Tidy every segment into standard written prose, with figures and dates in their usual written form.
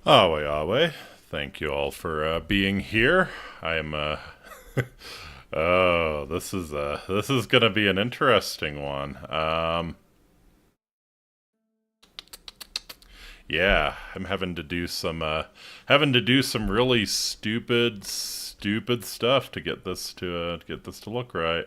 Awe awe. Thank you all for being here. I am oh, this is gonna be an interesting one. Yeah, I'm having to do some really stupid stuff to get this to look right.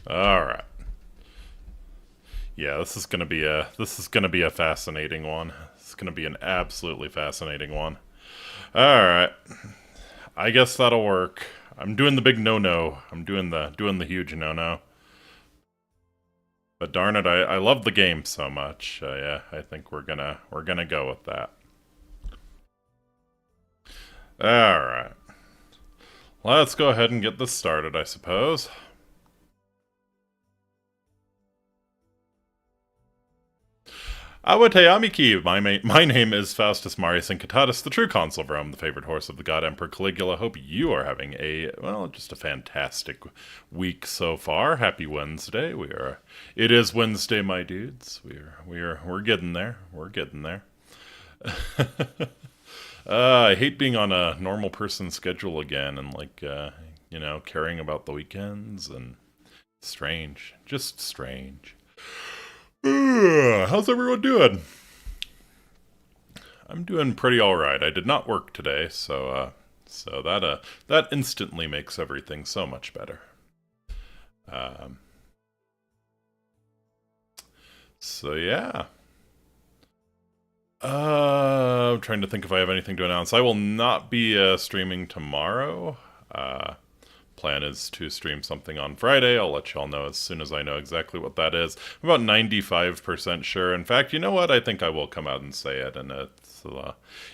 All right. Yeah, this is gonna be a fascinating one. It's gonna be an absolutely fascinating one. All right. I guess that'll work. I'm doing the big no-no. I'm doing the huge no-no. But darn it, I love the game so much. Yeah, I think we're gonna go with that. All right, let's go ahead and get this started, I suppose. Awateyamiki, my name is Faustus Marius Incitatus, the true consul of Rome, the favored horse of the god Emperor Caligula. Hope you are having just a fantastic week so far. Happy Wednesday. It is Wednesday, my dudes. We're getting there. We're getting there. I hate being on a normal person schedule again and caring about the weekends and strange, just strange. How's everyone doing? I'm doing pretty all right. I did not work today, so that instantly makes everything so much better. Um, so yeah. I'm trying to think if I have anything to announce. I will not be streaming tomorrow. Uh, Plan is to stream something on Friday. I'll let y'all know as soon as I know exactly what that is. I'm about 95% sure. In fact, you know what? I think I will come out and say it, and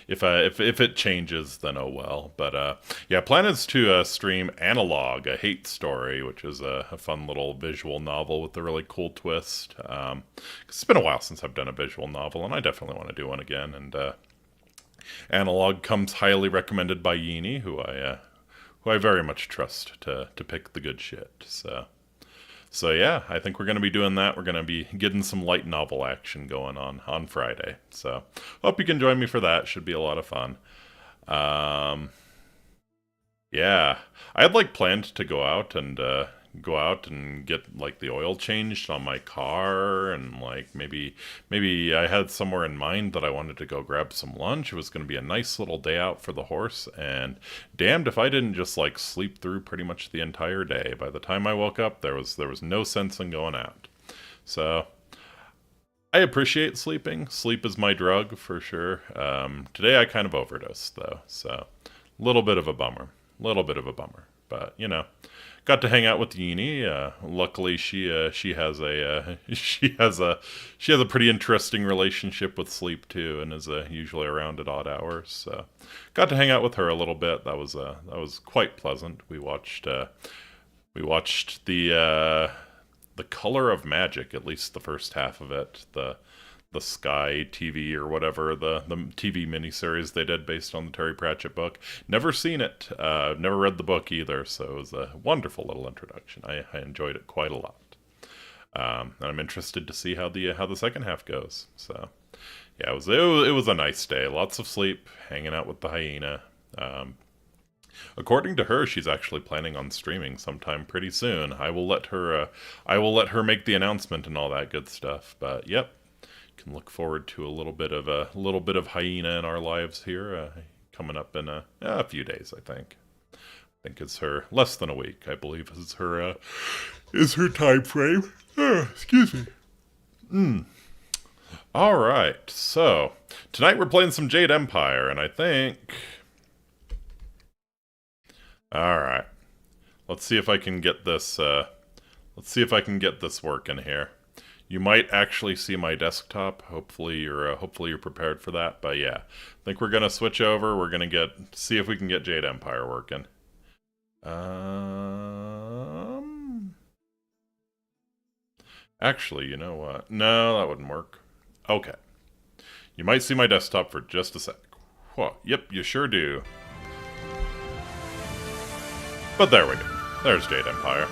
if it changes, then oh well. But yeah, plan is to stream Analog, a hate story, which is a fun little visual novel with a really cool twist. 'Cause it's been a while since I've done a visual novel, and I definitely want to do one again. And Analog comes highly recommended by Yini, who I very much trust to pick the good shit. So yeah, I think we're going to be doing that. We're going to be getting some light novel action going on Friday. So hope you can join me for that. Should be a lot of fun. Um, yeah, I had planned to go out and get the oil changed on my car, and maybe I had somewhere in mind that I wanted to go grab some lunch. It was going to be a nice little day out for the horse, and damned if I didn't just sleep through pretty much the entire day. By the time I woke up, there was no sense in going out. So I appreciate sleeping. Sleep is my drug for sure. Today I kind of overdosed though, so a little bit of a bummer. Little bit of a bummer, but got to hang out with Yini. Luckily, she has a she has a pretty interesting relationship with sleep too, and is usually around at odd hours. So, got to hang out with her a little bit. That was quite pleasant. We watched the Color of Magic, at least the first half of it. The Sky TV or whatever, the TV miniseries they did based on the Terry Pratchett book. Never seen it. Never read the book either, so it was a wonderful little introduction. I enjoyed it quite a lot. And I'm interested to see how the second half goes. So yeah, it was a nice day. Lots of sleep, hanging out with the hyena. According to her, she's actually planning on streaming sometime pretty soon. I will let her make the announcement and all that good stuff. But yep, can look forward to a little bit of hyena in our lives here, coming up in a few days. I think it's her less than a week. I believe is her time frame. Excuse me. All right, so tonight we're playing some Jade Empire, and I think. All right, let's see if I can get this. Let's see if I can get this working here. You might actually see my desktop. Hopefully you're prepared for that. But yeah, I think we're gonna switch over. We're gonna see if we can get Jade Empire working. Um, Actually, you know what? No, that wouldn't work. Okay. You might see my desktop for just a sec. Whoa, yep, you sure do. But there we go. There's Jade Empire.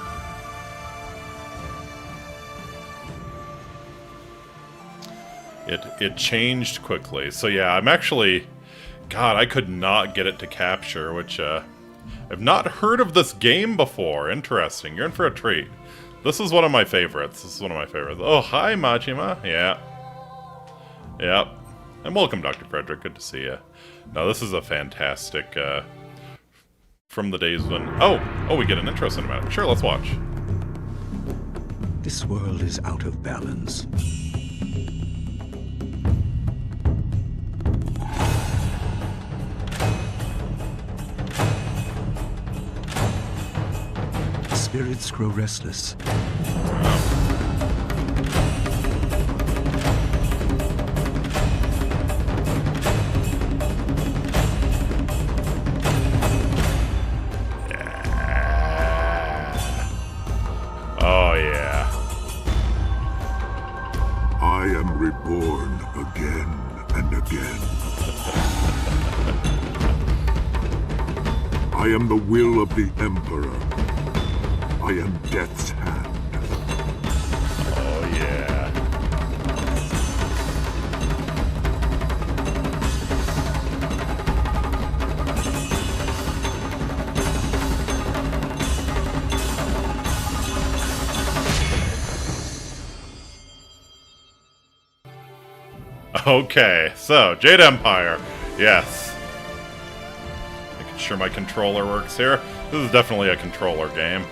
It changed quickly. So yeah, I'm actually... God, I could not get it to capture, which, I've not heard of this game before. Interesting. You're in for a treat. This is one of my favorites. Oh, hi, Majima. Yeah. Yep. And welcome, Dr. Frederick. Good to see you. Now, this is a fantastic, from the days when... Oh, we get an intro cinematic. Sure, let's watch. This world is out of balance. Spirits grow restless. Oh, yeah. I am reborn again and again. I am the will of the Emperor. I am Death's hand. Oh, yeah. Okay, so, Jade Empire. Yes. Making sure my controller works here. This is definitely a controller game.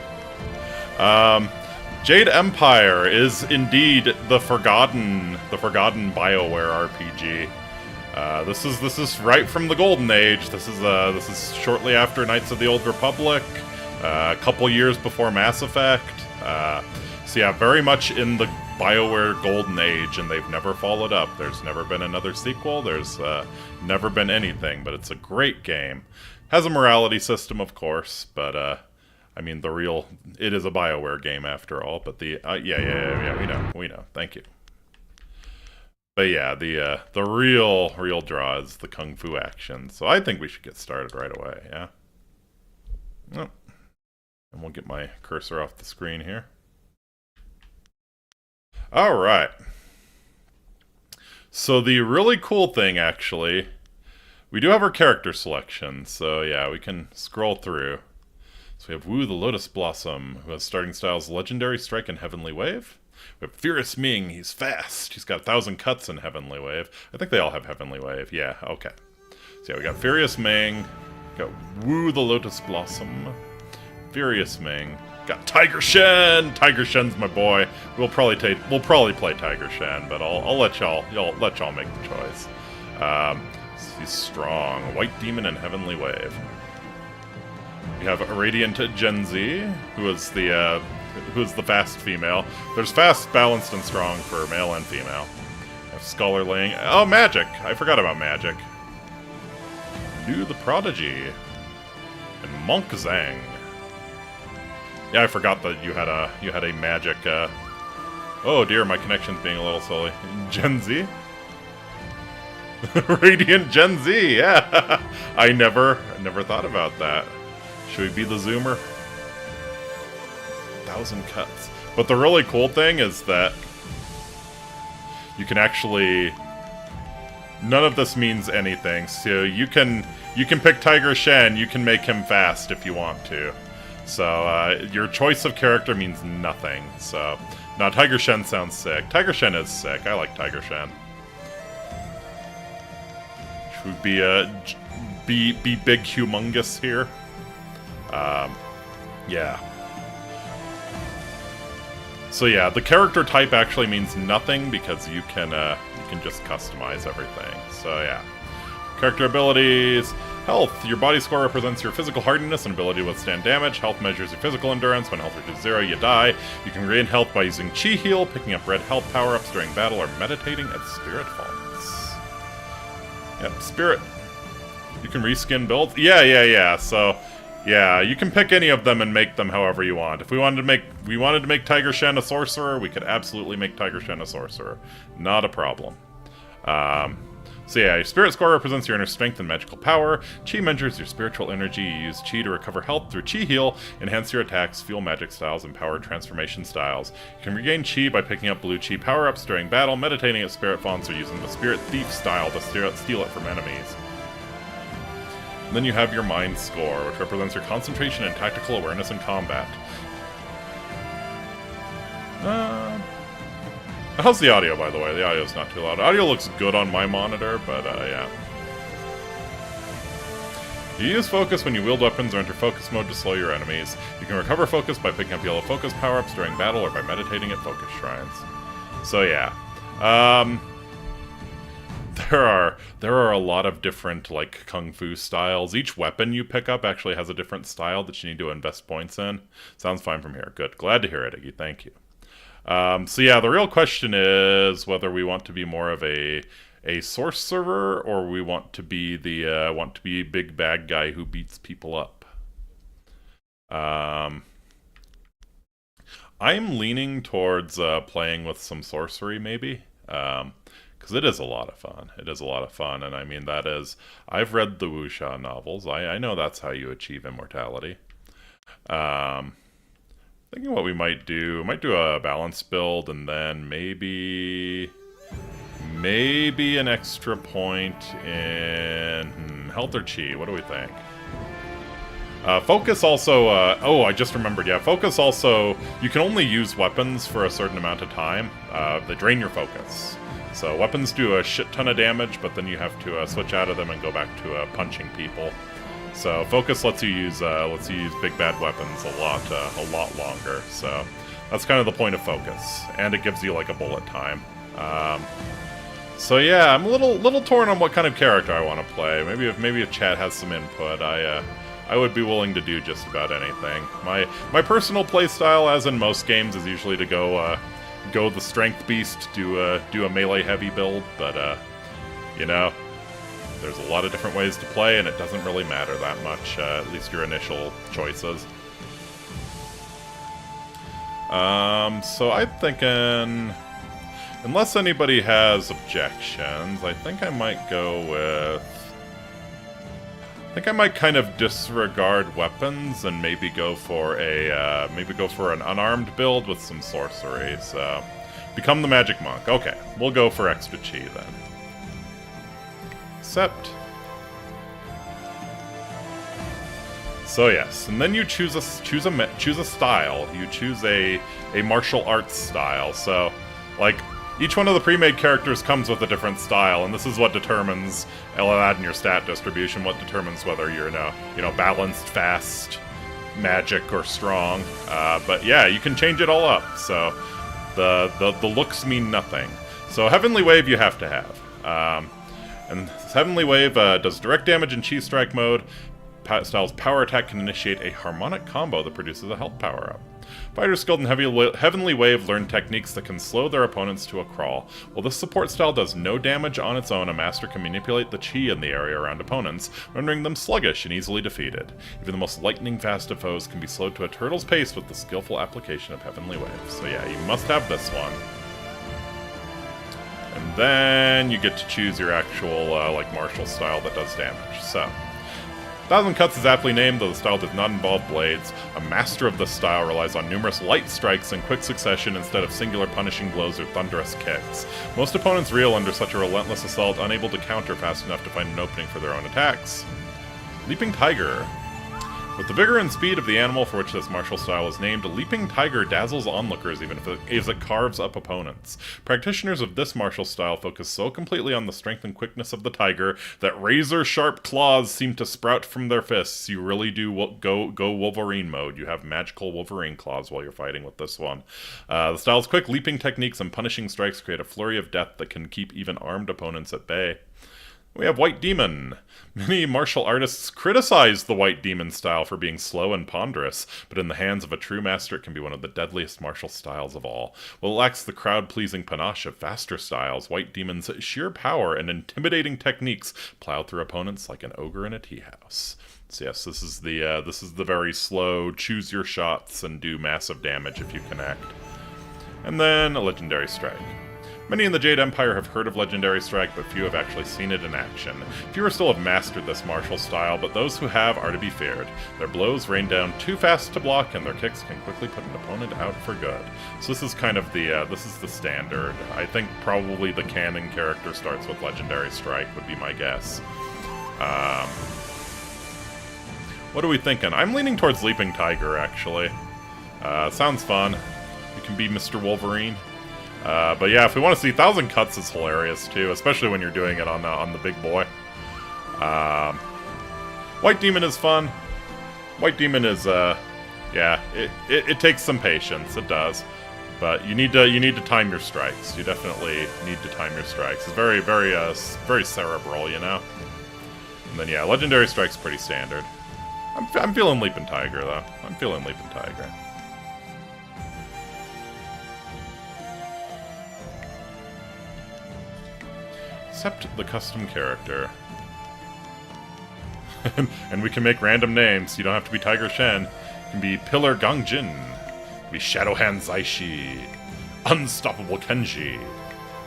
Jade Empire is indeed the forgotten Bioware RPG. This is right from the Golden Age. This is shortly after Knights of the Old Republic, a couple years before Mass Effect. So yeah, very much in the Bioware Golden Age, and they've never followed up. There's never been another sequel. There's never been anything, but it's a great game. Has a morality system, of course, but I mean, it is a BioWare game after all, but yeah, we know, thank you. But yeah, the real draw is the Kung Fu action, so I think we should get started right away, yeah? Oh. And we'll get my cursor off the screen here. Alright. So the really cool thing, actually, we do have our character selection, so yeah, we can scroll through. So we have Wu the Lotus Blossom, who has starting styles Legendary Strike and Heavenly Wave. We have Furious Ming, he's fast. He's got 1,000 cuts in Heavenly Wave. I think they all have Heavenly Wave, yeah, okay. So yeah, we got Furious Ming, got Wu the Lotus Blossom, Furious Ming, got Tiger Shen! Tiger Shen's my boy. We'll probably play Tiger Shen, but I'll let y'all make the choice. He's strong. White Demon and Heavenly Wave. We have Radiant Gen Z, who is the fast female. There's fast, balanced, and strong for male and female. We have Scholarling. Oh, Magic! I forgot about Magic. Liu the Prodigy. And Monk Zhang. Yeah, I forgot that you had a Magic. Oh dear, my connection's being a little silly. Gen Z. Radiant Gen Z. Yeah, I never thought about that. Should we be the Zoomer? 1,000 cuts. But the really cool thing is that you can actually... None of this means anything. So you can pick Tiger Shen, you can make him fast if you want to. So your choice of character means nothing. So, no, Tiger Shen sounds sick. Tiger Shen is sick. I like Tiger Shen. Should we be big humongous here? Yeah. So yeah, the character type actually means nothing because you can just customize everything. So yeah. Character abilities. Health. Your body score represents your physical hardiness and ability to withstand damage. Health measures your physical endurance. When health reaches 0, you die. You can regain health by using Chi Heal, picking up red health power-ups during battle, or meditating at Spirit Vaults. Yep, Spirit. You can reskin builds. Yeah. So, yeah, you can pick any of them and make them however you want. If we wanted to make Tiger Shen a sorcerer, we could absolutely make Tiger Shen a sorcerer. Not a problem. So yeah, your spirit score represents your inner strength and magical power. Chi measures your spiritual energy. You use Chi to recover health through Chi heal, enhance your attacks, fuel magic styles, and power transformation styles. You can regain Chi by picking up blue Chi power-ups during battle, meditating at spirit fonts, or using the spirit thief style to steal it from enemies. And then you have your mind score, which represents your concentration and tactical awareness in combat. How's the audio, by the way? The audio's not too loud. Audio looks good on my monitor, but, yeah. You use focus when you wield weapons or enter focus mode to slow your enemies. You can recover focus by picking up yellow focus power-ups during battle or by meditating at focus shrines. So, yeah. There are a lot of different, like, kung fu styles. Each weapon you pick up actually has a different style that you need to invest points in. Sounds fine from here. Good. Glad to hear it, Iggy. Thank you. So yeah, the real question is whether we want to be more of a sorcerer or we want to be the big bad guy who beats people up. I'm leaning towards playing with some sorcery, maybe, because it is a lot of fun. It is a lot of fun, and I mean I've read the wuxia novels. I know that's how you achieve immortality. Thinking what we might do a balance build and then maybe an extra point in health or chi. What do we think? Focus also, oh, I just remembered, yeah, focus also, you can only use weapons for a certain amount of time. They drain your focus. So weapons do a shit ton of damage, but then you have to switch out of them and go back to punching people. So focus lets you use big bad weapons a lot longer. So that's kind of the point of focus, and it gives you like a bullet time. So yeah, I'm a little torn on what kind of character I want to play. Maybe if chat has some input, I would be willing to do just about anything. My personal playstyle, as in most games, is usually to go the strength beast, do a melee heavy build, but you know. There's a lot of different ways to play, and it doesn't really matter that much, at least your initial choices. So I'm thinking, unless anybody has objections, I think I might kind of disregard weapons and maybe go for an unarmed build with some sorcery. So, become the magic monk. Okay, we'll go for extra chi then. Accept. So yes, and then you choose a style. You choose a martial arts style. So, like, each one of the pre-made characters comes with a different style, and this is what determines, I'll add in your stat distribution, what determines whether you're balanced, fast, magic, or strong. But yeah, you can change it all up. So the looks mean nothing. So Heavenly Wave you have to have. And this Heavenly Wave does direct damage in Chi Strike mode. Style's power attack can initiate a harmonic combo that produces a health power-up. Fighters skilled in Heavenly Wave learn techniques that can slow their opponents to a crawl. While this support style does no damage on its own, a master can manipulate the chi in the area around opponents, rendering them sluggish and easily defeated. Even the most lightning-fast of foes can be slowed to a turtle's pace with the skillful application of Heavenly Wave. So yeah, you must have this one. And then you get to choose your actual, martial style that does damage. So, Thousand Cuts is aptly named, though the style does not involve blades. A master of this style relies on numerous light strikes in quick succession instead of singular punishing blows or thunderous kicks. Most opponents reel under such a relentless assault, unable to counter fast enough to find an opening for their own attacks. Leaping Tiger. With the vigor and speed of the animal for which this martial style is named, Leaping Tiger dazzles onlookers even if it carves up opponents. Practitioners of this martial style focus so completely on the strength and quickness of the tiger that razor-sharp claws seem to sprout from their fists. You really do go Wolverine mode. You have magical Wolverine claws while you're fighting with this one. The style's quick leaping techniques and punishing strikes create a flurry of death that can keep even armed opponents at bay. We have White Demon. Many martial artists criticize the White Demon style for being slow and ponderous, but in the hands of a true master it can be one of the deadliest martial styles of all. While it lacks the crowd-pleasing panache of faster styles, White Demon's sheer power and intimidating techniques plow through opponents like an ogre in a tea house. So yes, this is the very slow, choose your shots and do massive damage if you connect. And then a Legendary Strike. Many in the Jade Empire have heard of Legendary Strike, but few have actually seen it in action. Fewer still have mastered this martial style, but those who have are to be feared. Their blows rain down too fast to block, and their kicks can quickly put an opponent out for good. So this is kind of the, this is the standard. I think probably the canon character starts with Legendary Strike, would be my guess. What are we thinking? I'm leaning towards Leaping Tiger, actually. Sounds fun. You can be Mr. Wolverine. But yeah, if we want to see 1,000 Cuts is hilarious too, especially when you're doing it on the big boy. White Demon is fun. White Demon is yeah, it takes some patience, it does. But you need to time your strikes. You definitely need to time your strikes. It's very cerebral, you know. And then yeah, Legendary Strike's pretty standard. I'm feeling Leaping Tiger though. I'm feeling Leaping Tiger. Accept the custom character. And we can make random names. You don't have to be Tiger Shen. You can be Pillar Gangjin. You can be Shadowhand Zaishi. Unstoppable Kenji.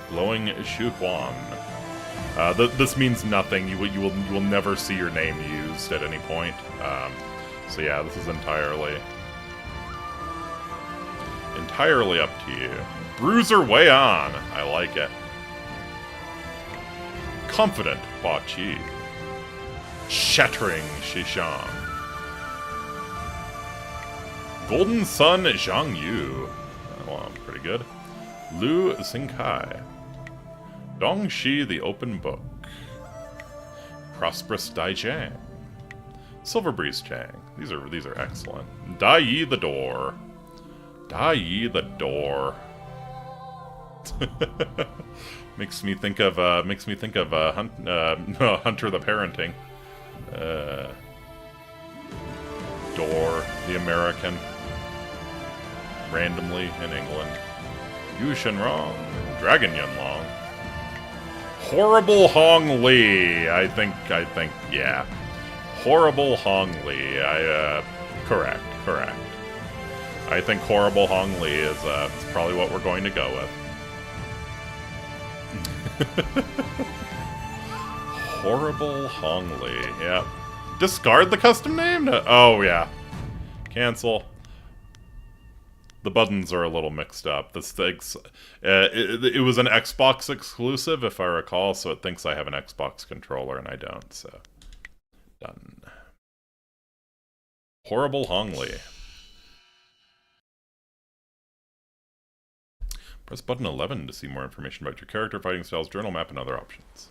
Glowing Shu Huan. This means nothing. You will never see your name used at any point. So yeah, this is entirely up to you. Bruiser Way On. I like it. Confident Ba Qi. Shattering Shishan. Golden Sun Zhang Yu. Well, pretty good. Lu Xingkai. Dong Shi the Open Book. Prosperous Dai Jiang. Silver Breeze Chang. These are excellent. Dai Yi the Door. Dai Yi the Door. Makes me think of Hunter the Parenting. Door the American. Randomly in England. Yu Shenrong. Dragon Yunlong. Horrible Hong Li. I think, yeah. Horrible Hong Li. Correct. I think Horrible Hong Li is probably what we're going to go with. Horrible Hong Li. Yep. Discard the custom name? No. Oh, yeah. Cancel. The buttons are a little mixed up. This thinks it was an Xbox exclusive, if I recall, so it thinks I have an Xbox controller and I don't. So done. Horrible Hong Li. Press button 11 to see more information about your character, fighting styles, journal map, and other options.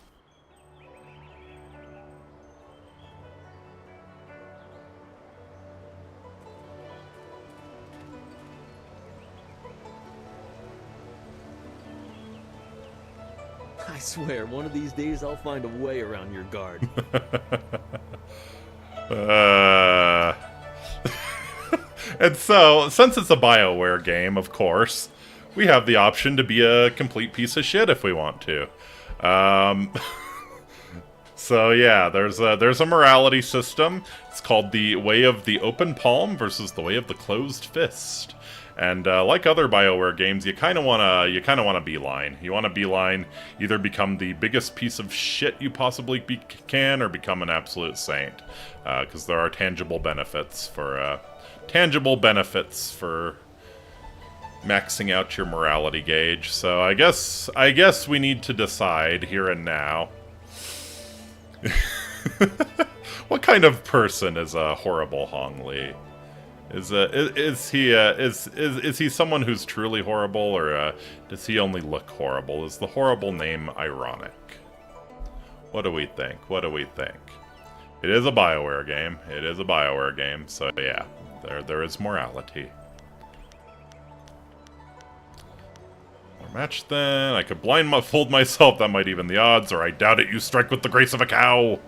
I swear, one of these days I'll find a way around your guard. And so, since it's a Bioware game, of course, we have the option to be a complete piece of shit if we want to. So yeah, there's a morality system. It's called the Way of the Open Palm versus the Way of the Closed Fist. And like other Bioware games, you kind of wanna beeline. You want to beeline, either become the biggest piece of shit you possibly can, or become an absolute saint, because there are tangible benefits for maxing out your morality gauge. So I guess we need to decide here and now. What kind of person is a Horrible Hong Li? Is he someone who's truly horrible, or does he only look horrible? Is the horrible name ironic? What do we think? It is a Bioware game. So yeah, there is morality. More match then. I could blindfold myself. That might even the odds, or I doubt it. You strike with the grace of a cow.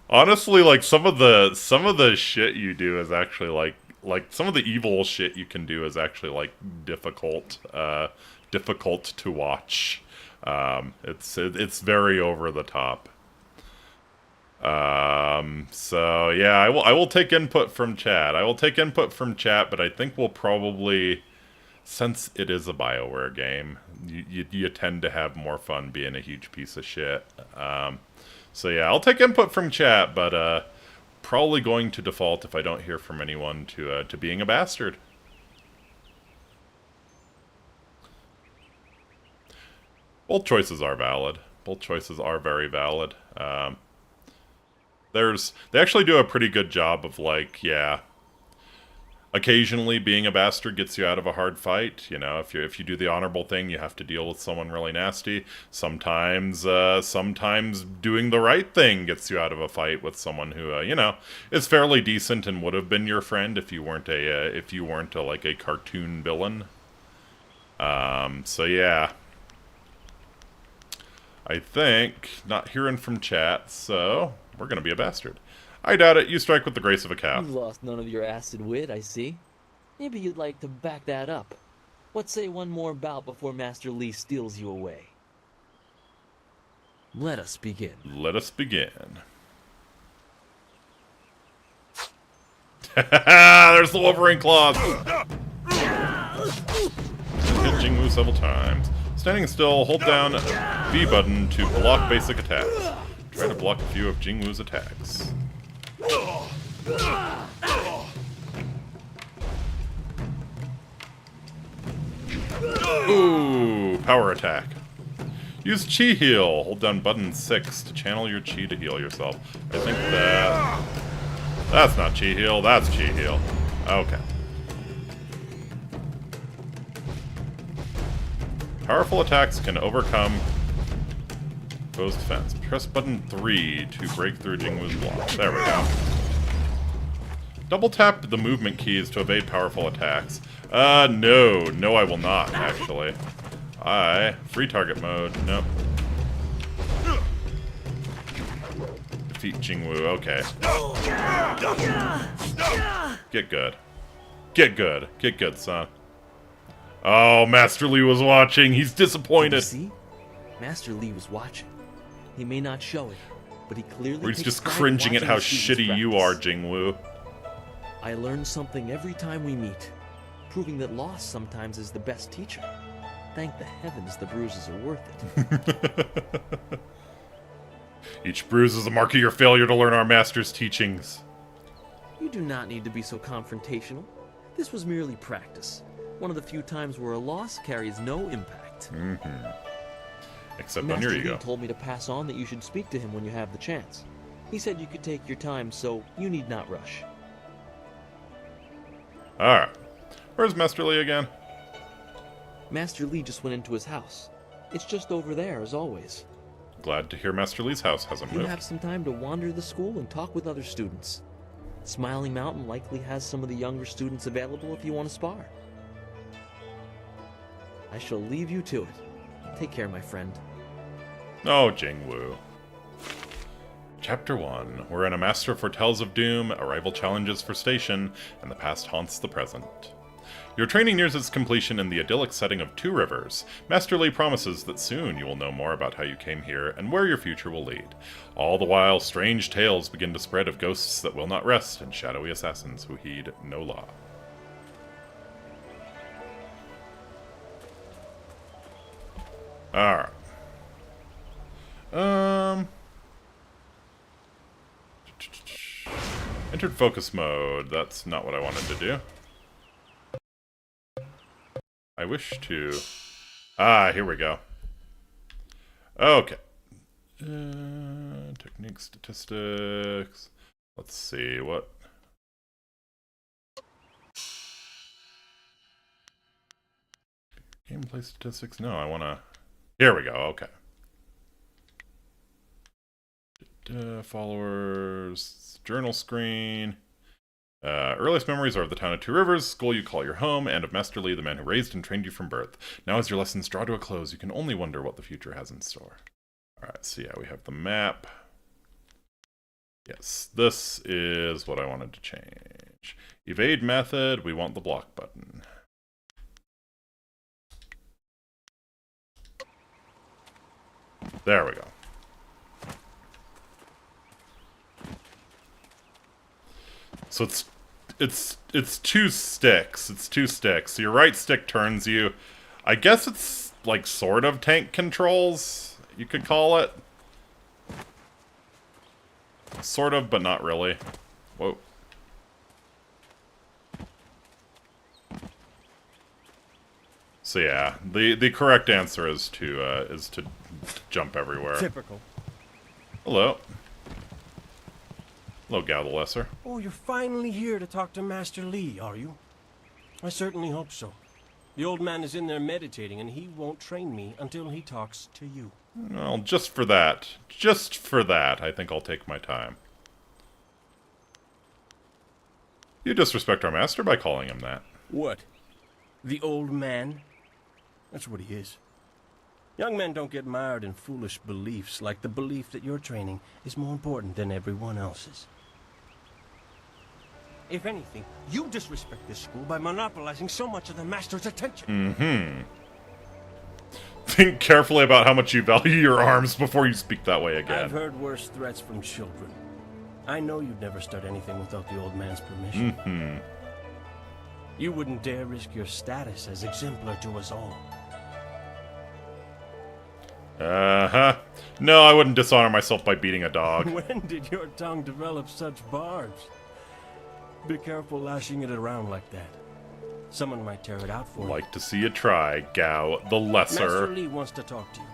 Honestly, like some of the shit you do is actually like some of the evil shit you can do is actually like difficult to watch. It's very over the top. So yeah, I will take input from chat. I will take input from chat, but I think we'll probably, since it is a BioWare game, you tend to have more fun being a huge piece of shit. So yeah, I'll take input from chat, but probably going to default, if I don't hear from anyone, to being a bastard. Both choices are valid. Both choices are very valid. They actually do a pretty good job of, like, yeah, occasionally being a bastard gets you out of a hard fight. You know, if you do the honorable thing, you have to deal with someone really nasty. Sometimes doing the right thing gets you out of a fight with someone who, you know, is fairly decent and would have been your friend if you weren't like a cartoon villain. So yeah. I think, not hearing from chat, so we're going to be a bastard. I doubt it. You strike with the grace of a cow. You've lost none of your acid wit, I see. Maybe you'd like to back that up. Let's say one more bout before Master Li steals you away. Let us begin. Let us begin. There's the Wolverine claws! Hit Jingwu several times. Standing still, hold down B button to block basic attacks. Try to block a few of Jingwu's attacks. Ooh, power attack. Use Chi Heal. Hold down button 6 to channel your Chi to heal yourself. I think that's not Chi Heal, that's Chi Heal. Okay. Powerful attacks can overcome foe's defense. Press button 3 to break through Jingwu's block. There we go. Double tap the movement keys to evade powerful attacks. No, I will not, actually. Free target mode, nope. Defeat Jingwu, okay. Get good. Get good. Get good, son. Oh, Master Li was watching. He's disappointed. You see? Master Li was watching. He may not show it, but he clearly Or he's takes just pride in cringing at watching how his students shitty you are, practice. Jingwu. I learn something every time we meet, proving that loss sometimes is the best teacher. Thank the heavens the bruises are worth it. Each bruise is a mark of your failure to learn our master's teachings. You do not need to be so confrontational. This was merely practice. One of the few times where a loss carries no impact. Except Master on your Li ego. told me to pass on that you should speak to him when you have the chance. He said you could take your time, so you need not rush. Alright. Where's Master Li again? Master Li just went into his house. It's just over there, as always. Glad to hear Master Li's house hasn't You moved. have some time to wander the school and talk with other students. Smiling Mountain likely has some of the younger students available if you want to spar. I shall leave you to it. Take care, my friend. Oh, Jingwu. Chapter 1. Wherein a master foretells of doom, a rival challenges for station, and the past haunts the present. Your training nears its completion in the idyllic setting of Two Rivers. Master Li promises that soon you will know more about how you came here and where your future will lead. All the while, strange tales begin to spread of ghosts that will not rest and shadowy assassins who heed no law. Alright. Entered focus mode. That's not what I wanted to do. I wish to... here we go. Okay. Technique statistics. Let's see, what... Gameplay statistics? No, I want to... Here we go, okay. Followers, journal screen. Earliest memories are of the town of Two Rivers, school you call your home, and of Master Li, the man who raised and trained you from birth. Now as your lessons draw to a close, you can only wonder what the future has in store. Alright, so yeah, we have the map. Yes, this is what I wanted to change. Evade method, we want the block button. There we go. So it's two sticks. It's two sticks. So your right stick turns you. I guess it's like sort of tank controls, you could call it. Sort of, but not really. Whoa. So yeah, the correct answer is to jump everywhere. Typical. Hello. Hello, Gal the Lesser. Oh, you're finally here to talk to Master Lee, are you? I certainly hope so. The old man is in there meditating, and he won't train me until he talks to you. Well, just for that, I think I'll take my time. You disrespect our master by calling him that. What? The old man? That's what he is. Young men don't get mired in foolish beliefs like the belief that your training is more important than everyone else's. If anything, you disrespect this school by monopolizing so much of the master's attention. Think carefully about how much you value your arms before you speak that way again. I've heard worse threats from children. I know you'd never start anything without the old man's permission. You wouldn't dare risk your status as exemplar to us all. Uh-huh. No, I wouldn't dishonor myself by beating a dog. When did your tongue develop such barbs? Be careful lashing it around like that. Someone might tear it out for you. Like to see you try, Gao the Lesser. Master Lee wants to talk to you.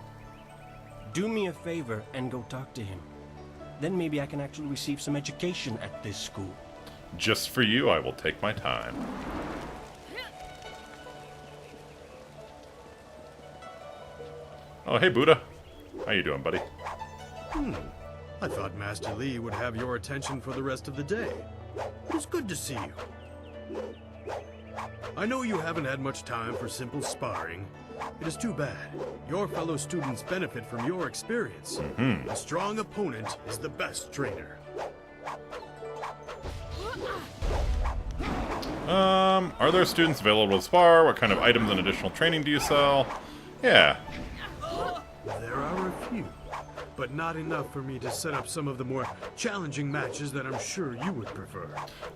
Do me a favor and go talk to him. Then maybe I can actually receive some education at this school. Just for you, I will take my time. Oh, hey, Buddha. How you doing, buddy? I thought Master Lee would have your attention for the rest of the day. It was good to see you. I know you haven't had much time for simple sparring. It is too bad. Your fellow students benefit from your experience. A strong opponent is the best trainer. Are there students available to spar? What kind of items and additional training do you sell? Yeah. There are a few, but not enough for me to set up some of the more challenging matches that I'm sure you would prefer.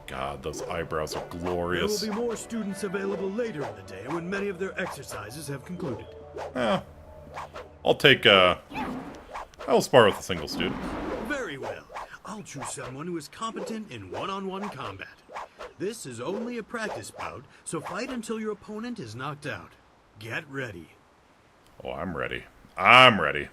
God, those eyebrows are There glorious. will be more students available later in the day when many of their exercises have concluded. I'll take, I'll spar with a single student. Very well. I'll choose someone who is competent in one-on-one combat. This is only a practice bout, so fight until your opponent is knocked out. Get ready. Oh, I'm ready. I'm ready.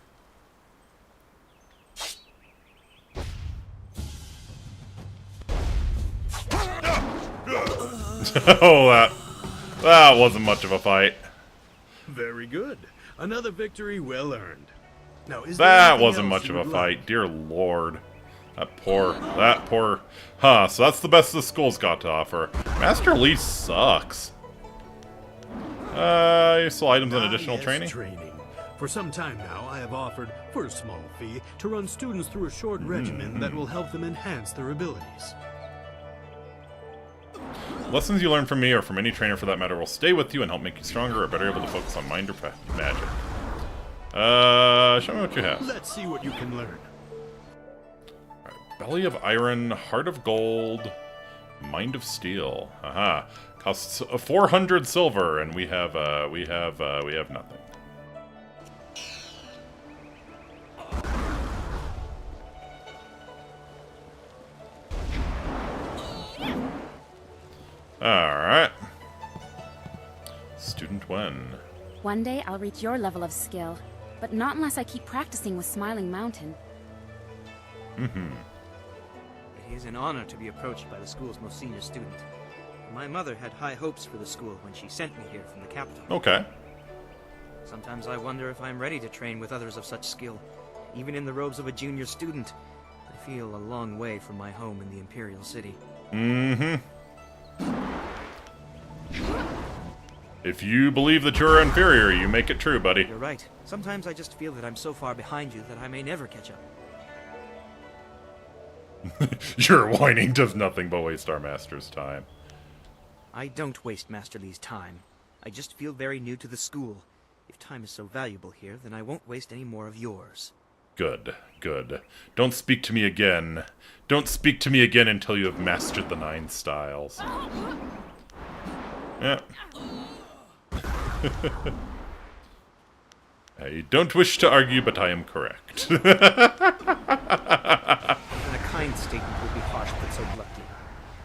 Oh, that wasn't much of a fight. Very good. Another victory well earned. Now, is That there wasn't anything much else of you a would fight. like? Dear Lord. That poor... Huh, so that's the best this school's got to offer. Master Lee sucks. You sell items and additional Yes, training? For some time now, I have offered, for a small fee, to run students through a short regimen that will help them enhance their abilities. Lessons you learn from me, or from any trainer for that matter, will stay with you and help make you stronger or better able to focus on mind or magic. Show me what you have. Let's see what you can learn. Belly of Iron, Heart of Gold, Mind of Steel. Aha. Costs 400 silver, and we have nothing. Alright. Student Wen. One day I'll reach your level of skill, but not unless I keep practicing with Smiling Mountain. It is an honor to be approached by the school's most senior student. My mother had high hopes for the school when she sent me here from the capital. Okay. Sometimes I wonder if I'm ready to train with others of such skill. Even in the robes of a junior student, I feel a long way from my home in the Imperial City. If you believe that you're inferior, you make it true, buddy. You're right. Sometimes I just feel that I'm so far behind you that I may never catch up. Your whining does nothing but waste our master's time. I don't waste Master Lee's time. I just feel very new to the school. If time is so valuable here, then I won't waste any more of yours. Good, good. Don't speak to me again. Don't speak to me again until you have mastered the 9 styles. Yeah. I don't wish to argue, but I am correct. Even a kind statement would be harsh, but so bluntly.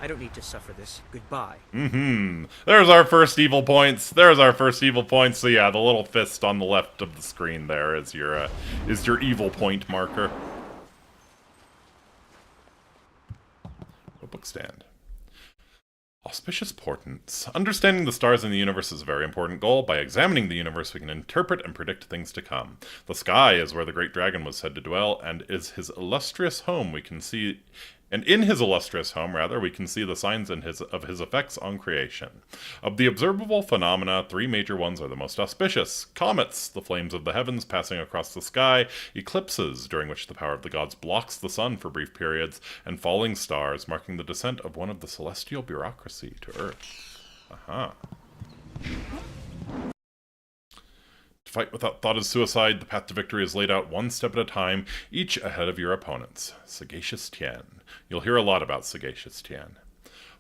I don't need to suffer this. Goodbye. There's our first evil points. There's our first evil points. So yeah, the little fist on the left of the screen there is your evil point marker. A book stand. Auspicious portents. Understanding the stars in the universe is a very important goal. By examining the universe, we can interpret and predict things to come. The sky is where the great dragon was said to dwell, and is his illustrious home. We can see... And in his illustrious home, rather, we can see the signs of his effects on creation. Of the observable phenomena, 3 major ones are the most auspicious. Comets, the flames of the heavens passing across the sky, eclipses, during which the power of the gods blocks the sun for brief periods, and falling stars, marking the descent of one of the celestial bureaucracy to Earth. Aha. To fight without thought is suicide. The path to victory is laid out one step at a time, each ahead of your opponents. Sagacious Tien. You'll hear a lot about Sagacious Tien.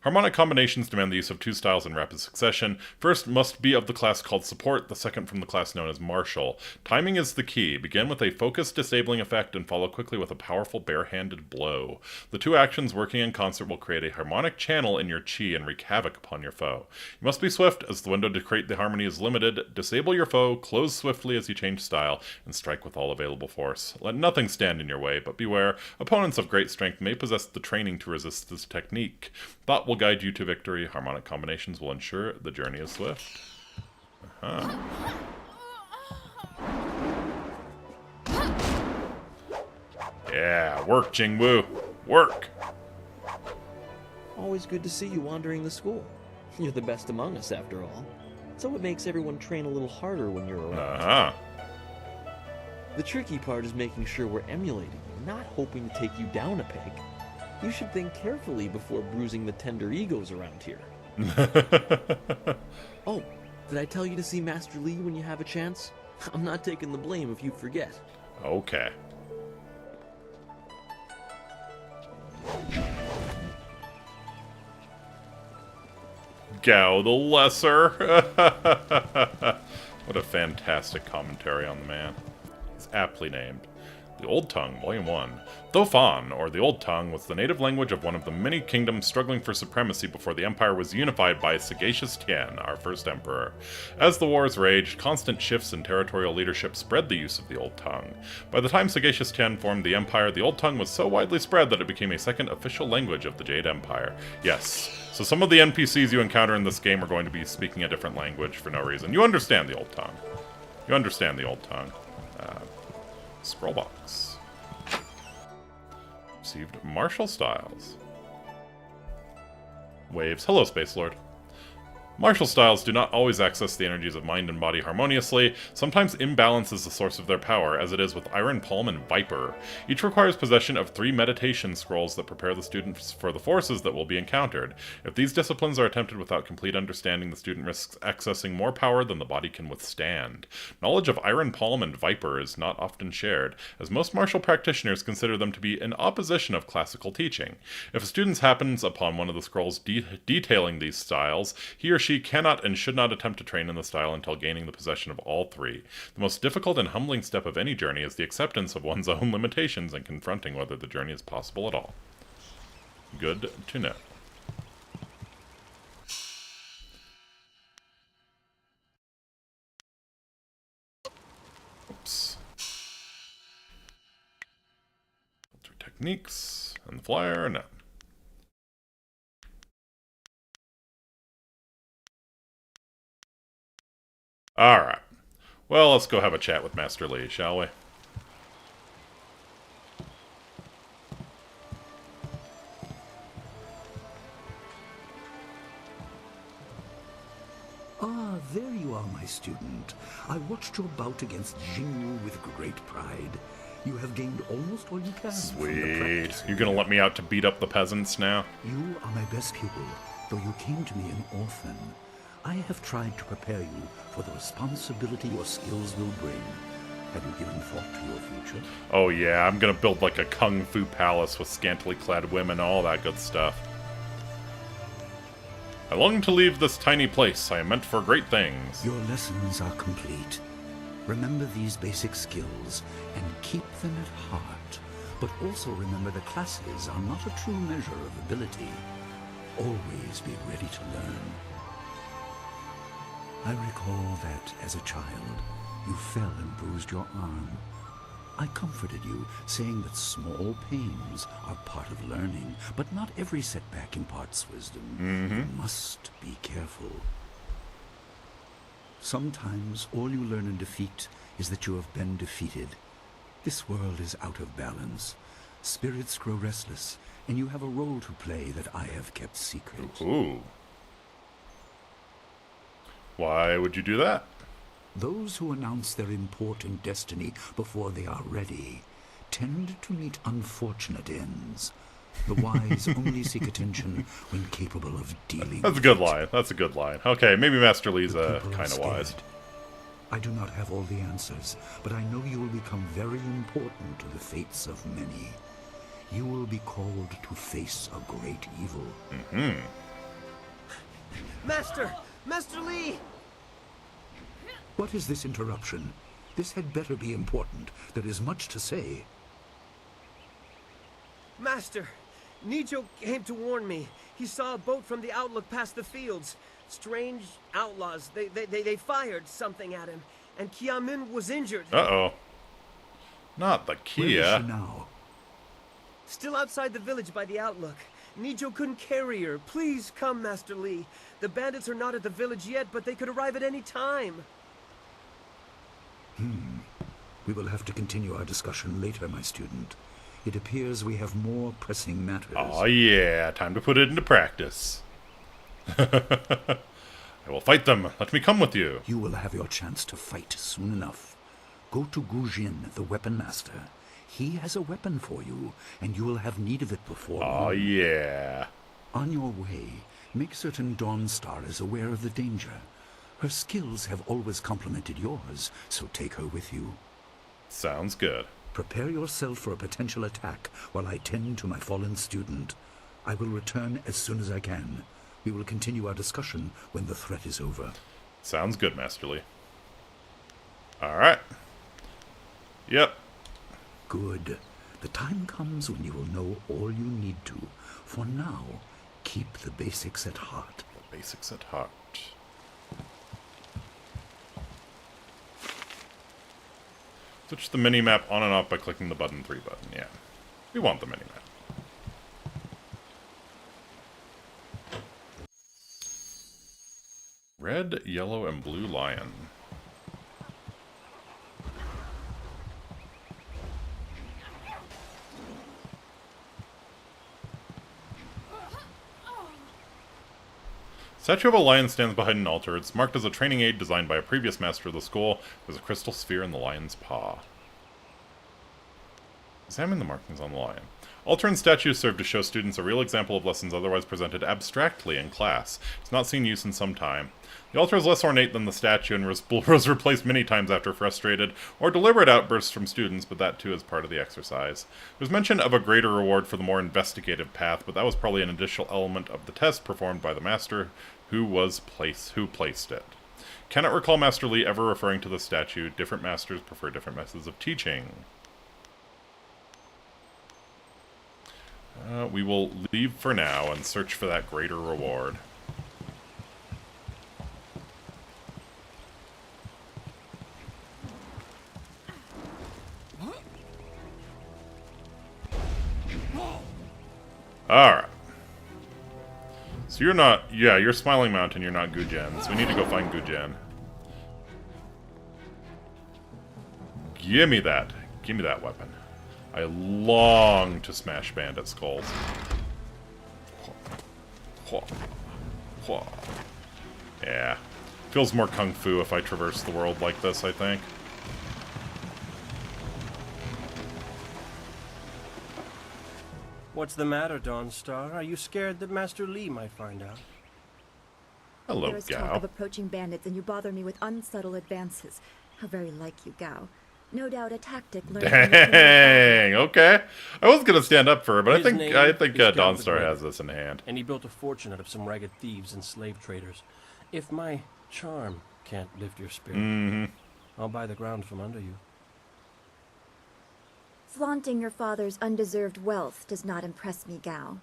Harmonic combinations demand the use of 2 styles in rapid succession. First must be of the class called Support, the second from the class known as Martial. Timing is the key. Begin with a focused disabling effect and follow quickly with a powerful bare-handed blow. The 2 actions working in concert will create a harmonic channel in your chi and wreak havoc upon your foe. You must be swift, as the window to create the harmony is limited. Disable your foe, close swiftly as you change style, and strike with all available force. Let nothing stand in your way, but beware, opponents of great strength may possess the training to resist this technique. Thought will guide you to victory. Harmonic combinations will ensure the journey is swift. Yeah, work, Jingwu. Work! Always good to see you wandering the school. You're the best among us, after all. So it makes everyone train a little harder when you're around. The tricky part is making sure we're emulating you, not hoping to take you down a peg. You should think carefully before bruising the tender egos around here. Oh, did I tell you to see Master Li when you have a chance? I'm not taking the blame if you forget. Okay. Gao the Lesser. What a fantastic commentary on the man. He's aptly named. The Old Tongue, Volume 1. Thofan, or the Old Tongue, was the native language of one of the many kingdoms struggling for supremacy before the empire was unified by Sagacious Tien, our first emperor. As the wars raged, constant shifts in territorial leadership spread the use of the Old Tongue. By the time Sagacious Tien formed the empire, the Old Tongue was so widely spread that it became a second official language of the Jade Empire. Yes, so some of the NPCs you encounter in this game are going to be speaking a different language for no reason. You understand the Old Tongue. You understand the Old Tongue. Scroll box. Received martial styles. Waves. Hello, Space Lord. Martial styles do not always access the energies of mind and body harmoniously. Sometimes imbalance is the source of their power, as it is with Iron Palm and Viper. Each requires possession of 3 meditation scrolls that prepare the students for the forces that will be encountered. If these disciplines are attempted without complete understanding, the student risks accessing more power than the body can withstand. Knowledge of Iron Palm and Viper is not often shared, as most martial practitioners consider them to be in opposition of classical teaching. If a student happens upon one of the scrolls detailing these styles, he or she cannot and should not attempt to train in the style until gaining the possession of all 3. The most difficult and humbling step of any journey is the acceptance of one's own limitations and confronting whether the journey is possible at all. Good to know. Oops. Filter techniques and the flyer, no. Alright. Well, let's go have a chat with Master Li, shall we? Ah, there you are, my student. I watched your bout against Jingwu with great pride. You have gained almost all you can. Sweet. You gonna let me out to beat up the peasants now? You are my best pupil, though you came to me an orphan. I have tried to prepare you for the responsibility your skills will bring. Have you given thought to your future? Oh yeah, I'm gonna build like a kung fu palace with scantily clad women, all that good stuff. I long to leave this tiny place. I am meant for great things. Your lessons are complete. Remember these basic skills and keep them at heart. But also remember that classes are not a true measure of ability. Always be ready to learn. I recall that, as a child, you fell and bruised your arm. I comforted you, saying that small pains are part of learning, but not every setback imparts wisdom. You must be careful. Sometimes all you learn in defeat is that you have been defeated. This world is out of balance. Spirits grow restless, and you have a role to play that I have kept secret. Ooh. Why would you do that? Those who announce their important destiny before they are ready tend to meet unfortunate ends. The wise only seek attention when capable of dealing. That's a good line. That's a good line. Okay, maybe Master Lee's kind of scared. wise. I do not have all the answers, but I know you will become very important to the fates of many. You will be called to face a great evil. Master! Master Lee! What is this interruption? This had better be important. There is much to say. Master! Nijo came to warn me. He saw a boat from the outlook past the fields. Strange outlaws. They fired something at him. And Kiamin was injured. Uh-oh. Not the Where Kia. is she now? Still outside the village by the outlook. Nijo couldn't carry her. Please come, Master Lee. The bandits are not at the village yet, but they could arrive at any time. We will have to continue our discussion later, my student. It appears we have more pressing matters. Oh yeah, time to put it into practice. I will fight them. Let me come with you. You will have your chance to fight soon enough. Go to Gujin, the weapon master. He has a weapon for you, and you will have need of it before Oh long. yeah. On your way, make certain Dawnstar is aware of the danger. Her skills have always complemented yours, so take her with you. Sounds good. Prepare yourself for a potential attack while I tend to my fallen student. I will return as soon as I can. We will continue our discussion when the threat is over. Sounds good, Master Lee. Alright. Yep. Good. The time comes when you will know all you need to. For now, keep the basics at heart. The basics at heart. Switch the mini-map on and off by clicking the button 3 button. Yeah. We want the mini-map. Red, yellow, and blue lion. Statue of a lion stands behind an altar. It's marked as a training aid designed by a previous master of the school. There's a crystal sphere in the lion's paw. Examine the markings on the lion. Altar and statues serve to show students a real example of lessons otherwise presented abstractly in class. It's not seen use in some time. The altar is less ornate than the statue and was replaced many times after frustrated or deliberate outbursts from students, but that too is part of the exercise. There's mention of a greater reward for the more investigative path, but that was probably an additional element of the test performed by the master who placed it. Cannot recall Master Lee ever referring to the statue. Different masters prefer different methods of teaching. We will leave for now and search for that greater reward. Alright. So you're not... Yeah, you're Smiling Mountain, you're not Gujen. So we need to go find Gujen. Gimme that. Gimme that weapon. I long to smash bandit skulls. Yeah. Feels more kung fu if I traverse the world like this, I think. What's the matter, Dawnstar? Are you scared that Master Lee might find out? Hello, There is talk Gao. of approaching bandits, and you bother me with unsubtle advances. How very like you, Gao. No doubt a tactic learned from the Dang. Okay. I was gonna stand up for her, but His I name think is Gao the Dawnstar Great, has this in hand. and he built a fortune out of some ragged thieves and slave traders. If my charm can't lift your spirit, I'll buy the ground from under you. Flaunting your father's undeserved wealth does not impress me, Gao.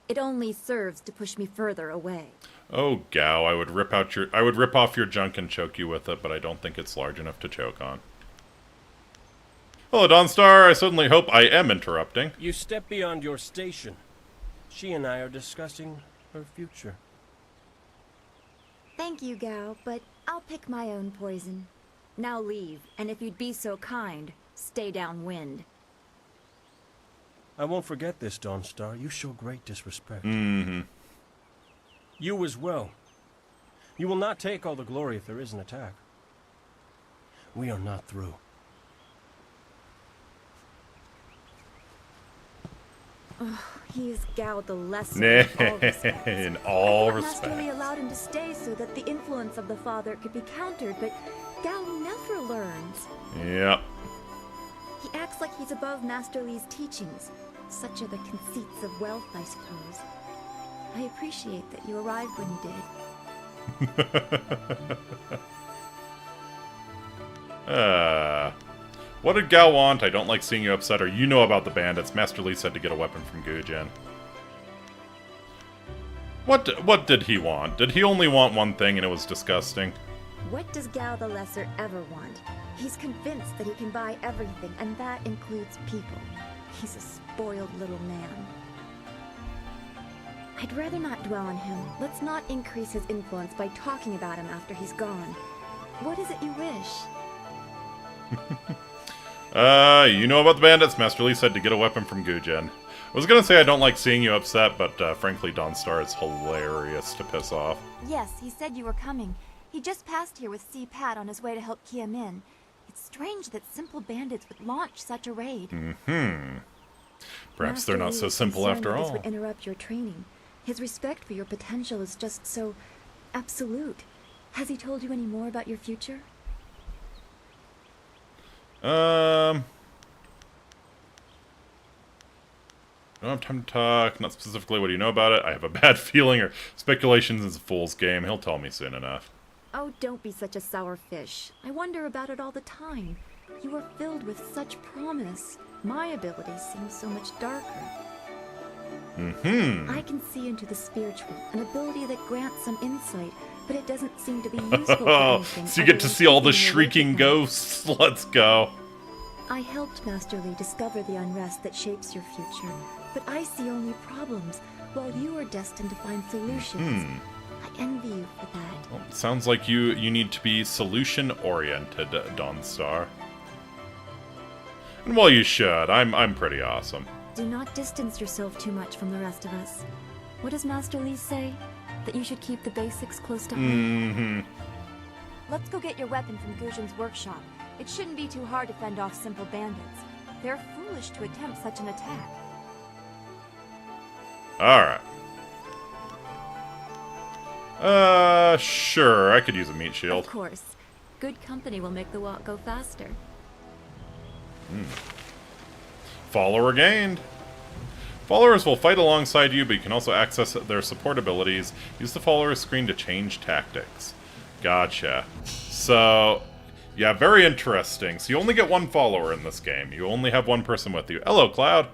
It only serves to push me further away. Oh, Gao, I would rip off your junk and choke you with it, but I don't think it's large enough to choke on. Hello, Dawnstar. I certainly hope I am interrupting. You step beyond your station. She and I are discussing her future. Thank you, Gao, but I'll pick my own poison. Now leave, and if you'd be so kind, stay downwind. I won't forget this, Dawnstar. You show great disrespect. Mm-hmm. You as well. You will not take all the glory if there is an attack. We are not through. Oh, he is Gao the Lesser in all respects. In all Master Lee respects. allowed him to stay so that the influence of the father could be countered, but Gao never learns. Yep. He acts like he's above Master Lee's teachings. Such are the conceits of wealth, I suppose. I appreciate that you arrived when you did. What did Gao want? I don't like seeing you upset, or you know about the bandits. Master Lee said to get a weapon from Gujin. What did he want? Did he only want one thing and it was disgusting? What does Gao the Lesser ever want? He's convinced that he can buy everything, and that includes people. He's a spoiled little man. I'd rather not dwell on him. Let's not increase his influence by talking about him after he's gone. What is it you wish? You know about the bandits. Master Lee said to get a weapon from Gujin. I was gonna say I don't like seeing you upset, but frankly, Dawnstar is hilarious to piss off. Yes, he said you were coming. He just passed here with C. Pat on his way to help Kia Min. It's strange that simple bandits would launch such a raid. Perhaps they're not so simple after This all. would interrupt your training. His respect for your potential is just so absolute. Has he told you any more about your future? Don't have time to talk. Not specifically what do you know about it. I have a bad feeling, or speculations is a fool's game. He'll tell me soon enough. Oh, don't be such a sour fish. I wonder about it all the time. You are filled with such promise. My abilities seem so much darker. I can see into the spiritual, an ability that grants some insight, but it doesn't seem to be useful for anything. So you get to see all the keeping you shrieking awake at night. ghosts. Let's go. I helped Master Lee discover the unrest that shapes your future, but I see only problems, while you are destined to find solutions. I envy you for that. Well, sounds like you need to be solution-oriented, Dawnstar. And well, you should. I'm pretty awesome. Do not distance yourself too much from the rest of us. What does Master Lee say? That you should keep the basics close to home? Let's go get your weapon from Gujin's workshop. It shouldn't be too hard to fend off simple bandits. They're foolish to attempt such an attack. Alright. Sure. I could use a meat shield. Of course. Good company will make the walk go faster. Follower gained. Followers will fight alongside you, but you can also access their support abilities. Use the follower screen to change tactics. Gotcha. So, yeah, very interesting. So you only get one follower in this game. You only have one person with you. Hello, Cloud.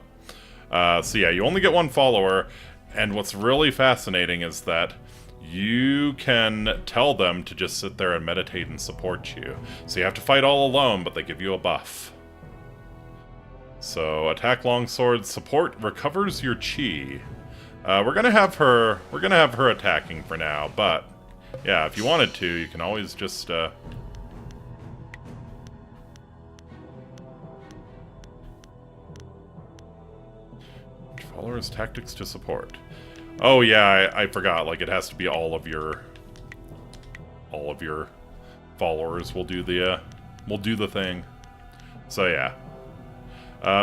So yeah, you only get one follower, and what's really fascinating is that you can tell them to just sit there and meditate and support you. So you have to fight all alone, but they give you a buff. So attack longsword, support recovers your chi. We're gonna have her attacking for now, but yeah, if you wanted to, you can always just followers tactics to support. Oh yeah, I forgot. Like it has to be all of your followers will do the thing. So yeah.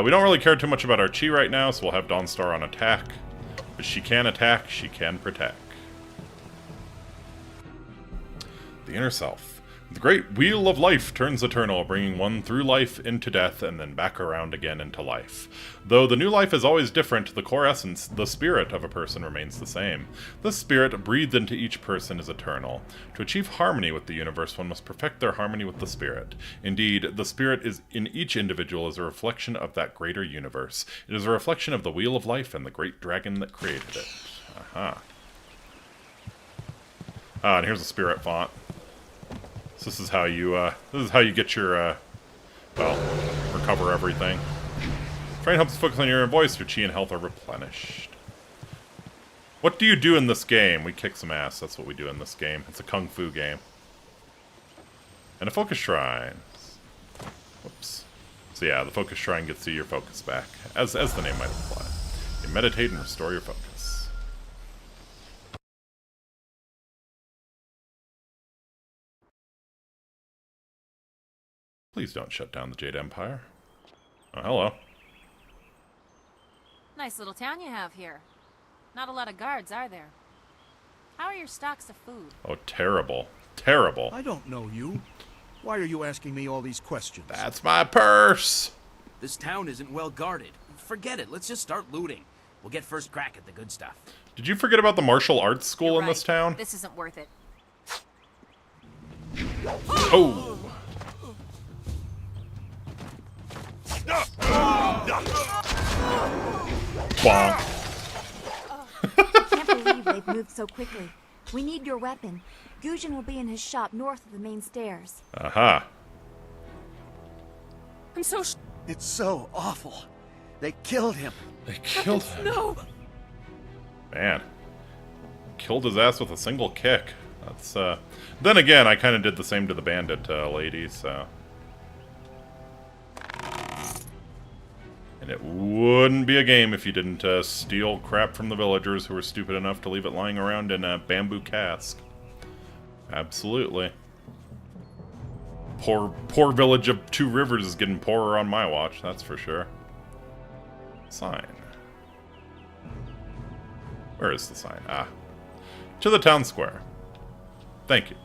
We don't really care too much about our chi right now, so we'll have Dawnstar on attack. But she can attack, she can protect. The inner self. The great wheel of life turns eternal, bringing one through life into death and then back around again into life. Though the new life is always different, the core essence, the spirit of a person, remains the same. The spirit breathed into each person is eternal. To achieve harmony with the universe, one must perfect their harmony with the spirit. Indeed, the spirit is in each individual is a reflection of that greater universe. It is a reflection of the wheel of life and the great dragon that created it. Aha. Ah, and here's a spirit font. So this is how you get your, well, recover everything. Train helps focus on your voice, your chi and health are replenished. What do you do in this game? We kick some ass, that's what we do in this game. It's a kung fu game. And a focus shrine. Whoops. So yeah, the focus shrine gets you your focus back, as the name might imply. You meditate and restore your focus. Please don't shut down the Jade Empire. Oh, hello. Nice little town you have here. Not a lot of guards, are there? How are your stocks of food? Oh, terrible. Terrible. I don't know you. Why are you asking me all these questions? That's my purse! This town isn't well guarded. Forget it, let's just start looting. We'll get first crack at the good stuff. Did you forget about the martial arts school in this town? This isn't worth it. Oh! Bonk. I can't believe they've moved so quickly. We need your weapon. Gujin will be in his shop north of the main stairs. Aha. I'm so It's so awful. They killed him. They killed him. No! Man. Killed his ass with a single kick. That's, Then again, I kind of did the same to the bandit lady, so... And it wouldn't be a game if you didn't steal crap from the villagers who were stupid enough to leave it lying around in a bamboo cask. Absolutely. Poor village of Two Rivers is getting poorer on my watch, that's for sure. Sign. Where is the sign? Ah. To the town square. Thank you.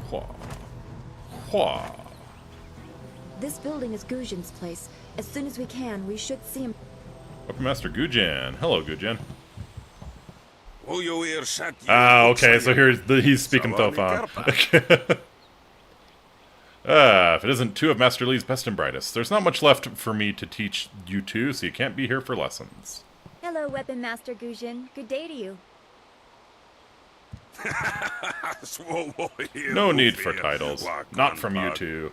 Hua. Hua. This building is Gujin's place. As soon as we can, we should see him. Weaponmaster Gujin. Hello, Gujin. Okay, so he's speaking Thofan. If it isn't two of Master Lee's best and brightest, there's not much left for me to teach you two, so you can't be here for lessons. Hello, Weapon Master Gujin. Good day to you. No need for titles. Not from you two.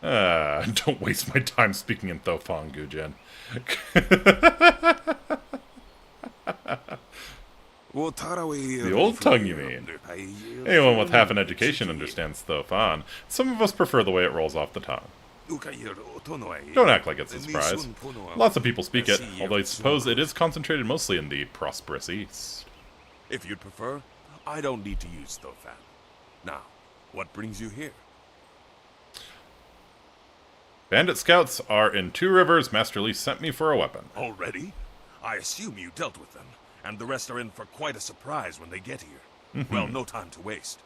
Don't waste my time speaking in Thofan, Gujin. The old tongue, you mean? Anyone with half an education understands Thofan. Some of us prefer the way it rolls off the tongue. Don't act like it's a surprise. Lots of people speak it, although I suppose it is concentrated mostly in the prosperous East. If you'd prefer, I don't need to use Thofan. Now, what brings you here? Bandit scouts are in Two Rivers. Master Lee sent me for a weapon. Already? I assume you dealt with them, and the rest are in for quite a surprise when they get here. Well, no time to waste.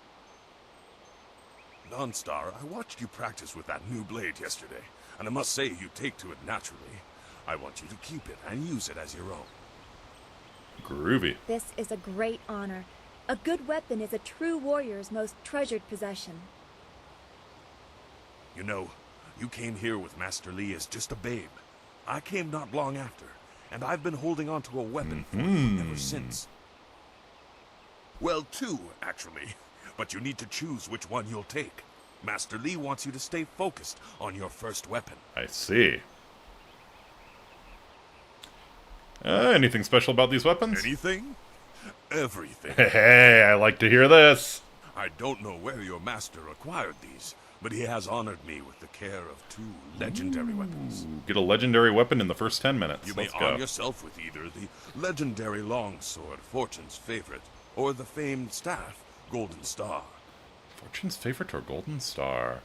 Dawnstar, I watched you practice with that new blade yesterday, and I must say you take to it naturally. I want you to keep it and use it as your own. Groovy. This is a great honor. A good weapon is a true warrior's most treasured possession. You know, you came here with Master Lee as just a babe. I came not long after, and I've been holding on to a weapon for you ever since. Well, two, actually. But you need to choose which one you'll take. Master Lee wants you to stay focused on your first weapon. I see. Anything special about these weapons? Anything? Everything. Hey, I like to hear this. I don't know where your master acquired these, but he has honored me with the care of two legendary weapons. Get a legendary weapon in the first 10 minutes. You may arm yourself with either the legendary longsword, Fortune's favorite, or the famed staff, Golden Star. Fortune's favorite or Golden Star?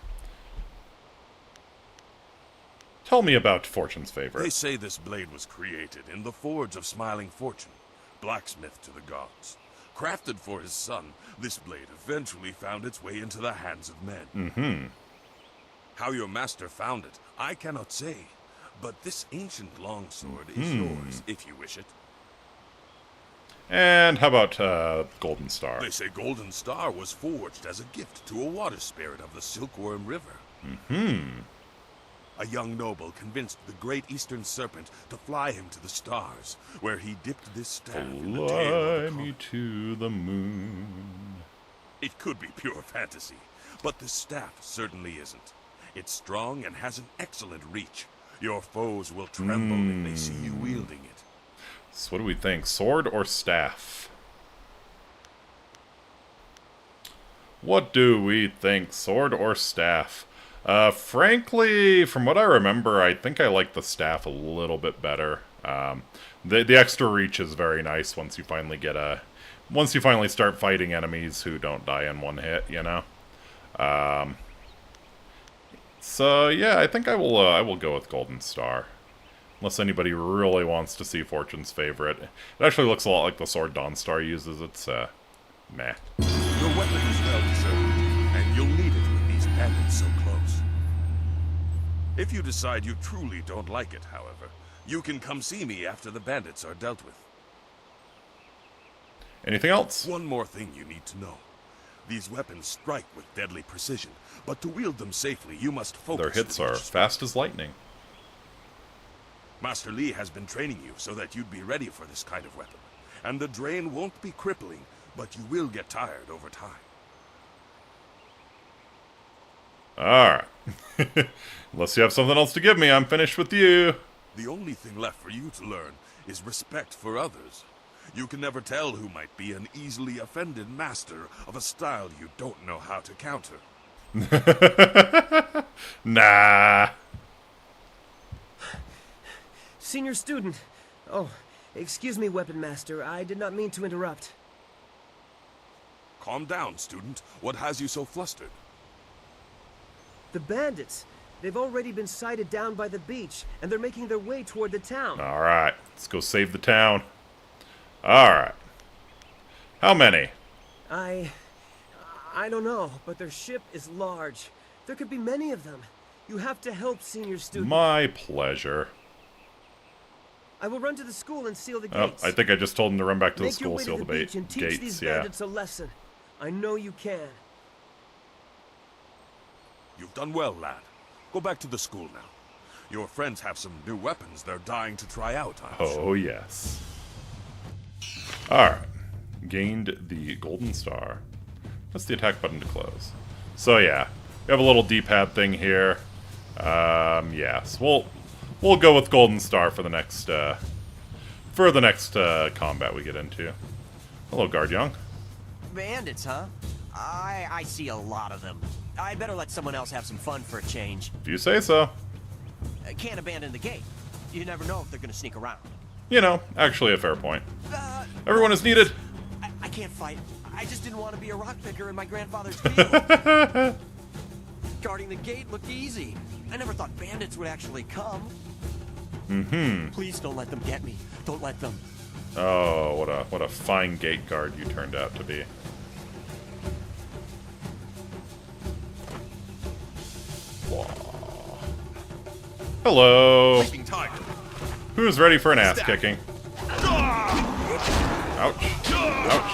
Tell me about Fortune's favorite. They say this blade was created in the forge of Smiling Fortune, blacksmith to the gods. Crafted for his son, this blade eventually found its way into the hands of men. Mm-hmm. How your master found it, I cannot say. But this ancient longsword is yours, if you wish it. And how about Golden Star? They say Golden Star was forged as a gift to a water spirit of the Silkworm River. Mm-hmm. A young noble convinced the great eastern serpent to fly him to the stars, where he dipped this staff in the tail of Fly a me to the moon. It could be pure fantasy, but this staff certainly isn't. It's strong and has an excellent reach. Your foes will tremble if they see you wielding it. So what do we think? Sword or staff? What do we think? Sword or staff? Frankly, from what I remember, I think I like the staff a little bit better. The extra reach is very nice once you finally get once you finally start fighting enemies who don't die in one hit, you know? So yeah, I think I will go with Golden Star. Unless anybody really wants to see Fortune's favorite. It actually looks a lot like the sword Dawnstar uses. It's, meh. Your weapon is well deserved, and you'll need it with these bandits so close. If you decide you truly don't like it, however, you can come see me after the bandits are dealt with. Anything else? One more thing you need to know. These weapons strike with deadly precision, but to wield them safely, you must focus. Their hits are fast as lightning. Master Li has been training you so that you'd be ready for this kind of weapon. And the drain won't be crippling, but you will get tired over time. Alright. Unless you have something else to give me, I'm finished with you. The only thing left for you to learn is respect for others. You can never tell who might be an easily offended master of a style you don't know how to counter. Nah. Senior student. Oh, excuse me, Weapon Master. I did not mean to interrupt. Calm down, student. What has you so flustered? The bandits. They've already been sighted down by the beach, and they're making their way toward the town. Alright, let's go save the town. Alright. How many? I don't know, but their ship is large. There could be many of them. You have to help, senior student. My pleasure. I will run to the school and seal the Oh, gates. I think I just told him to run back to the Make your school, way seal to the the beach and teach gates, these yeah. bandits a lesson. I know you can. You've done well, lad. Go back to the school now. Your friends have some new weapons they're dying to try out, I'm sure. Oh, yes. Alright. Gained the Golden Star. Press the attack button to close. So, yeah. We have a little D-pad thing here. Yes. We'll go with Golden Star for the next, combat we get into. Hello, Guard Young. Bandits, huh? I see a lot of them. I better let someone else have some fun for a change. If you say so. Can't abandon the gate. You never know if they're gonna sneak around. You know, actually a fair point. Everyone is needed. I can't fight. I just didn't want to be a rock picker in my grandfather's field. Guarding the gate looked easy. I never thought bandits would actually come. Mm-hmm. Please don't let them get me. Don't let them. Oh, what a fine gate guard you turned out to be. Whoa. Hello. Who's ready for an ass kicking? Ouch. Ouch. Ouch.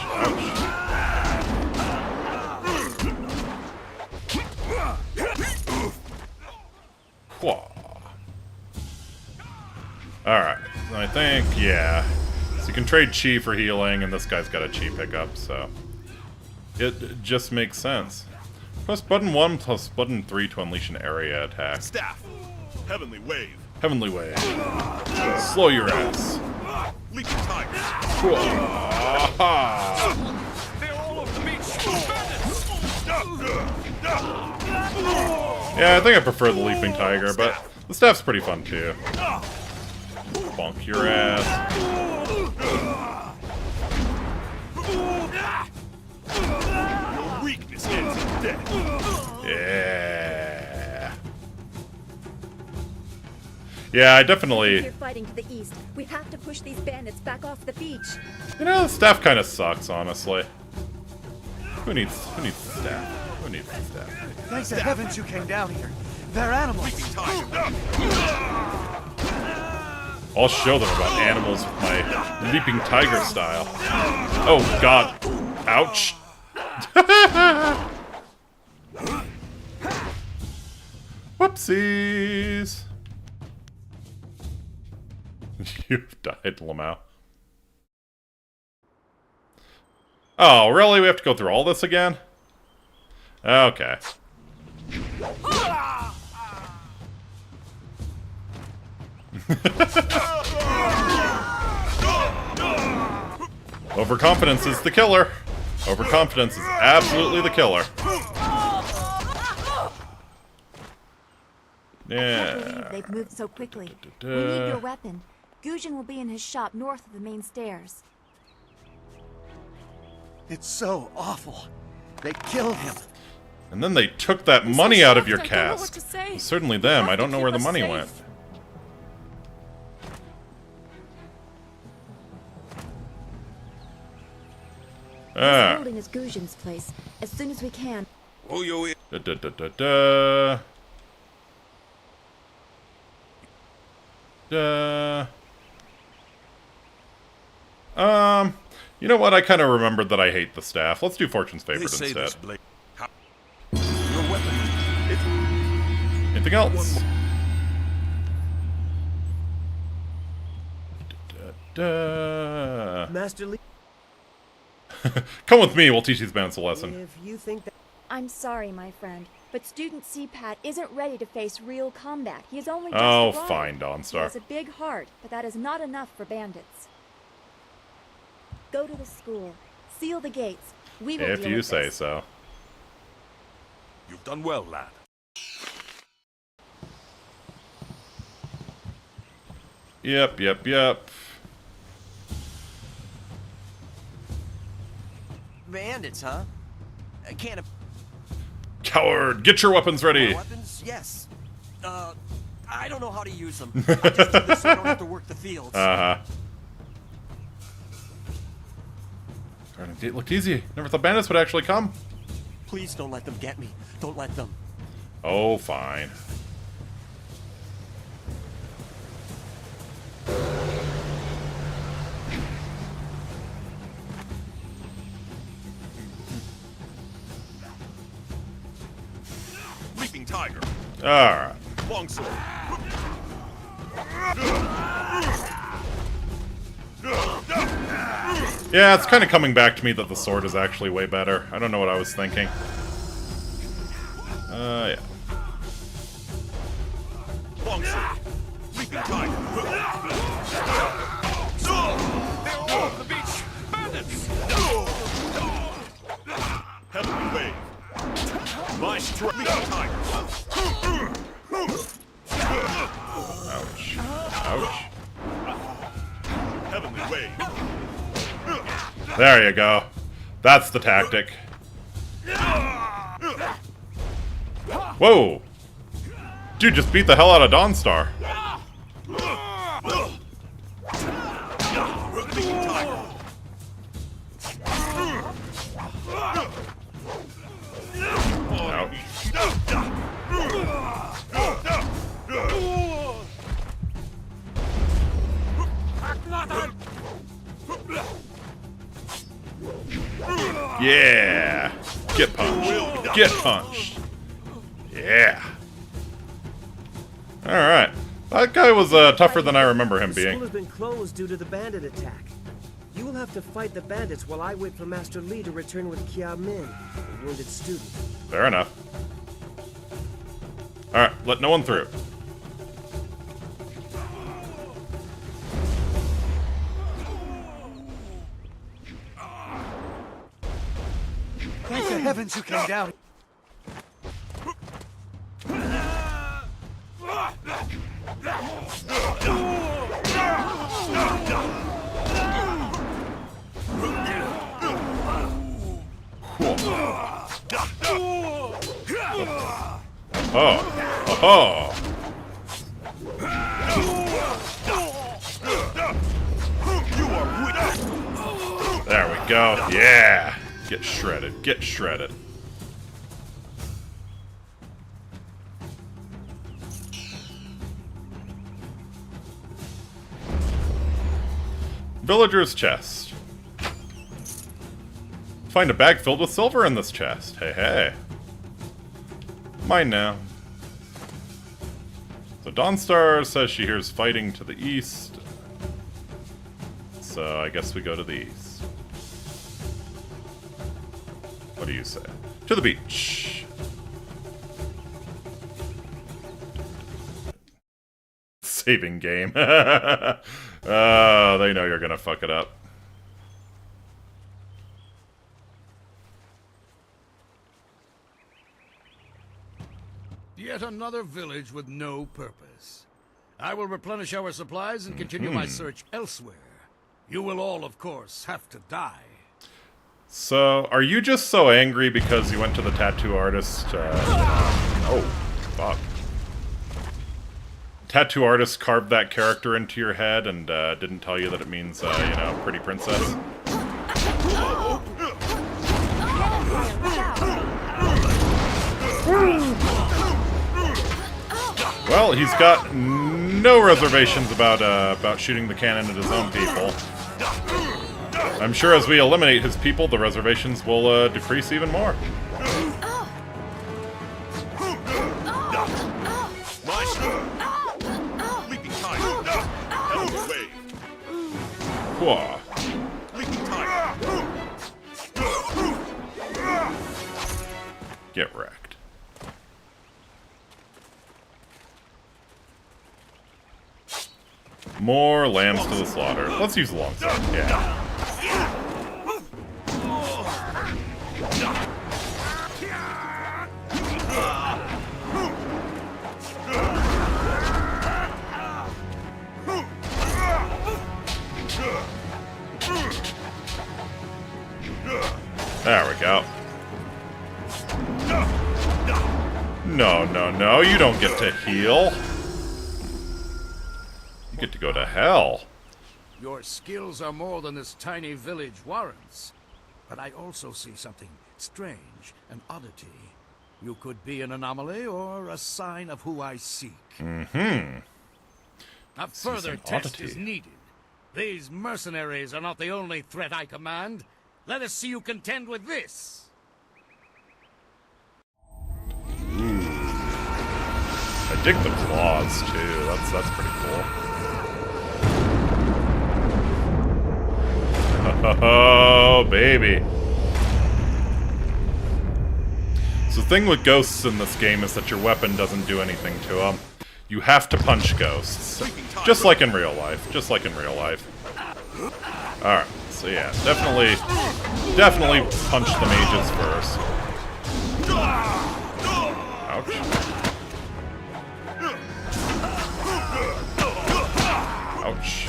Whoa. Alright. I think, yeah. So you can trade chi for healing, and this guy's got a chi pickup, so it just makes sense. Press button 1 plus button 3 to unleash an area attack. Staff. Heavenly Wave. Heavenly Wave. Slow your ass. Leaping Tiger. They're all over the beach. Yeah, I think I prefer the Leaping Tiger, but the staff's pretty fun too. Bonk your ass. Your weakness ends in death. Yeah. Yeah, I definitely... Here fighting to the east. We have to push these bandits back off the beach. You know, the staff kind of sucks, honestly. Who needs staff? Who needs staff? Thanks to heavens you came down here. They're animals. I'll show them about animals with my leaping tiger style. Oh, God. Ouch. Whoopsies. You've died, Lamau. Oh, really? We have to go through all this again? Okay. Overconfidence is the killer. Overconfidence is absolutely the killer. Yeah. I can't believe they've moved so quickly. We need your weapon. Gujin will be in his shop north of the main stairs. It's so awful. They killed him. And then they took that money out of your I don't know what cask. to say. Well, certainly them. I don't know where the money went. This building is Gujin's place. As soon as we can. Oh, yo, Da, da, da, da, da. You know what? I kind of remembered that I hate the staff. Let's do Fortune's Favorite instead. Your weapon. Anything else? Master Lee, Come with me. We'll teach these bandits a lesson. if you think that... I'm sorry, my friend, but student CPAT isn't ready to face real combat. He is only just Oh, arrived. fine, He Dawnstar. has a big heart, but that is not enough for bandits. Go to the school. Seal the gates. We will If deal you with say this. so. You've done well, lad. Yep, yep, yep. Bandits, huh? I can't... Coward! Get your weapons ready! Weapons? Yes. I don't know how to use them. I just do this so I don't have to work the fields. Uh-huh. Guarding gate looked easy. Never thought bandits would actually come. Please don't let them get me. Don't let them. Oh, fine. Leaping tiger. Alright. Longsword. Yeah, it's kind of coming back to me that the sword is actually way better. I don't know what I was thinking. Yeah. Longsword. Leaping tiger. They're all over the beach. Bandits. Heavenly wave. My strike. Leaping tiger. Ouch. Ouch. Heavenly wave. There you go. That's the tactic. Whoa! Dude just beat the hell out of Dawnstar. Yeah! Get punched. Get punched. Yeah. Alright. That guy was tougher than I remember him The being. school has been closed due to the bandit attack. You will have to fight the bandits while I wait for Master Lee to return with Kia Min, a wounded student. Fair enough. Alright, let no one through. Thank the heavens you came down. Oh. Oh. go. Yeah! Get shredded. Get shredded. Villager's chest. Find a bag filled with silver in this chest. Hey, hey. Mine now. So Dawnstar says she hears fighting to the east. So I guess we go to the east. What do you say? To the beach. Saving game. Oh, they know you're gonna fuck it up. Yet another village with no purpose. I will replenish our supplies and continue my search elsewhere. You will all, of course, have to die. So, are you just so angry because you went to the tattoo artist? Oh, fuck. Tattoo artist carved that character into your head and didn't tell you that it means, you know, pretty princess? Well, he's got no reservations about shooting the cannon at his own people. I'm sure as we eliminate his people, the reservations will decrease even more. Whoa. Get wrecked. More lambs to the slaughter. Let's use the longsword. Yeah. There we go. No, no, no, you don't get to heal. You get to go to hell. Your skills are more than this tiny village warrants. But I also see something strange, an oddity. You could be an anomaly or a sign of who I seek. Mm-hmm. A further test is needed. These mercenaries are not the only threat I command. Let us see you contend with this. Ooh. I dig the claws too. That's pretty cool. Oh baby. So the thing with ghosts in this game is that your weapon doesn't do anything to them. You have to punch ghosts. Just like in real life. Just like in real life. Alright, so yeah, definitely punch the mages first. Ouch. Ouch.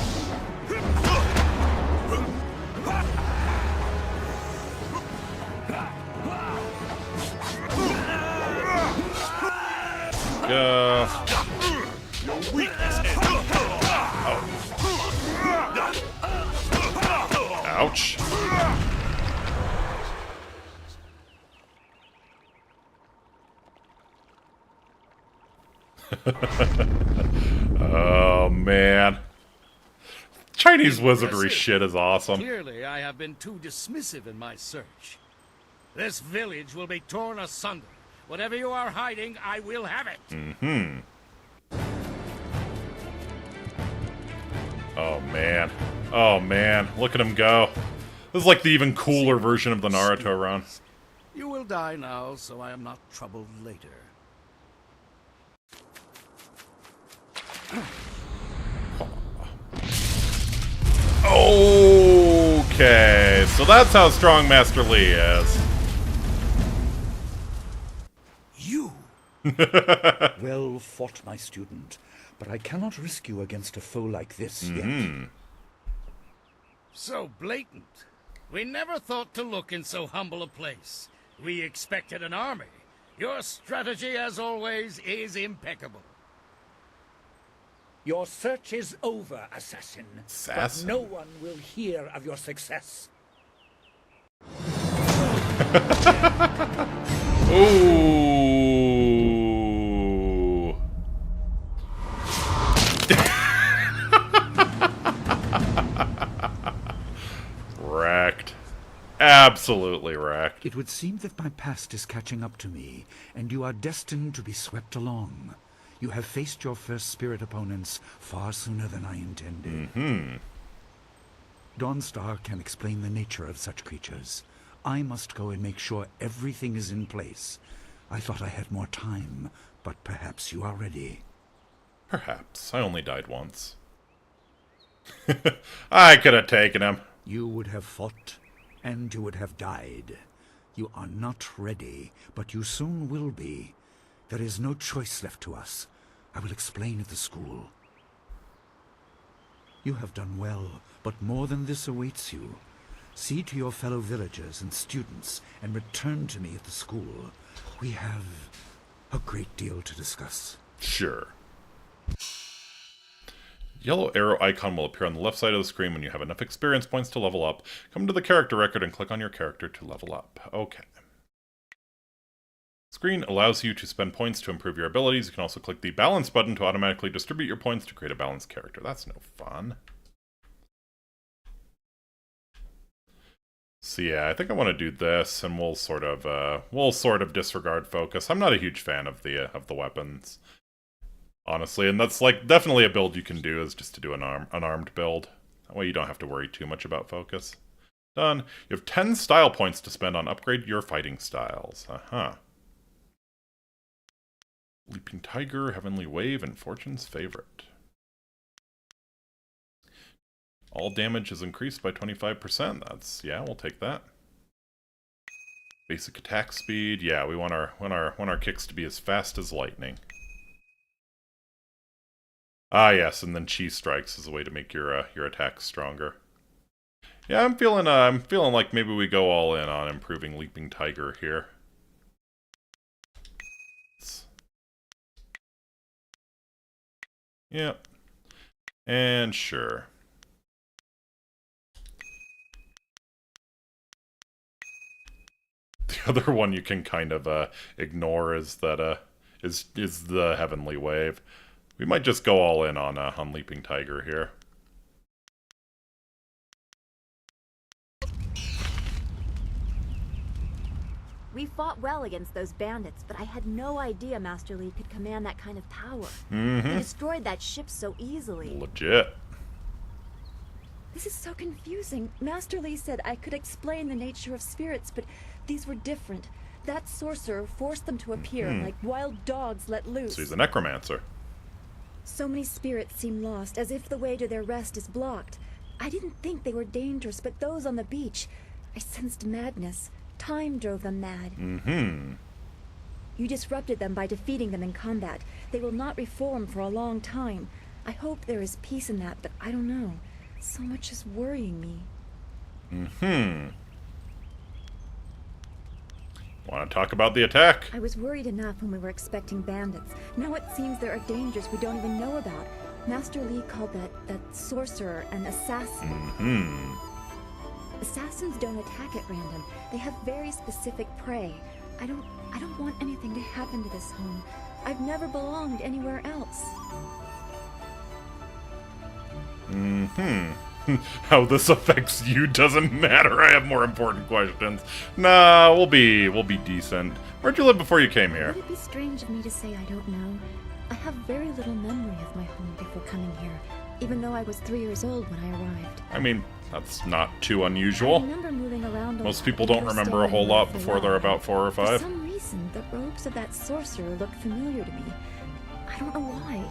Ouch. Oh man. Chinese wizardry shit is awesome. Clearly, I have been too dismissive in my search. This village will be torn asunder. Whatever you are hiding, I will have it. Mm-hmm. Oh man. Oh man. Look at him go. This is like the even cooler version of the Naruto run. You will die now, so I am not troubled later. Okay, so that's how strong Master Li is. You! Well fought, my student, but I cannot risk you against a foe like this yet. So blatant. We never thought to look in so humble a place. We expected an army. Your strategy, as always, is impeccable. Your search is over, assassin. But no one will hear of your success. Ooh. Wrecked. Absolutely wrecked. It would seem that my past is catching up to me, and you are destined to be swept along. You have faced your first spirit opponents far sooner than I intended. Dawnstar can explain the nature of such creatures. I must go and make sure everything is in place. I thought I had more time, but perhaps you are ready. Perhaps. I only died once. I could have taken him. You would have fought, and you would have died. You are not ready, but you soon will be. There is no choice left to us. I will explain at the school. You have done well, but more than this awaits you. See to your fellow villagers and students, and return to me at the school. We have a great deal to discuss. Sure. Yellow arrow icon will appear on the left side of the screen when you have enough experience points to level up. Come to the character record and click on your character to level up. Okay. Screen allows you to spend points to improve your abilities. You can also click the balance button to automatically distribute your points to create a balanced character. That's no fun. So yeah, I think I want to do this, and we'll sort of disregard focus. I'm not a huge fan of the weapons, honestly, and that's like definitely a build you can do, is just to do an unarmed build. That way you don't have to worry too much about focus. Done. You have 10 style points to spend on upgrade your fighting styles. Leaping Tiger, Heavenly Wave, and Fortune's Favorite. All damage is increased by 25%. That's, yeah, we'll take that. Basic attack speed. Yeah, we want our kicks to be as fast as lightning. Ah, yes, and then Chi Strikes is a way to make your attacks stronger. Yeah, I'm feeling like maybe we go all in on improving Leaping Tiger here. Yep. And sure. The other one you can kind of ignore is that is the Heavenly Wave. We might just go all in on Leaping Tiger here. We fought well against those bandits, but I had no idea Master Li could command that kind of power. He destroyed that ship so easily. Legit. This is so confusing. Master Li said I could explain the nature of spirits, but these were different. That sorcerer forced them to appear like wild dogs let loose. So he's a necromancer. So many spirits seem lost, as if the way to their rest is blocked. I didn't think they were dangerous, but those on the beach, I sensed madness. Time drove them mad. You disrupted them by defeating them in combat. They will not reform for a long time. I hope there is peace in that, but I don't know. So much is worrying me. Want to talk about the attack? I was worried enough when we were expecting bandits. Now it seems there are dangers we don't even know about. Master Li called that sorcerer an assassin. Assassins don't attack at random. They have very specific prey. I don't want anything to happen to this home. I've never belonged anywhere else. How this affects you doesn't matter. I have more important questions. Nah, we'll be decent. Where'd you live before you came here? Would it be strange of me to say I don't know? I have very little memory of my home before coming here, even though I was 3 years old when I arrived. I mean, that's not too unusual. I remember moving around Most people don't remember a whole lot before they're about 4 or 5. For some reason, the robes of that sorcerer looked familiar to me. I don't know why.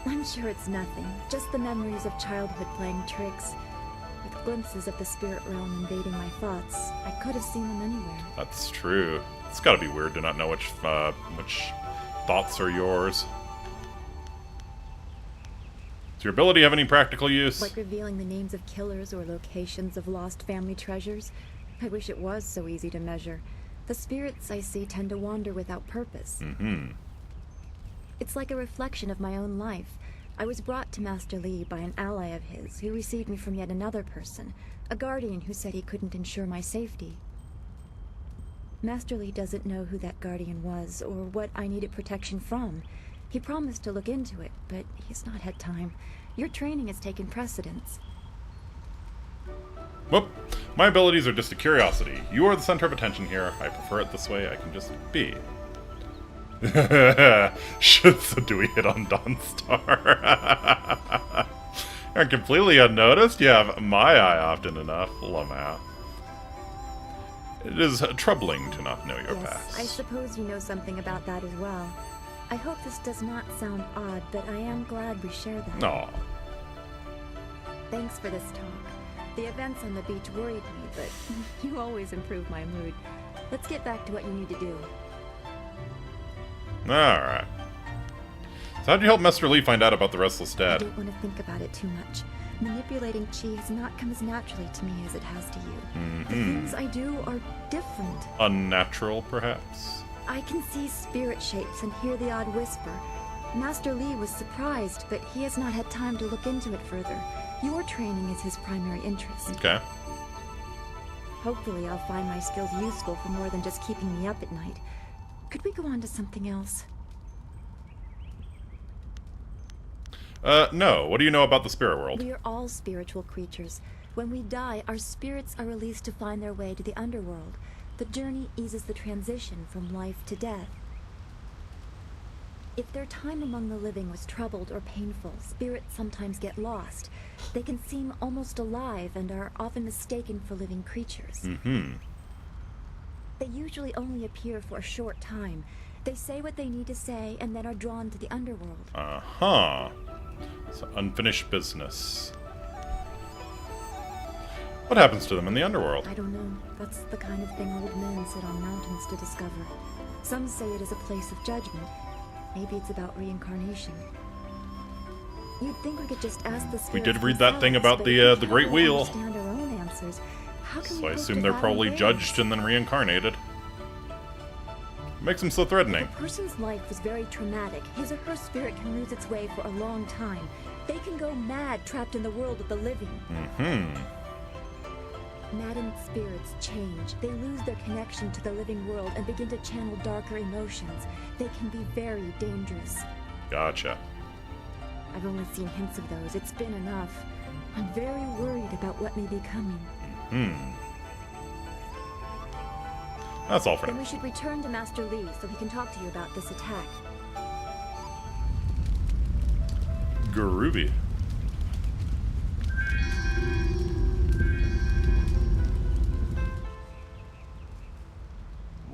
I'm sure it's nothing. Just the memories of childhood playing tricks. With glimpses of the spirit realm invading my thoughts, I could have seen them anywhere. That's true. It's gotta be weird to not know which thoughts are yours. Does your ability have any practical use? Like revealing the names of killers or locations of lost family treasures? I wish it was so easy to measure. The spirits I see tend to wander without purpose. It's like a reflection of my own life. I was brought to Master Li by an ally of his who received me from yet another person, a guardian who said he couldn't ensure my safety. Master Lee doesn't know who that guardian was, or what I needed protection from. He promised to look into it, but he's not had time. Your training has taken precedence. Whoop. My abilities are just a curiosity. You are the center of attention here. I prefer it this way. I can just be. So do we hit on Dawnstar? You're completely unnoticed? You have my eye often enough, Lamau. It is troubling to not know your past. I suppose you know something about that as well. I hope this does not sound odd, but I am glad we share that. Aw. Thanks for this talk. The events on the beach worried me, but you always improve my mood. Let's get back to what you need to do. Alright. So how'd you help Master Lee find out about the Restless I Dead? don't want to think about it too much. Manipulating chi has not come as naturally to me as it has to you. The things I do are different. Unnatural, perhaps? I can see spirit shapes and hear the odd whisper. Master Lee was surprised, but he has not had time to look into it further. Your training is his primary interest. Okay. Hopefully I'll find my skills useful for more than just keeping me up at night. Could we go on to something else? No. What do you know about the spirit world? We are all spiritual creatures. When we die, our spirits are released to find their way to the underworld. The journey eases the transition from life to death. If their time among the living was troubled or painful, spirits sometimes get lost. They can seem almost alive and are often mistaken for living creatures. They usually only appear for a short time. They say what they need to say and then are drawn to the underworld. Uh-huh. It's unfinished business. What happens to them in the underworld? I don't know. That's the kind of thing old men sit on mountains to discover. Some say it is a place of judgment. Maybe it's about reincarnation. You'd think we could just ask the spirits. We did read that thing about the Great Wheel. Understand our own answers. How can So we I hope assume to they're battle probably theirs? judged and then reincarnated. Makes them so threatening. If a person's life was very traumatic, his or her spirit can lose its way for a long time. They can go mad trapped in the world of the living. Maddened spirits change. They lose their connection to the living world and begin to channel darker emotions. They can be very dangerous. Gotcha. I've only seen hints of those. It's been enough. I'm very worried about what may be coming. That's all for Then now. we should return to Master Lee so he can talk to you about this attack. Groovy.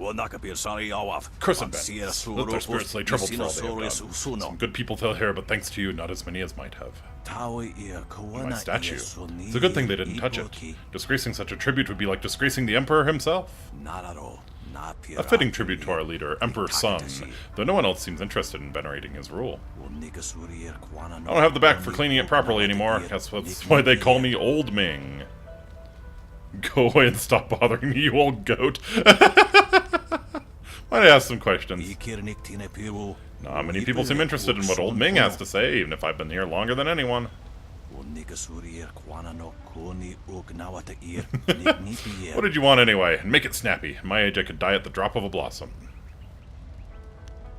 Of course I'm bad. Let their spirits lay troubled for all they have done. Some good people fell here, but thanks to you, not as many as might have. My statue. It's a good thing they didn't touch it. Disgracing such a tribute would be like disgracing the Emperor himself. A fitting tribute to our leader, Emperor Sun, though no one else seems interested in venerating his rule. I don't have the back for cleaning it properly anymore. That's why they call me Old Ming. Go away and stop bothering me, you old goat. Might I ask some questions? Not many people seem interested in what Old Ming has to say, even if I've been here longer than anyone. What did you want anyway? And make it snappy. At my age, I could die at the drop of a blossom.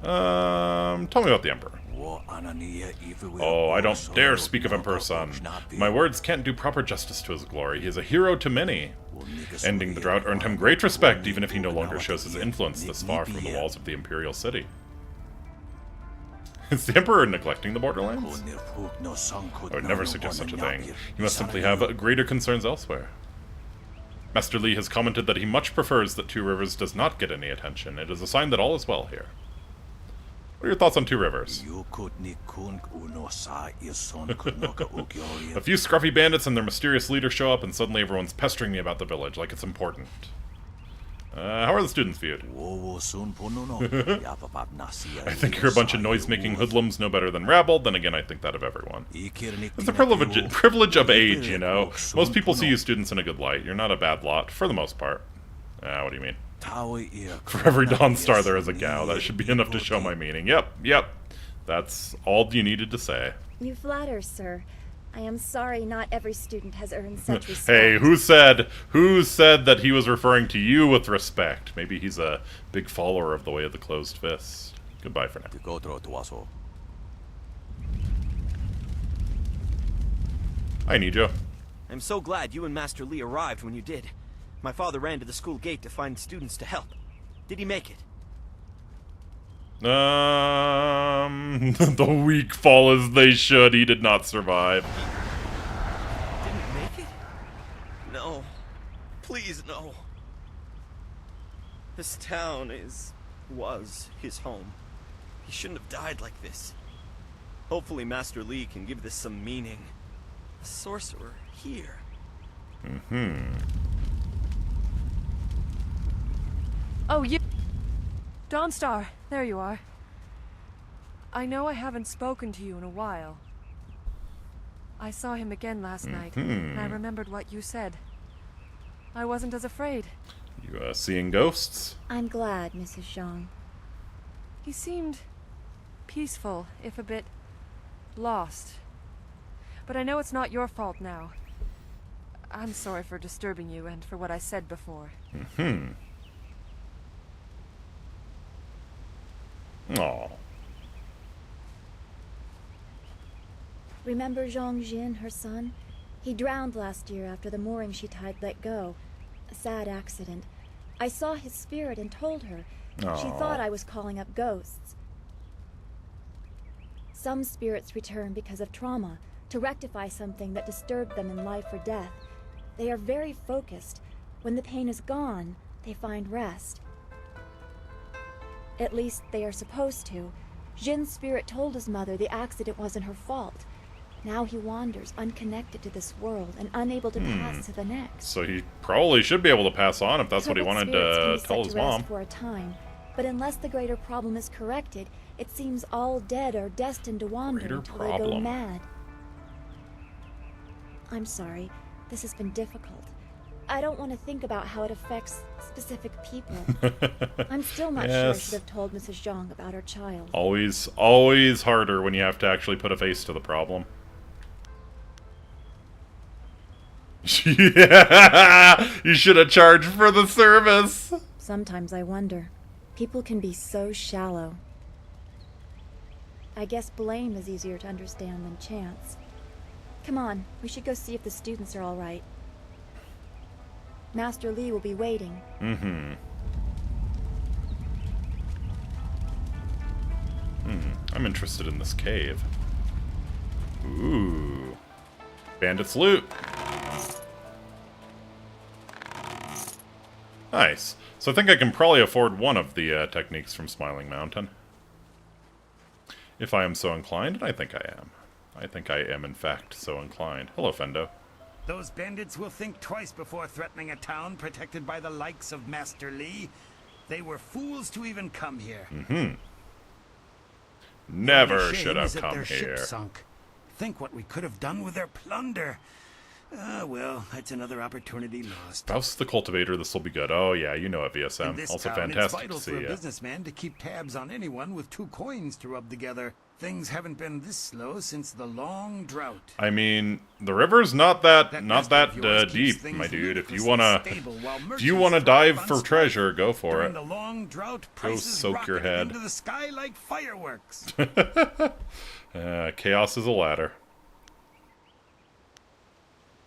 Tell me about the Emperor. Oh, I don't dare speak of Emperor Sun. My words can't do proper justice to his glory. He is a hero to many. Ending the drought earned him great respect, even if he no longer shows his influence this far from the walls of the Imperial City. Is the Emperor neglecting the borderlands? I would never suggest such a thing. He must simply have greater concerns elsewhere. Master Lee has commented that he much prefers that Two Rivers does not get any attention. It is a sign that all is well here. What are your thoughts on Two Rivers? A few scruffy bandits and their mysterious leader show up and suddenly everyone's pestering me about the village like it's important. How are the students viewed? I think you're a bunch of noise-making hoodlums no better than rabble. Then again, I think that of everyone. It's the privilege of age, you know. Most people see you students in a good light. You're not a bad lot, for the most part. What do you mean? For every Dawnstar there is a Gao. That should be enough to show my meaning. Yep. That's all you needed to say. You flatter, sir. I am sorry not every student has earned such respect. Hey, who said that he was referring to you with respect? Maybe he's a big follower of the way of the closed fist. Goodbye for now. Hi, Nijo. I'm so glad you and Master Lee arrived when you did. My father ran to the school gate to find students to help. Did he make it? The weak fall as they should. He did not survive. Didn't make it? No. Please, no. This town was his home. He shouldn't have died like this. Hopefully Master Lee can give this some meaning. A sorcerer here. Oh, you... Dawnstar, there you are. I know I haven't spoken to you in a while. I saw him again last night, and I remembered what you said. I wasn't as afraid. You, seeing ghosts? I'm glad, Mrs. Zhang. He seemed peaceful, if a bit lost. But I know it's not your fault now. I'm sorry for disturbing you and for what I said before. Aw. Remember Zhang Jin, her son? He drowned last year after the mooring she tied let go. A sad accident. I saw his spirit and told her. She thought I was calling up ghosts. Some spirits return because of trauma, to rectify something that disturbed them in life or death. They are very focused. When the pain is gone, they find rest. At least they are supposed to. Jin's spirit told his mother the accident wasn't her fault. Now he wanders, unconnected to this world, and unable to pass to the next. So he probably should be able to pass on if that's what he wanted to tell his mom. For a time, but unless the greater problem is corrected, it seems all dead are destined to wander until they go mad. I'm sorry, this has been difficult. I don't want to think about how it affects specific people. I'm still not sure I should have told Mrs. Zhang about her child. Always harder when you have to actually put a face to the problem. Yeah, you should have charged for the service. Sometimes I wonder. People can be so shallow. I guess blame is easier to understand than chance. Come on, we should go see if the students are all right. Master Lee will be waiting. I'm interested in this cave. Ooh. Bandits loot. Nice. So I think I can probably afford one of the techniques from Smiling Mountain. If I am so inclined, and I think I am. I think I am, in fact, so inclined. Hello, Fendo. Those bandits will think twice before threatening a town protected by the likes of Master Lee. They were fools to even come here. Never should have come their here. Ship sunk. Think what we could have done with their plunder. Well, that's another opportunity lost. Faust the Cultivator, this will be good. Oh yeah, you know it, In VSM. this Also town, fantastic to it's see vital for ya. a businessman to keep tabs on anyone with 2 coins to rub together. Things haven't been this slow since the long drought. I mean, the river's not that deep, my dude. If you wanna dive for treasure, go for it. The long drought, Go soak your head. into the sky like fireworks. Chaos is a ladder.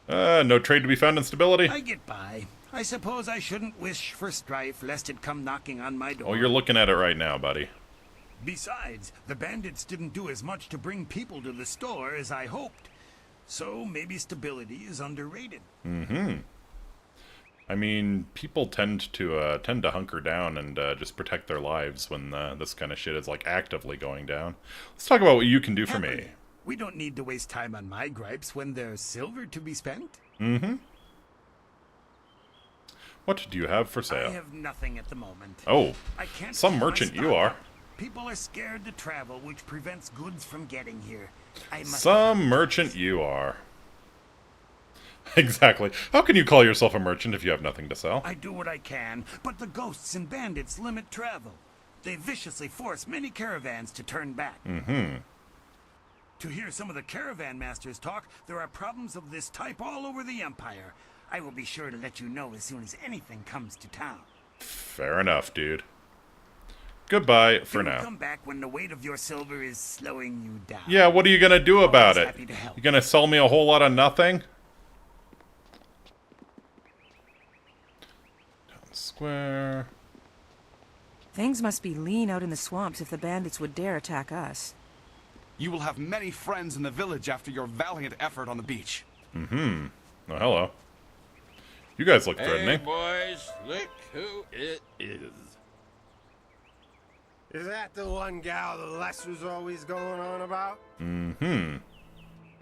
No trade to be found in stability. I get by. I suppose I shouldn't wish for strife, lest it come knocking on my door. Oh, you're looking at it right now, buddy. Besides, the bandits didn't do as much to bring people to the store as I hoped. So maybe stability is underrated. I mean, people tend to hunker down and just protect their lives when this kind of shit is like actively going down. Let's talk about what you can do for me. We don't need to waste time on my gripes when there's silver to be spent. What do you have for sale? I have nothing at the moment. Oh, I can't some keep my merchant you stock are. up. People are scared to travel, which prevents goods from getting here. Some merchant you are. Exactly. How can you call yourself a merchant if you have nothing to sell? I do what I can, but the ghosts and bandits limit travel. They viciously force many caravans to turn back. To hear some of the caravan masters talk, there are problems of this type all over the Empire. I will be sure to let you know as soon as anything comes to town. Fair enough, dude. Goodbye for now. Come back when the weight of your silver is slowing you down. Yeah, what are you gonna do about it? You gonna sell me a whole lot of nothing? Town square. Things must be lean out in the swamps if the bandits would dare attack us. You will have many friends in the village after your valiant effort on the beach. Mm-hmm. Oh, hello. You guys look threatening. Hey, boys, look who it is. Is that the one gal the Les was always going on about? Mm-hmm.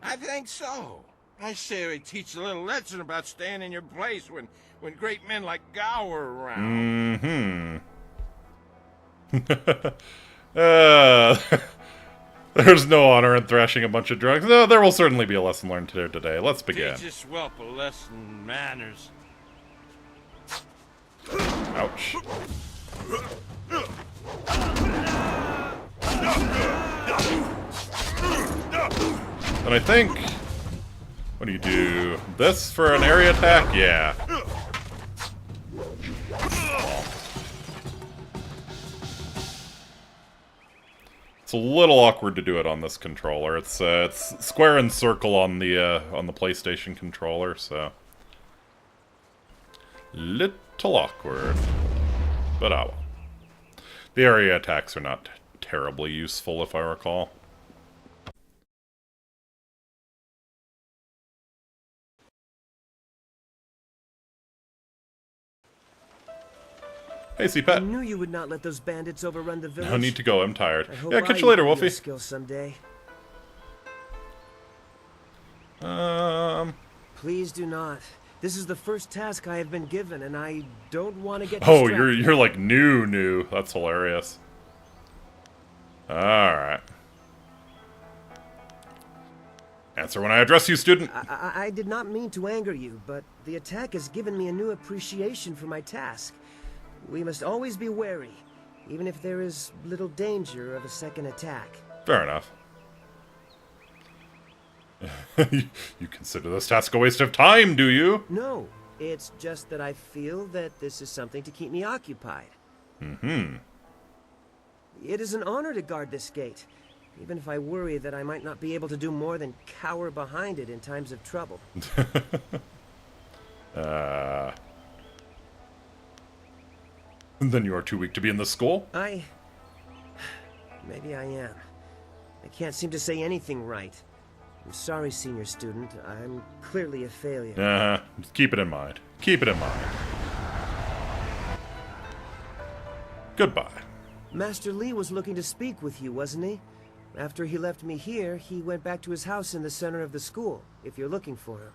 I think so. I say we teach a little lesson about staying in your place when great men like Gow are around. Mm-hmm. There's no honor in thrashing a bunch of drugs. No, there will certainly be a lesson learned today. Let's begin. Teach this whelp a lesson in manners. Ouch. And I think... What do you do? This for an area attack? Yeah. It's a little awkward to do it on this controller. It's square and circle on the PlayStation controller, so little awkward. But ah well. The area attacks are not terribly useful, if I recall. Hey, CPAT. I knew you would not let those bandits overrun the village. No need to go, I'm tired. Yeah, catch I you later, use Wolfie. your skills someday. Please do not. This is the first task I have been given, and I don't want to get Oh, distracted. you're like new. That's hilarious. Alright. Answer when I address you, student. I did not mean to anger you, but the attack has given me a new appreciation for my task. We must always be wary, even if there is little danger of a second attack. Fair enough. You consider this task a waste of time, do you? No, it's just that I feel that this is something to keep me occupied. Mm-hmm. It is an honor to guard this gate, even if I worry that I might not be able to do more than cower behind it in times of trouble. Then you are too weak to be in the school? Maybe I am. I can't seem to say anything right. I'm sorry, senior student. I'm clearly a failure. Keep it in mind. Keep it in mind. Goodbye. Master Li was looking to speak with you, wasn't he? After he left me here, he went back to his house in the center of the school, if you're looking for him.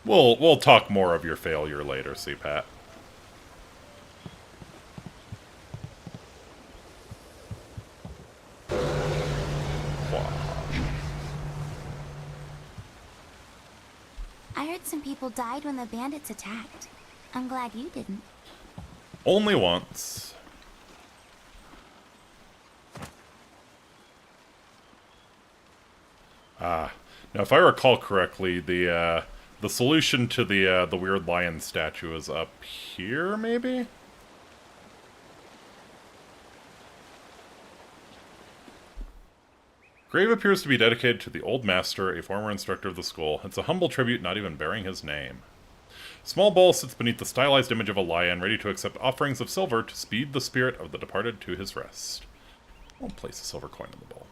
We'll talk more of your failure later, CPAT. I heard some people died when the bandits attacked. I'm glad you didn't. Only once. Now if I recall correctly, the solution to the weird lion statue is up here, maybe? Grave appears to be dedicated to the old master, a former instructor of the school. It's a humble tribute, not even bearing his name. Small bowl sits beneath the stylized image of a lion, ready to accept offerings of silver to speed the spirit of the departed to his rest. I'll place a silver coin in the bowl.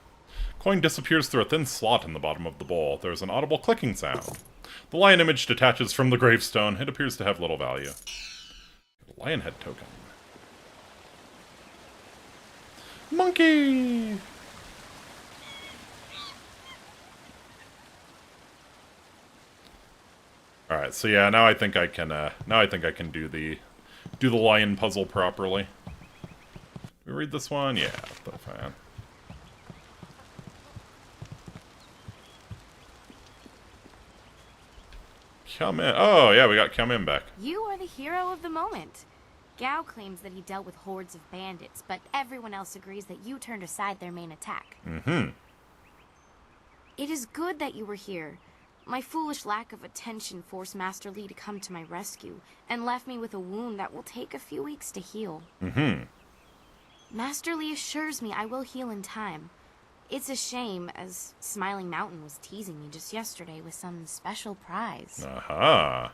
Coin disappears through a thin slot in the bottom of the bowl. There is an audible clicking sound. The lion image detaches from the gravestone. It appears to have little value. Lion head token. Monkey! Alright, so yeah, now I think I can do the lion puzzle properly. We read this one? Yeah, that's fine. Come in. Oh, yeah, we got come in back. You are the hero of the moment. Gao claims that he dealt with hordes of bandits, but everyone else agrees that you turned aside their main attack. Mm-hmm. It is good that you were here. My foolish lack of attention forced Master Li to come to my rescue, and left me with a wound that will take a few weeks to heal. Mm-hmm. Master Li assures me I will heal in time. It's a shame, as Smiling Mountain was teasing me just yesterday with some special prize. Aha.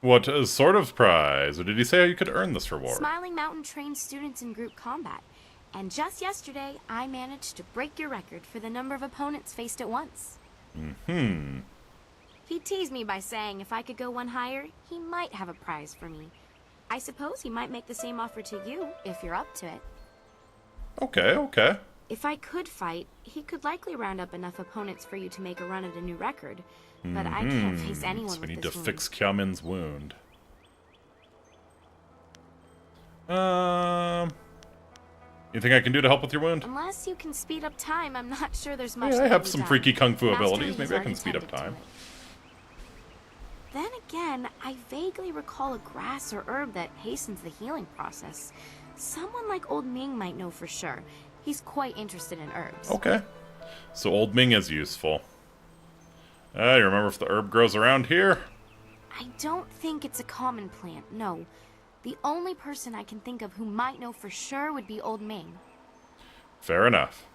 What sort of prize? Or did he say how you could earn this reward? Smiling Mountain trains students in group combat, and just yesterday I managed to break your record for the number of opponents faced at once. Mm-hmm. He teased me by saying if I could go one higher, he might have a prize for me. I suppose he might make the same offer to you, if you're up to it. Okay, okay. If I could fight, he could likely round up enough opponents for you to make a run at a new record. But I can't face anyone so with we need this to wound. fix Xiaomin's wound. You think I can do to help with your wound? Unless you can speed up time, I'm not sure there's much Yeah, I that have can be some done. freaky kung fu Master abilities. Li's Maybe I already can speed up tended to time. it. Then again, I vaguely recall a grass or herb that hastens the healing process. Someone like Old Ming might know for sure. He's quite interested in herbs. Okay. So Old Ming is useful. You remember if the herb grows around here? I don't think it's a common plant, no. The only person I can think of who might know for sure would be Old Ming. Fair enough.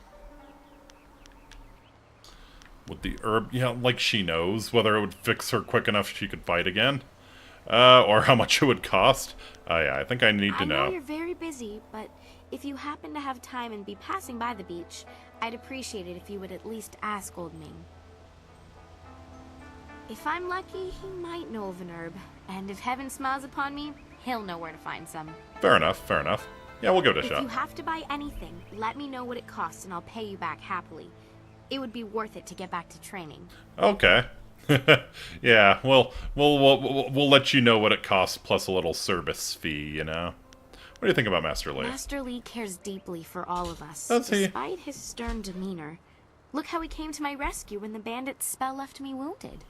Would the herb, like she knows whether it would fix her quick enough she could fight again? Or how much it would cost? Yeah, I think I need to I know know. you're very busy, but if you happen to have time and be passing by the beach, I'd appreciate it if you would at least ask Old Ming. If I'm lucky, he might know of an herb, and if heaven smiles upon me, he'll know where to find some. Fair enough, fair enough. Yeah, we'll give it a If shot. you have to buy anything, let me know what it costs and I'll pay you back happily. It would be worth it to get back to training. Okay. Yeah, we'll let you know what it costs plus a little service fee, you know? What do you think about Master Li? Master Li cares deeply for all of us, Does he? despite his stern demeanor. Look how he came to my rescue when the bandit's spell left me wounded.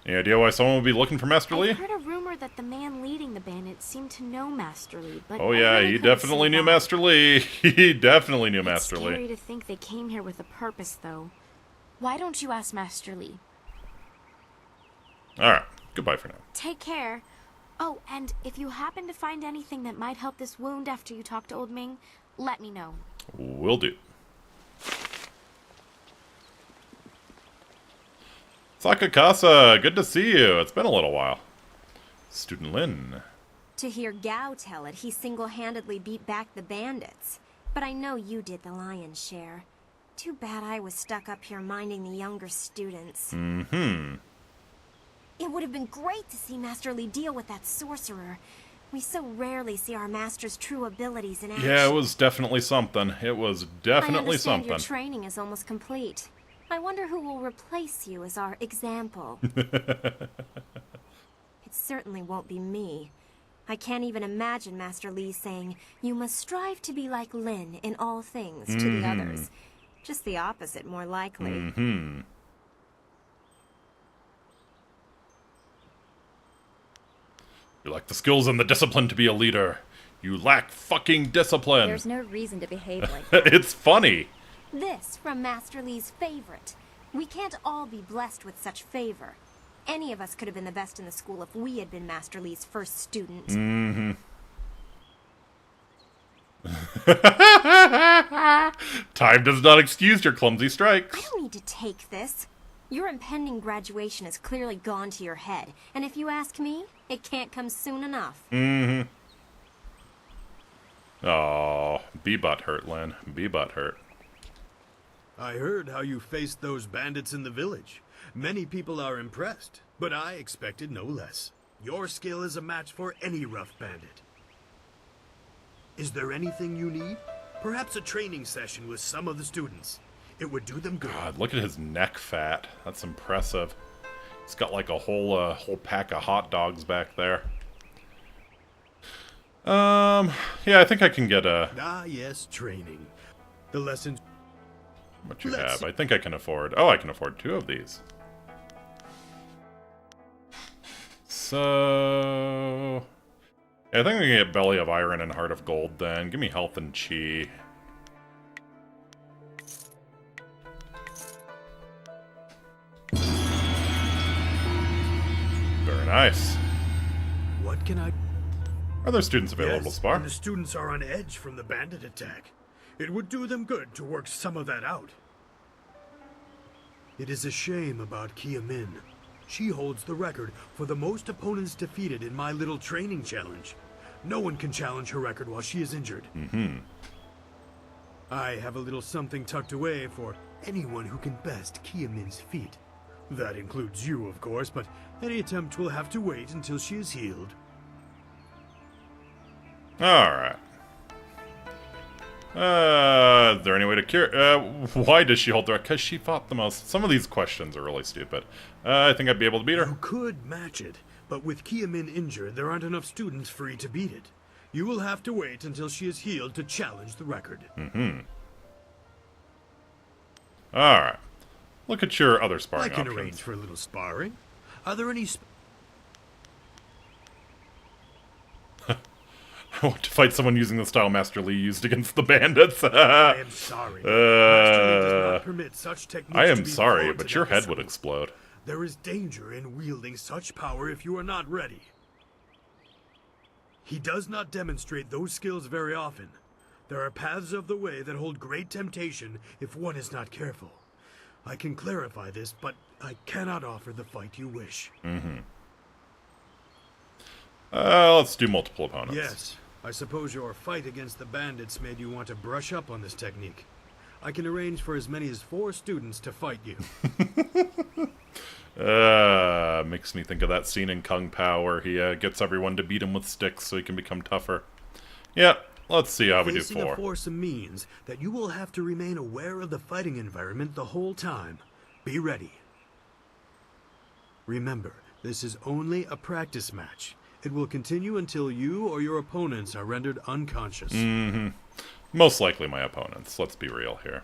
Any idea why someone would be looking for Master Li? I heard a rumor that the man leading the bandits seemed to know Master Li, but Oh I yeah, really he couldn't definitely see knew why. Master Li. He definitely knew Master It's scary Li. to think they came here with a purpose, though. Why don't you ask Master Li? Alright, goodbye for now. Take care. Oh, and if you happen to find anything that might help this wound after you talk to Old Ming, let me know. Will do. Sakakasa, good to see you. It's been a little while. Student Lin. To hear Gao tell it, he single-handedly beat back the bandits. But I know you did the lion's share. Too bad I was stuck up here minding the younger students. Mm-hmm. It would have been great to see Master Li deal with that sorcerer. We so rarely see our master's true abilities in action. Yeah, it was definitely something. It was definitely I understand something. your training is almost complete. I wonder who will replace you as our example. It certainly won't be me. I can't even imagine Master Li saying, "You must strive to be like Lin in all things," to the others. Just the opposite, more likely. Mm-hmm. You lack the skills and the discipline to be a leader. You lack fucking discipline. There's no reason to behave like that. It's funny. This from Master Li's favorite. We can't all be blessed with such favor. Any of us could have been the best in the school if we had been Master Li's first student. Mm-hmm. Time does not excuse your clumsy strikes. I don't need to take this. Your impending graduation has clearly gone to your head, and if you ask me, it can't come soon enough. Mm-hmm. Oh, be butthurt, Lin. Be butthurt. I heard how you faced those bandits in the village. Many people are impressed, but I expected no less. Your skill is a match for any rough bandit. Is there anything you need? Perhaps a training session with some of the students. It would do them good. God, look at his neck fat. That's impressive. He's got like a whole pack of hot dogs back there. Yeah, I think I can get a... Ah, yes, training. The lessons... What you have? I think I can afford... Oh, I can afford 2 of these. so... I think we can get Belly of Iron and Heart of Gold then. Give me health and chi. Very nice. What can I... Are there students available to spar? And the students are on edge from the bandit attack. It would do them good to work some of that out. It is a shame about Kia Min. She holds the record for the most opponents defeated in my little training challenge. No one can challenge her record while she is injured. I have a little something tucked away for anyone who can best Kia Min's feat. That includes you, of course, but any attempt will have to wait until she is healed. Alright. Is there any way to cure... why does she hold the record? Because she fought the most. Some of these questions are really stupid. I think I'd be able to beat her. You could match it, but with Kia Min injured, there aren't enough students free to beat it. You will have to wait until she is healed to challenge the record. Alright. Look at your other sparring I can options. arrange for a little sparring. Are there any... I want to fight someone using the style Master Lee used against the bandits. I am sorry. Master Lee does not permit such techniques I to am be sorry, flaunted but your at the head would school. explode. There is danger in wielding such power if you are not ready. He does not demonstrate those skills very often. There are paths of the way that hold great temptation if one is not careful. I can clarify this, but I cannot offer the fight you wish. Let's do multiple opponents. Yes, I suppose your fight against the bandits made you want to brush up on this technique. I can arrange for as many as 4 students to fight you. Makes me think of that scene in Kung Pao where he gets everyone to beat him with sticks so he can become tougher. Yep, let's see how we do Facing 4. a foursome means that you will have to remain aware of the fighting environment the whole time. Be ready. Remember, this is only a practice match. It will continue until you or your opponents are rendered unconscious. Most likely my opponents. Let's be real here.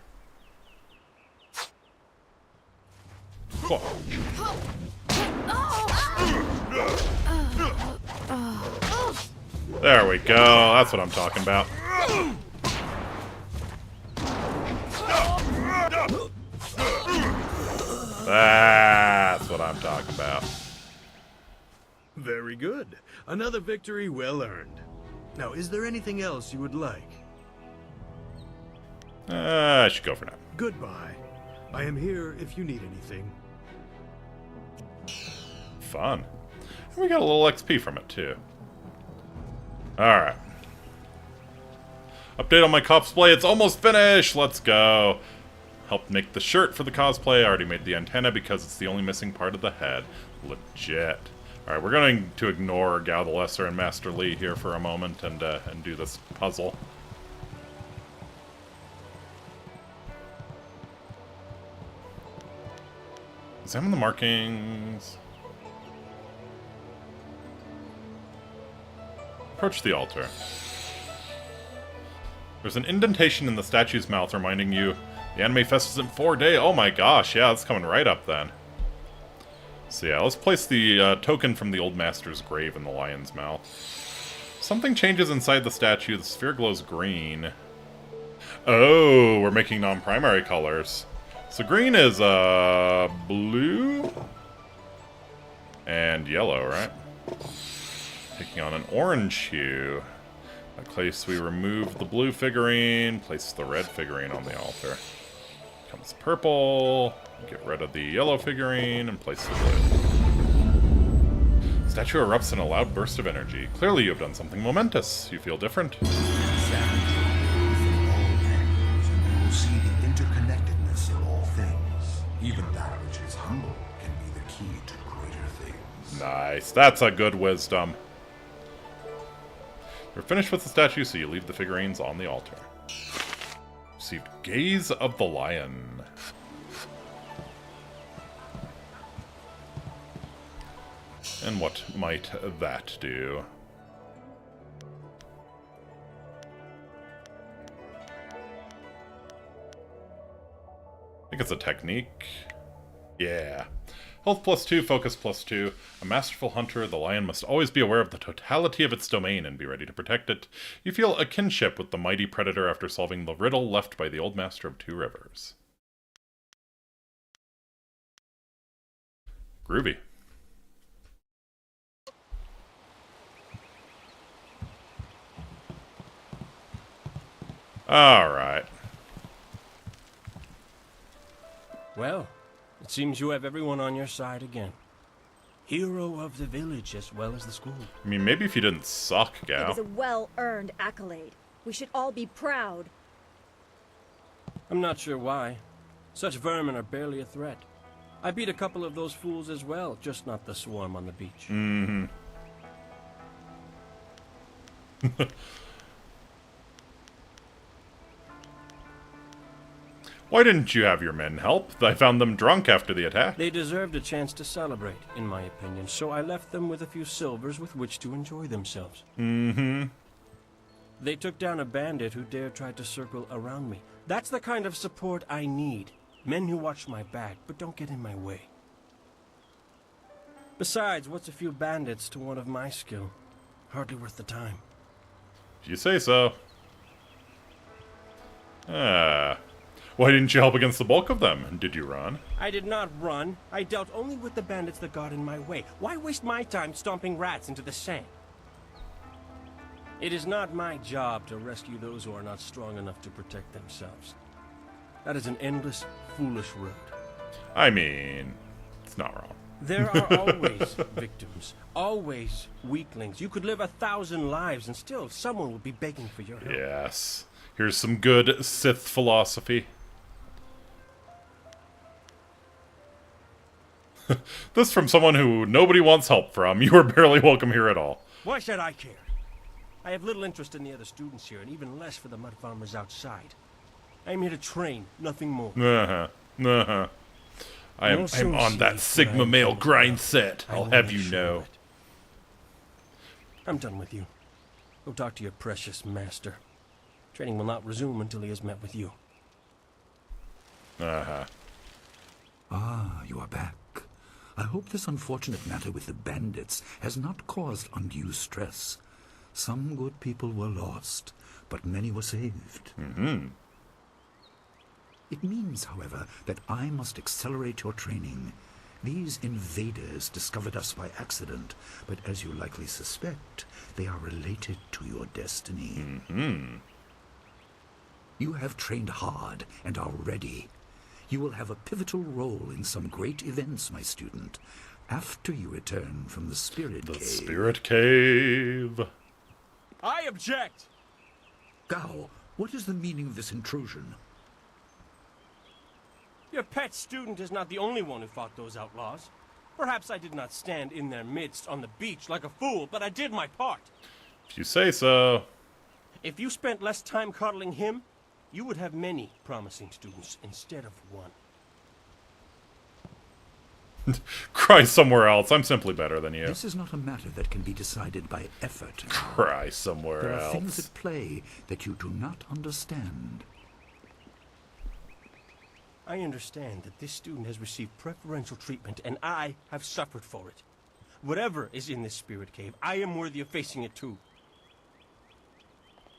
Whoa. There we go. That's what I'm talking about. That's what I'm talking about. Very good. Another victory well earned. Now, is there anything else you would like? I should go for now. Goodbye. I am here if you need anything. Fun. And we got a little XP from it, too. Alright. Update on my cosplay. It's almost finished! Let's go. Helped make the shirt for the cosplay. I already made the antenna because it's the only missing part of the head. Legit. Alright, we're going to ignore Gao the Lesser and Master Lee here for a moment and do this puzzle. Examine the markings. Approach the altar. There's an indentation in the statue's mouth reminding you the Anime Fest is in 4 days. Oh my gosh, yeah, that's coming right up then. So yeah, let's place the token from the old master's grave in the lion's mouth. Something changes inside the statue. The sphere glows green. Oh, we're making non-primary colors. So green is blue and yellow, right? Taking on an orange hue. In place we remove the blue figurine, place the red figurine on the altar. Comes purple, get rid of the yellow figurine, and place the blue. Statue erupts in a loud burst of energy. Clearly you have done something momentous. You feel different. You will see the interconnectedness of all things. Even that which is humble can be the key to greater things. Nice. That's a good wisdom. You're finished with the statue, so you leave the figurines on the altar. Received Gaze of the Lion. And what might that do? I think it's a technique. Yeah. Health +2, focus +2. A masterful hunter, the lion must always be aware of the totality of its domain and be ready to protect it. You feel a kinship with the mighty predator after solving the riddle left by the old master of Two Rivers. Groovy. Alright. Well, it seems you have everyone on your side again. Hero of the village as well as the school. I mean, maybe if you didn't suck, It gal. was a well-earned accolade. We should all be proud. I'm not sure why. Such vermin are barely a threat. I beat a couple of those fools as well, just not the swarm on the beach. Mm-hmm. Why didn't you have your men help? I found them drunk after the attack. They deserved a chance to celebrate, in my opinion, so I left them with a few silvers with which to enjoy themselves. Mm-hmm. They took down a bandit who dared try to circle around me. That's the kind of support I need. Men who watch my back, but don't get in my way. Besides, what's a few bandits to one of my skill? Hardly worth the time. If you say so. Why didn't you help against the bulk of them? Did you run? I did not run. I dealt only with the bandits that got in my way. Why waste my time stomping rats into the sand? It is not my job to rescue those who are not strong enough to protect themselves. That is an endless, foolish road. I mean, it's not wrong. There are always victims, always weaklings. You could live 1,000 lives and still someone would be begging for your help. Yes. Here's some good Sith philosophy. This from someone who nobody wants help from. You are barely welcome here at all. Why should I care? I have little interest in the other students here, and even less for the mud farmers outside. I am here to train, nothing more. I'm on that Sigma male grind set. I'll have you know. I'm done with you. Go talk to your precious master. Training will not resume until he has met with you. Ah, you are back. I hope this unfortunate matter with the bandits has not caused undue stress. Some good people were lost, but many were saved. Mm-hmm. It means, however, that I must accelerate your training. These invaders discovered us by accident, but as you likely suspect, they are related to your destiny. Mm-hmm. You have trained hard and are ready. You will have a pivotal role in some great events, my student, after you return from the Spirit Cave. The Spirit Cave. I object! Gao, what is the meaning of this intrusion? Your pet student is not the only one who fought those outlaws. Perhaps I did not stand in their midst on the beach like a fool, but I did my part. If you say so. If you spent less time coddling him, you would have many promising students instead of one. Cry somewhere else. I'm simply better than you. This is not a matter that can be decided by effort. Cry somewhere there else. There are things at play that you do not understand. I understand that this student has received preferential treatment, and I have suffered for it. Whatever is in this spirit cave, I am worthy of facing it too.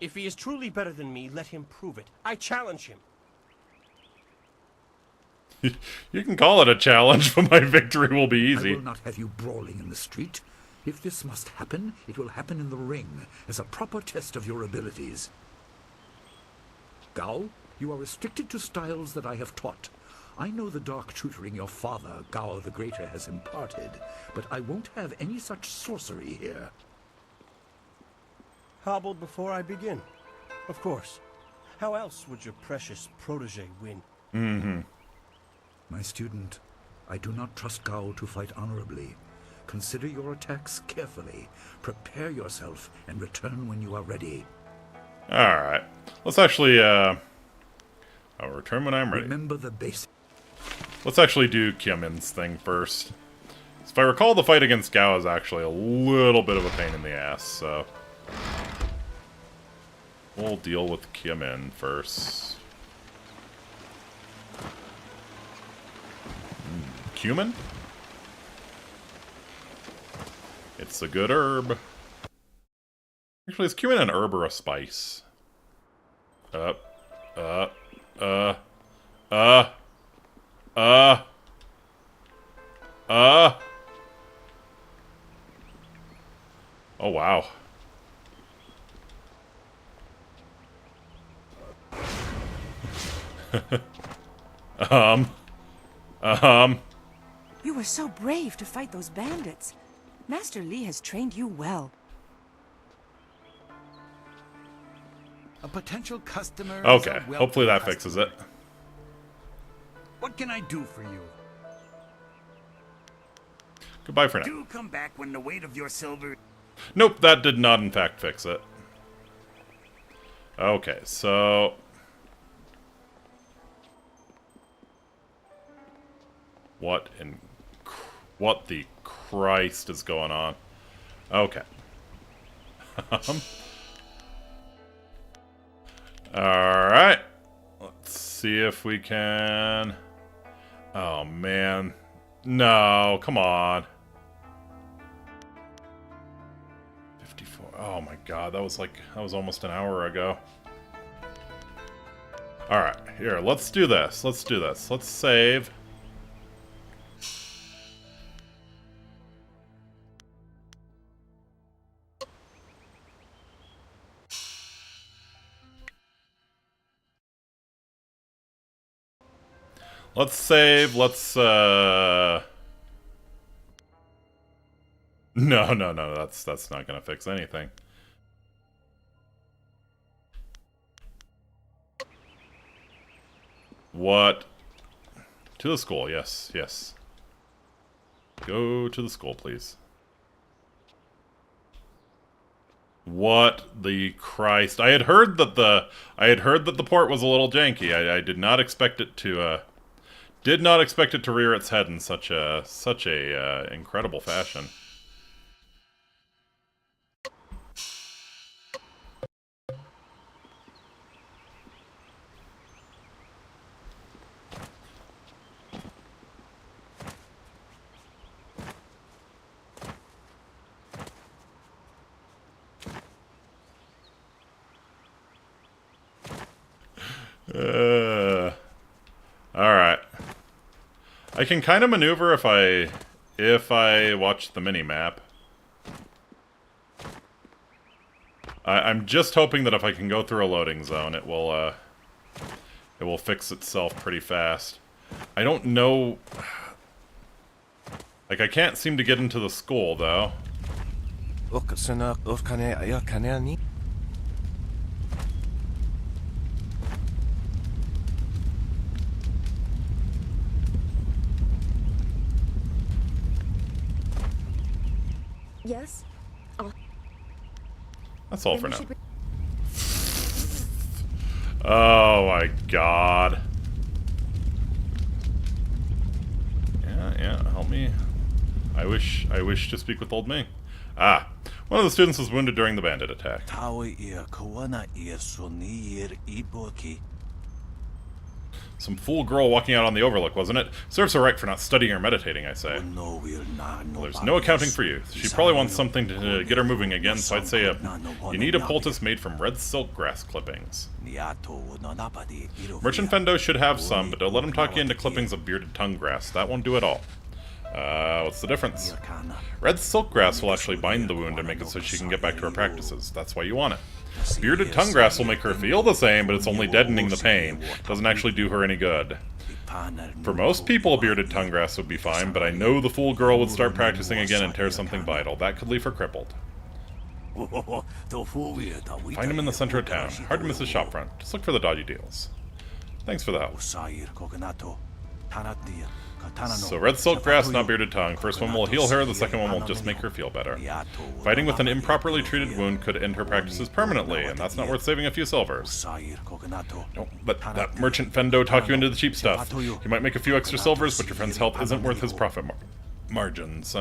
If he is truly better than me, let him prove it. I challenge him. You can call it a challenge, but my victory will be easy. I will not have you brawling in the street. If this must happen, it will happen in the ring, as a proper test of your abilities. Gao, you are restricted to styles that I have taught. I know the dark tutoring your father, Gao the Greater, has imparted, but I won't have any such sorcery here. Hobbled before I begin. Of course. How else would your precious protege win? Mm-hmm. My student, I do not trust Gao to fight honorably. Consider your attacks carefully. Prepare yourself and return when you are ready. Alright. Let's actually, I'll return when I'm ready. Remember the basic. Let's actually do Kiamin's thing first. So if I recall, the fight against Gao is actually a little bit of a pain in the ass, so we'll deal with Kiamin first. Cumin? It's a good herb. Actually, is cumin an herb or a spice? Oh, wow. You were so brave to fight those bandits. Master Li has trained you well. A potential customer. Okay, hopefully that fixes it. What can I do for you? Goodbye for now. Do come back when the weight of your silver... Nope, that did not in fact fix it. Okay, so... What the Christ is going on? Okay. Alright. Let's see if we can... Oh, man. No, come on. 54. Oh my god, that was almost an hour ago. Alright, here, let's do this. Let's do this. Let's save. Let's save, let's, No, that's not gonna fix anything. What? To the school, yes, yes. Go to the school, please. What the Christ? I had heard that the port was a little janky. I did not expect it to, rear its head in such a incredible fashion. Alright. I can kind of maneuver if I watch the mini-map. I'm just hoping that if I can go through a loading zone, it will fix itself pretty fast. I don't know... Like, I can't seem to get into the school, though. Yes? That's all for now. Oh my god. Yeah, help me. I wish to speak with old Ming. Ah, one of the students was wounded during the bandit attack. Some fool girl walking out on the overlook, wasn't it? Serves her right for not studying or meditating, I say. Well, there's no accounting for you. She probably wants something to get her moving again, so I'd say you need a poultice made from red silk grass clippings. Merchant Fendo should have some, but don't let him talk you into clippings of bearded tongue grass. That won't do at all. What's the difference? Red silk grass will actually bind the wound and make it so she can get back to her practices. That's why you want it. Bearded tongue grass will make her feel the same, but it's only deadening the pain. Doesn't actually do her any good. For most people, bearded tongue grass would be fine, but I know the fool girl would start practicing again and tear something vital. That could leave her crippled. Find him in the center of town. Hard to miss his shopfront. Just look for the dodgy deals. Thanks for the help. So red silk grass, not bearded tongue. First one will heal her, the second one will just make her feel better. Fighting with an improperly treated wound could end her practices permanently, and that's not worth saving a few silvers. Don't let that merchant Fendo talk you into the cheap stuff. You might make a few extra silvers, but your friend's health isn't worth his profit margins.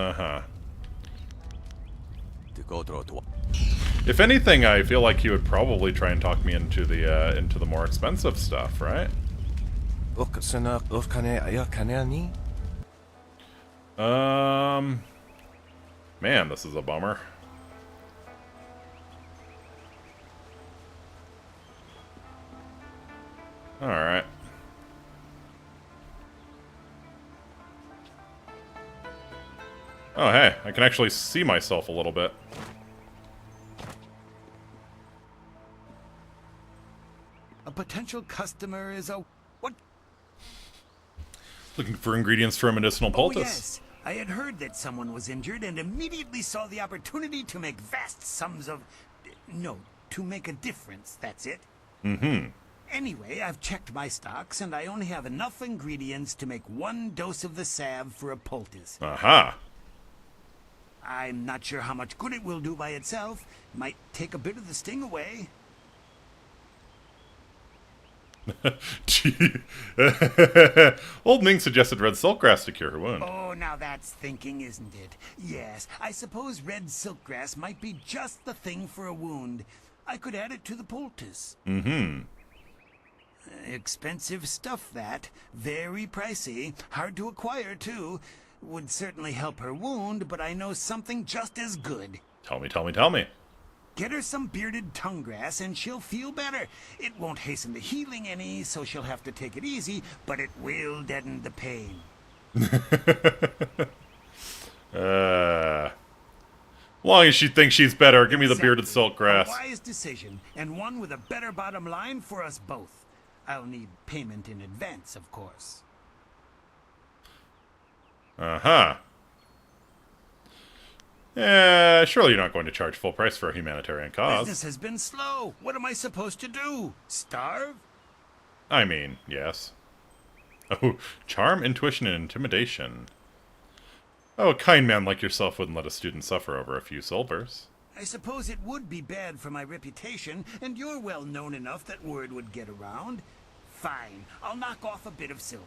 If anything, I feel like he would probably try and talk me into the more expensive stuff, right? Man, this is a bummer. Alright. Oh, hey, I can actually see myself a little bit. A potential customer is a... what? Looking for ingredients for a medicinal poultice. Oh, yes. I had heard that someone was injured and immediately saw the opportunity to make vast sums of... no, to make a difference, that's it. Mm-hmm. Anyway, I've checked my stocks, and I only have enough ingredients to make 1 dose of the salve for a poultice. Aha! I'm not sure how much good it will do by itself. Might take a bit of the sting away. Old Ming suggested red silkgrass to cure her wound. Oh, now that's thinking, isn't it? Yes, I suppose red silkgrass might be just the thing for a wound. I could add it to the poultice. Mm-hmm. Expensive stuff, that. Very pricey. Hard to acquire, too. Would certainly help her wound, but I know something just as good. Tell me, tell me, tell me. Get her some bearded tongue grass and she'll feel better. It won't hasten the healing any, so she'll have to take it easy, but it will deaden the pain. Long as she thinks she's better, give me the bearded silk grass. A wise decision, and one with a better bottom line for us both. I'll need payment in advance, of course. Uh-huh. Surely you're not going to charge full price for a humanitarian cause. Business has been slow. What am I supposed to do? Starve? I mean, yes. Oh, charm, intuition, and intimidation. Oh, a kind man like yourself wouldn't let a student suffer over a few silvers. I suppose it would be bad for my reputation, and you're well known enough that word would get around. Fine, I'll knock off a bit of silver.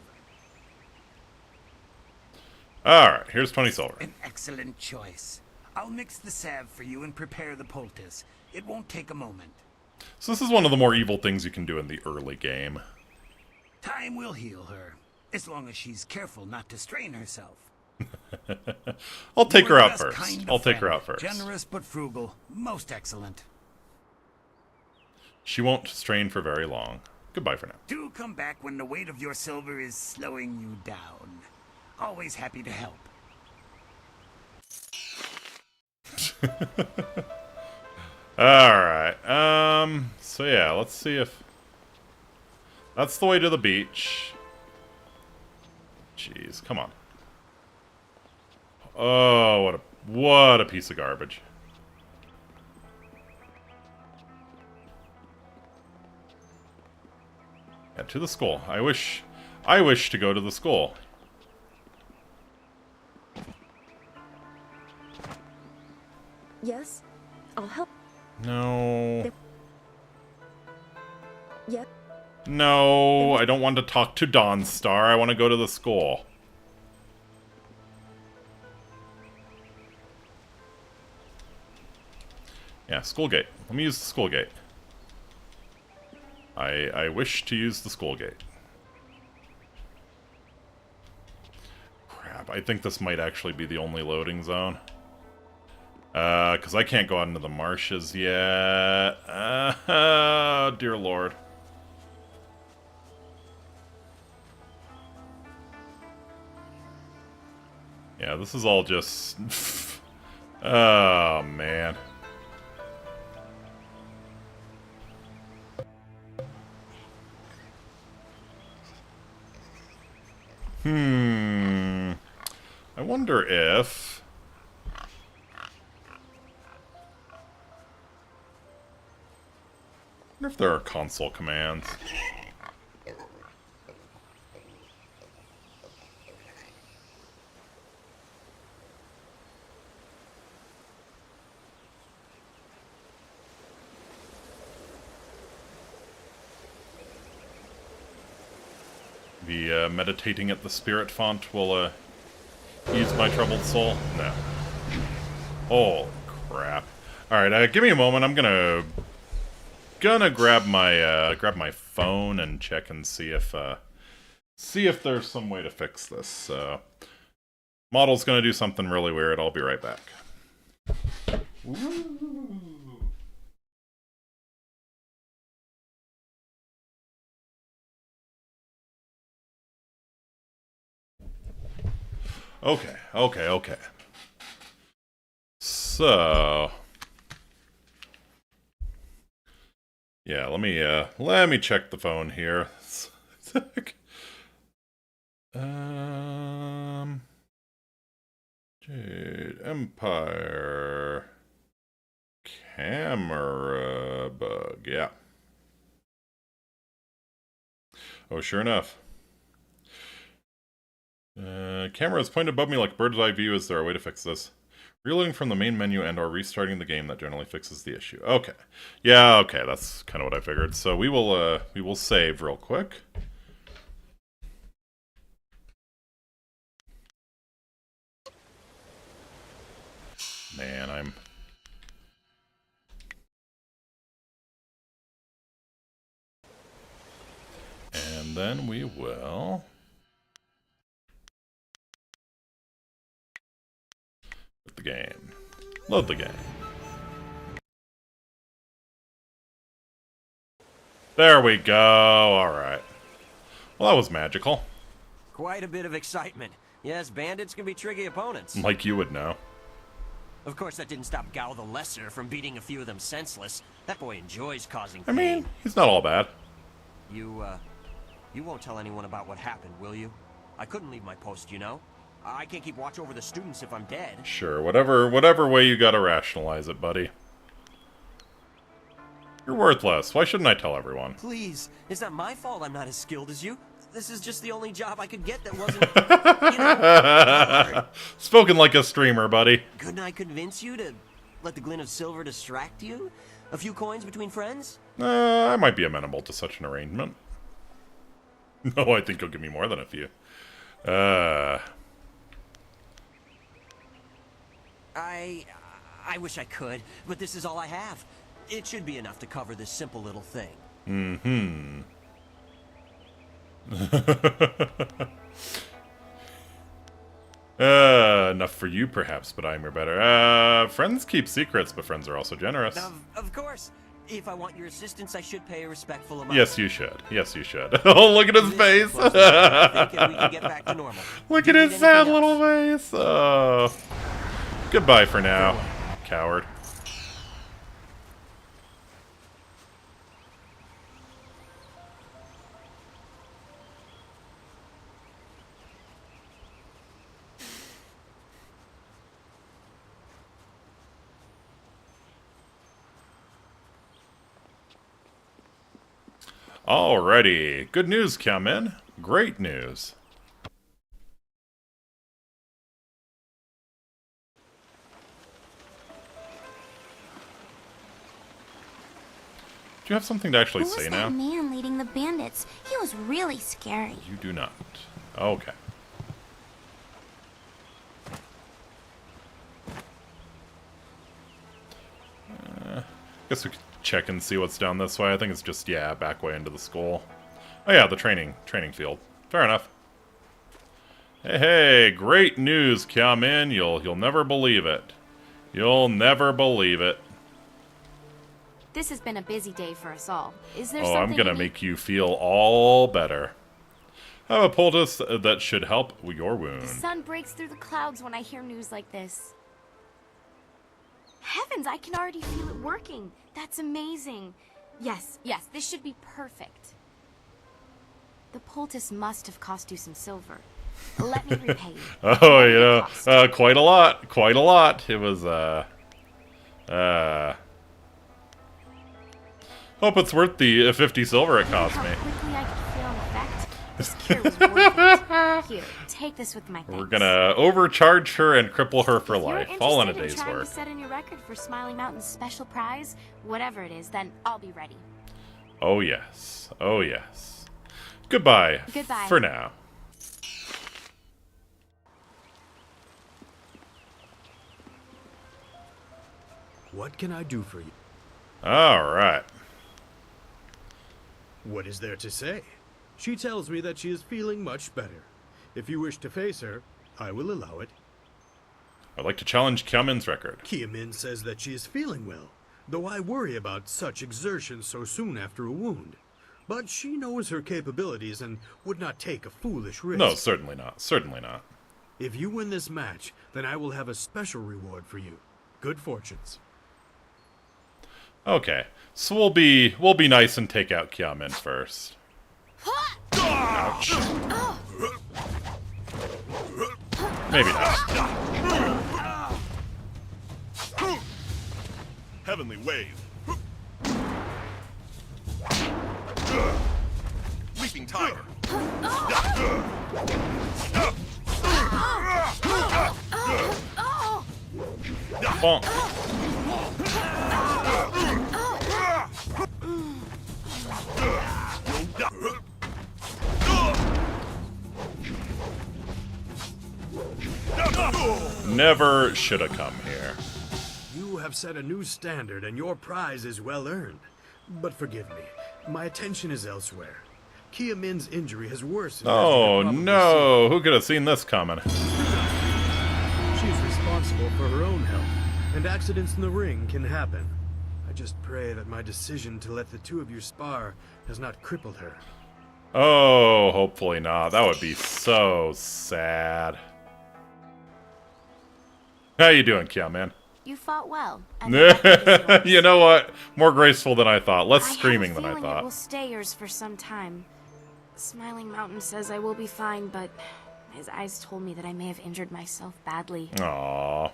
Alright, here's 20 silver. An excellent choice. I'll mix the salve for you and prepare the poultice. It won't take a moment. So this is one of the more evil things you can do in the early game. Time will heal her, as long as she's careful not to strain herself. I'll take her out You're the best first. kind of I'll take her friend. out first. Generous but frugal. Most excellent. She won't strain for very long. Goodbye for now. Do come back when the weight of your silver is slowing you down. Always happy to help. Alright, so yeah, let's see if... That's the way to the beach. Jeez, come on. Oh, what a piece of garbage. Yeah, to the school. I wish to go to the school. Yes, I'll help. No. Yep. No, I don't want to talk to Dawnstar. I want to go to the school. Yeah, school gate. Let me use the school gate. I wish to use the school gate. Crap, I think this might actually be the only loading zone. Because I can't go out into the marshes yet. Dear Lord. Yeah, this is all just... oh, man. I wonder if... I wonder if there are console commands. The meditating at the spirit font will ease my troubled soul? No. Holy crap. Alright, give me a moment. I'm gonna grab my phone and check and see if there's some way to fix this. Model's gonna do something really weird. I'll be right back. Ooh. Okay. So, yeah, let me check the phone here. Jade Empire camera bug. Yeah. Oh, sure enough. Camera is pointed above me like bird's eye view. Is there a way to fix this? Reloading from the main menu and or restarting the game, that generally fixes the issue. Okay. Yeah, okay, that's kind of what I figured. So we will save real quick. Man, and then we will put the game. Load the game. There we go. Alright. Well, that was magical. Quite a bit of excitement. Yes, bandits can be tricky opponents. Like you would know. Of course, that didn't stop Gao the Lesser from beating a few of them senseless. That boy enjoys causing pain. I mean, he's not all bad. You won't tell anyone about what happened, will you? I couldn't leave my post, you know? I can't keep watch over the students if I'm dead. Sure, whatever way you gotta rationalize it, buddy. You're worthless. Why shouldn't I tell everyone? Please, it's not my fault I'm not as skilled as you. This is just the only job I could get that wasn't, you know, hard. Spoken like a streamer, buddy. Couldn't I convince you to let the glint of silver distract you? A few coins between friends? I might be amenable to such an arrangement. No, I think he'll give me more than a few. I wish I could, but this is all I have. It should be enough to cover this simple little thing. Mm-hmm. Enough for you, perhaps, but I'm your better. Friends keep secrets, but friends are also generous. Of course. If I want your assistance, I should pay a respectful amount. Yes, you should. Yes, you should. Oh, look at his face. We can get back to normal. Look at his sad little face. Oh. Goodbye for now, coward. Alrighty. Good news, Kiamin. Great news. Do you have something to actually say now? Who was that man leading the bandits? He was really scary. You do not. Okay. Guess we could check and see what's down this way. I think it's just, yeah, back way into the school. Oh yeah, the training field. Fair enough. Hey, great news, Kiamin. You'll never believe it. You'll never believe it. This has been a busy day for us all. Is there something I'm gonna make you feel all better. I have a poultice that should help your wound. The sun breaks through the clouds when I hear news like this. Heavens, I can already feel it working. That's amazing. Yes, this should be perfect. The poultice must have cost you some silver. Let me repay you. Oh, you know, quite a lot. Quite a lot. It was, hope it's worth the 50 silver it cost me. How quickly I could feel an effect. This cure was worth it. Here, take this with my thanks. We're gonna overcharge her and cripple her for life. All in a day's trying work. To set in your record for Smiling Mountain's special prize, whatever it is, then I'll be ready. Oh yes. Oh yes. Goodbye. Goodbye. For now. What can I do for you? All right. What is there to say? She tells me that she is feeling much better. If you wish to face her, I will allow it. I'd like to challenge Kiamin's record. Kiamin says that she is feeling well, though I worry about such exertion so soon after a wound. But she knows her capabilities and would not take a foolish risk. No, certainly not. Certainly not. If you win this match, then I will have a special reward for you. Good fortunes. Okay, so we'll be nice and take out Kiamin first. Ouch. Maybe not. Heavenly wave. Leaping tiger. Bonk. Never should have come here. You have set a new standard, and your prize is well earned. But forgive me, my attention is elsewhere. Kiamin's injury has worsened. Oh no! Who could have seen this coming? She's responsible for her own health, and accidents in the ring can happen. I just pray that my decision to let the two of you spar has not crippled her. Oh, hopefully not. That would be so sad. How you doing, Kiamin? You fought well. You know what? More graceful than I thought. Less screaming than I thought. It will stay yours for some time. Smiling Mountain says I will be fine, but his eyes told me that I may have injured myself badly. Aww.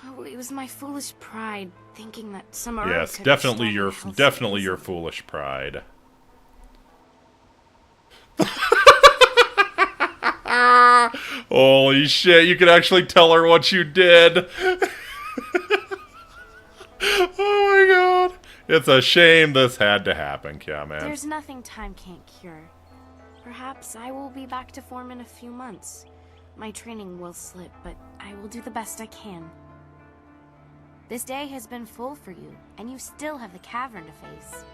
Oh, it was my foolish pride, thinking that some herb Yes, could definitely restore your foolish pride. Holy shit! You could actually tell her what you did. Oh my god! It's a shame this had to happen, Kiamin. There's nothing time can't cure. Perhaps I will be back to form in a few months. My training will slip, but I will do the best I can. This day has been full for you, and you still have the cavern to face.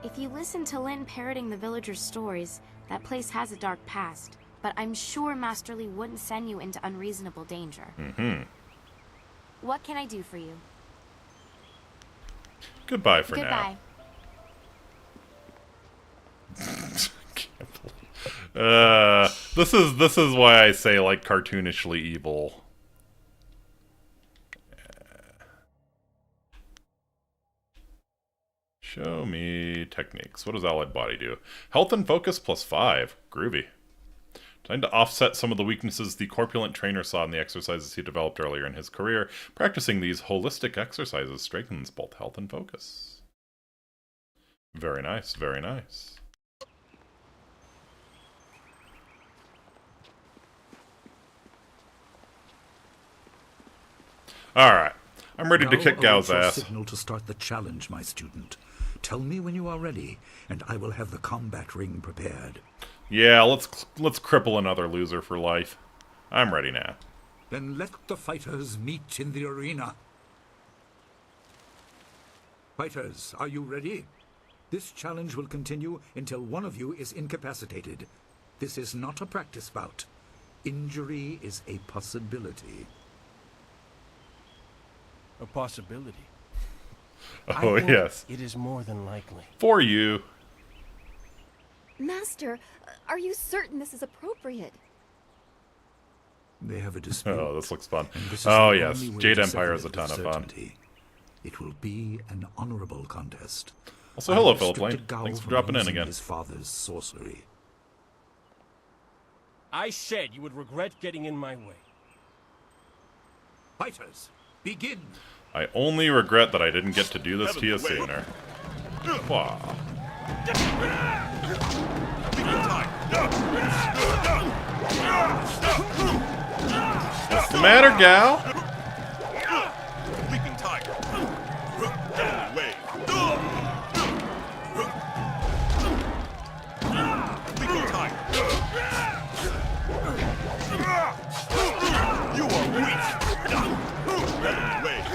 If you listen to Lynn parroting the villagers' stories, that place has a dark past, but I'm sure Master Lee wouldn't send you into unreasonable danger. Mm-hmm. What can I do for you? Goodbye for Goodbye. now. This is why I say like cartoonishly evil. Show me techniques. What does Allied Body do? Health and Focus +5. Groovy. Trying to offset some of the weaknesses the corpulent trainer saw in the exercises he developed earlier in his career. Practicing these holistic exercises strengthens both health and focus. Very nice, very nice. Alright. I'm ready to kick Gao's ass. Signal to start the challenge, my student. Tell me when you are ready, and I will have the combat ring prepared. Yeah, let's cripple another loser for life. I'm ready now. Then let the fighters meet in the arena. Fighters, are you ready? This challenge will continue until one of you is incapacitated. This is not a practice bout. Injury is a possibility. A possibility? Oh, yes. It is more than likely. For you. Master, are you certain this is appropriate? They have a dispute. Oh, this looks fun. Oh, yes. Jade Empire is a ton of fun. It will be an honorable contest. Also, hello, Philip Lane. Thanks for dropping in again. His father's sorcery. I said you would regret getting in my way. Fighters, begin. I only regret that I didn't get to do this to you sooner. Wow. What's the matter, gal? Leaping tiger. Wave. Leaping tiger. You are weak. Wave.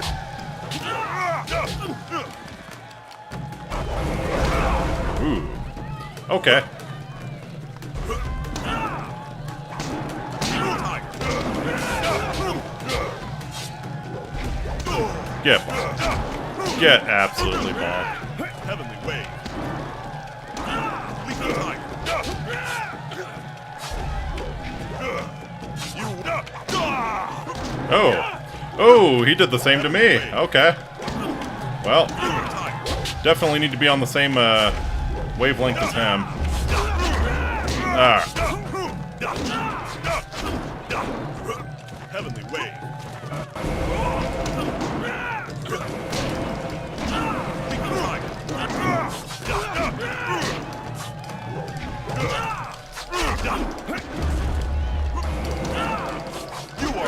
Ooh. Okay. Get bonked. Get absolutely bonked. Heavenly Wave. Oh. Oh, he did the same to me. Okay. Well, definitely need to be on the same wavelength as him. Heavenly Wave.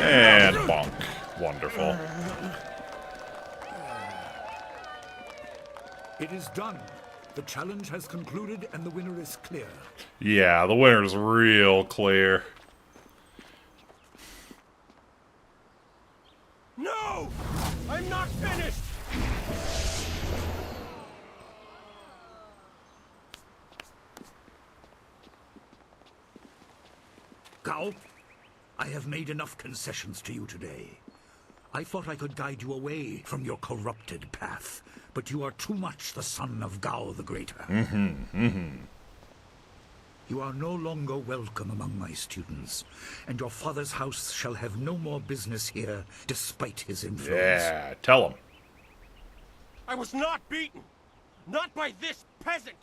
And bonk. Wonderful. It is done. The challenge has concluded and the winner is clear. Yeah, the winner's real clear. No! I'm not finished! Gao, I have made enough concessions to you today. I thought I could guide you away from your corrupted path, but you are too much the son of Gao the Greater. You are no longer welcome among my students, and your father's house shall have no more business here, despite his influence. Yeah, tell him. I was not beaten! Not by this peasant!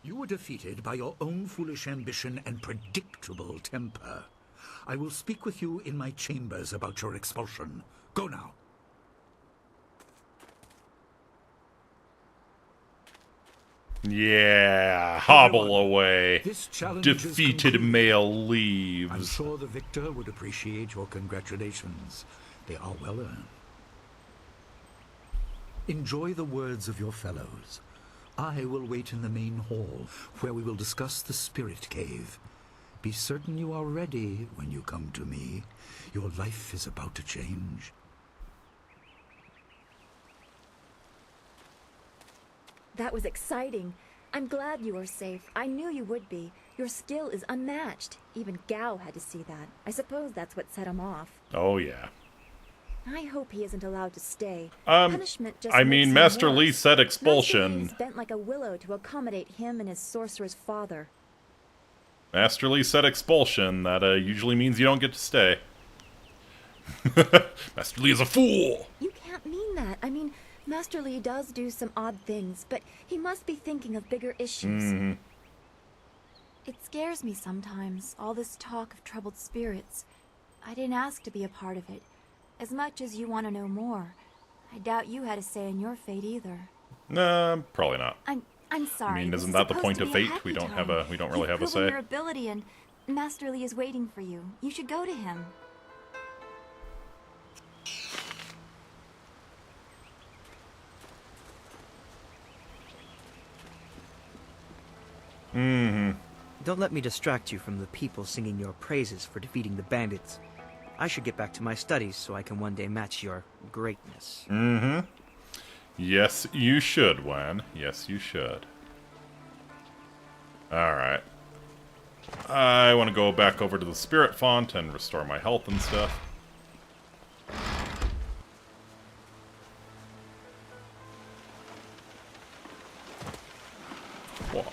You were defeated by your own foolish ambition and predictable temper. I will speak with you in my chambers about your expulsion. Go now. Yeah, hobble away. This challenge Defeated is male leaves. I'm sure the victor would appreciate your congratulations. They are well earned. Enjoy the words of your fellows. I will wait in the main hall, where we will discuss the spirit cave. Be certain you are ready when you come to me. Your life is about to change. That was exciting. I'm glad you are safe. I knew you would be. Your skill is unmatched. Even Gao had to see that. I suppose that's what set him off. Oh, yeah. I hope he isn't allowed to stay. Punishment just I mean, Master Li said expulsion. Master Li bent like a willow to accommodate him and his sorcerer's father. Master Li said expulsion. That usually means you don't get to stay. Master Li is a fool! You can't mean that. I mean, Master Li does do some odd things, but he must be thinking of bigger issues. It scares me sometimes, all this talk of troubled spirits. I didn't ask to be a part of it. As much as you want to know more, I doubt you had a say in your fate either. Nah, probably not. I'm sorry. I mean, isn't that the point of fate? We don't really have a say. Your ability, and Master Li is waiting for you. You should go to him. Don't let me distract you from the people singing your praises for defeating the bandits. I should get back to my studies so I can one day match your greatness. Yes, you should, Wen. Yes, you should. Alright. I want to go back over to the Spirit Font and restore my health and stuff. Whoa.